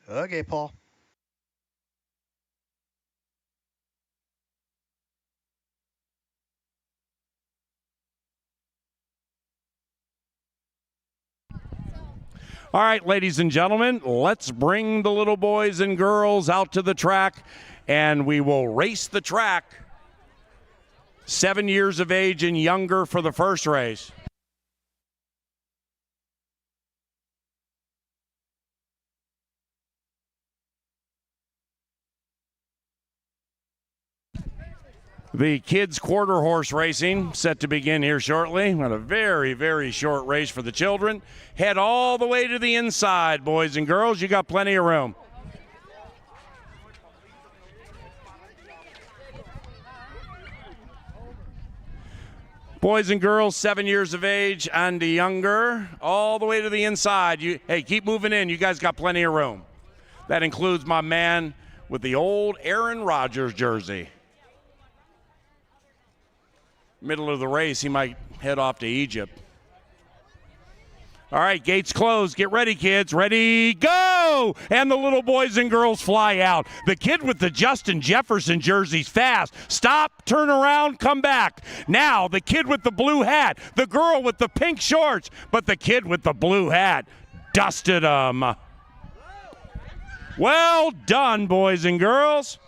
Okay, Paul. All right, ladies and gentlemen, let's bring the little boys and girls out to the track, and we will race the track. 7 years of age and younger for the first race. The kids' quarter horse racing set to begin here shortly. Got a very, very short race for the children. Head all the way to the inside, boys and girls. You got plenty of room. Boys and girls, 7 years of age and younger, all the way to the inside. Hey, keep moving in. You guys got plenty of room. That includes my man with the old Aaron Rodgers jersey. Middle of the race, he might head off to Egypt. All right, gates closed. Get ready, kids. Ready, go! And the little boys and girls fly out. The kid with the Justin Jefferson jersey's fast. Stop, turn around, come back. Now, the kid with the blue hat. The girl with the pink shorts. But the kid with the blue hat dusted them. Well done, boys and girls.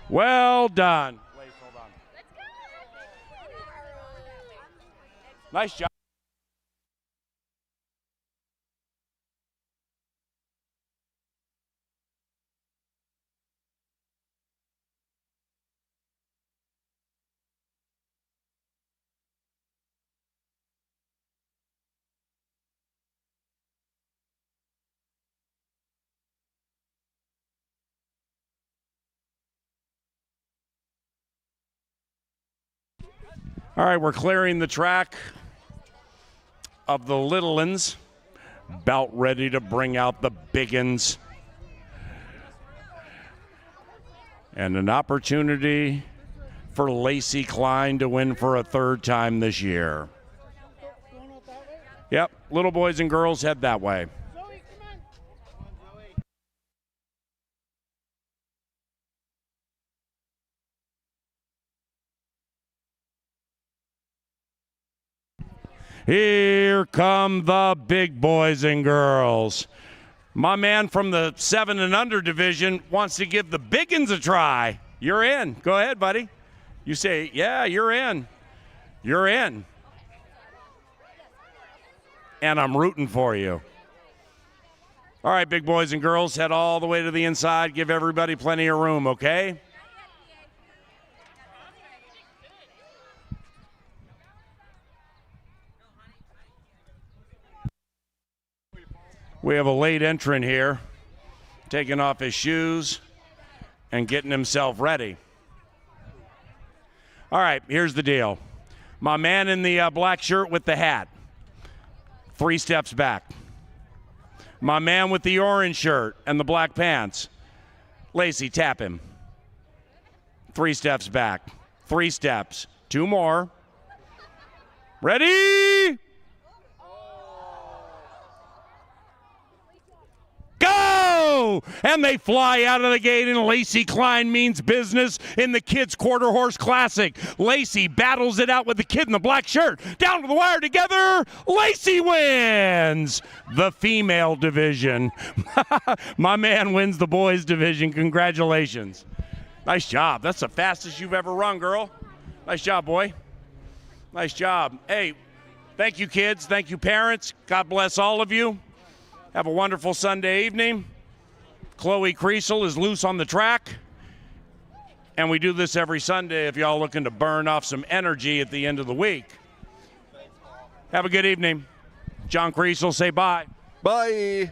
Well done. Nice job. All right, we're clearing the track of the little uns, about ready to bring out the big uns. And an opportunity for Lacey Klein to win for a third time this year. Yep, little boys and girls head that way. Here come the big boys and girls. My man from the 7 and under division wants to give the big uns a try. You're in. Go ahead, buddy. You say, yeah, you're in. You're in. And I'm rooting for you. All right, big boys and girls, head all the way to the inside. Give everybody plenty of room, okay? We have a late entrant here, taking off his shoes and getting himself ready. All right, here's the deal. My man in the black shirt with the hat, 3 steps back. My man with the orange shirt and the black pants, Lacey, tap him. 3 steps back, 3 steps, 2 more. Ready? Go! go. And they fly out of the gate, and Lacey Klein means business in the kids' quarter horse classic. Lacey battles it out with the kid in the black shirt. Down to the wire together. Lacey wins the female division. My man wins the boys division. Congratulations. Nice job. That's the fastest you've ever run, girl. Nice job, boy. Nice job. Hey, thank you, kids. Thank you, parents. God bless all of you. Have a wonderful Sunday evening. Chloe Creasel is loose on the track. And we do this every Sunday if y'all looking to burn off some energy at the end of the week. Have a good evening. John Creasel, say bye. Bye.